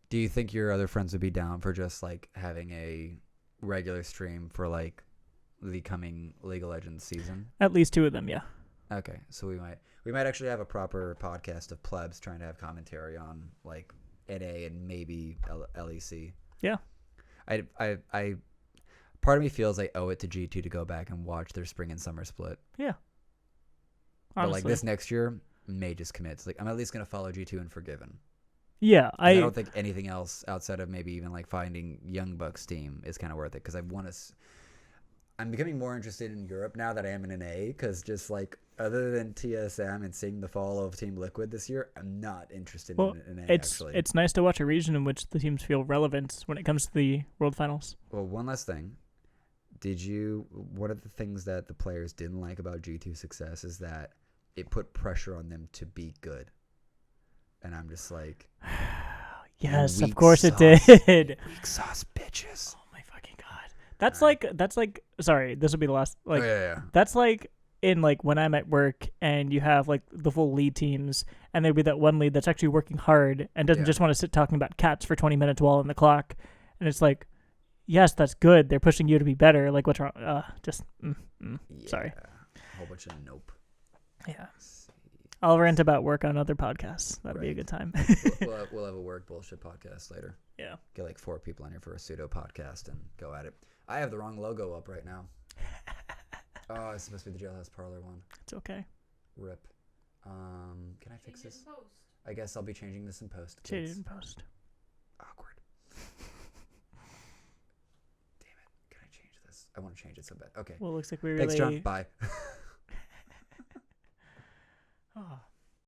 Do you think your other friends would be down for just like having a regular stream for like the coming League of Legends season? At least 2 of them, yeah. Okay, so we might actually have a proper podcast of plebs trying to have commentary on like NA and maybe LEC. Yeah. I part of me feels I owe it to G2 to go back and watch their spring and summer split. Yeah. Honestly. But like this next year, may just commit. It's like I'm at least gonna follow G2 and Forgiven. Yeah, I don't think anything else outside of maybe even like finding Young Bucks team is kind of worth it because I'm becoming more interested in Europe now that I am in an A because just like other than TSM and seeing the fall of Team Liquid this year, I'm not interested in an A actually. It's nice to watch a region in which the teams feel relevant when it comes to the World Finals. Well, one last thing. One of the things that the players didn't like about G2's success is that it put pressure on them to be good. And I'm just like, yes, weak of course sauce, it did. Weak sauce bitches. Oh my fucking god. That's like sorry, this will be the last Yeah. That's like in like when I'm at work and you have like the full lead teams and there'll be that one lead that's actually working hard and doesn't just want to sit talking about cats for 20 minutes while on the clock. And it's like, yes, that's good. They're pushing you to be better. Like what's wrong? Sorry. A whole bunch of nope. Yeah. I'll rant about work on other podcasts. That'd be a good time. We'll have a work bullshit podcast later. Yeah. Get like 4 people on here for a pseudo podcast and go at it. I have the wrong logo up right now. Oh, it's supposed to be the Jailhouse Parlor one. It's okay. Rip. Can I fix Change it this? in post. I guess I'll be changing this in post. Change kids. it in post. Awkward. Damn it. Can I change this? I want to change it so bad. Okay. Well, it looks like we really... Thanks, John. Bye. Oh.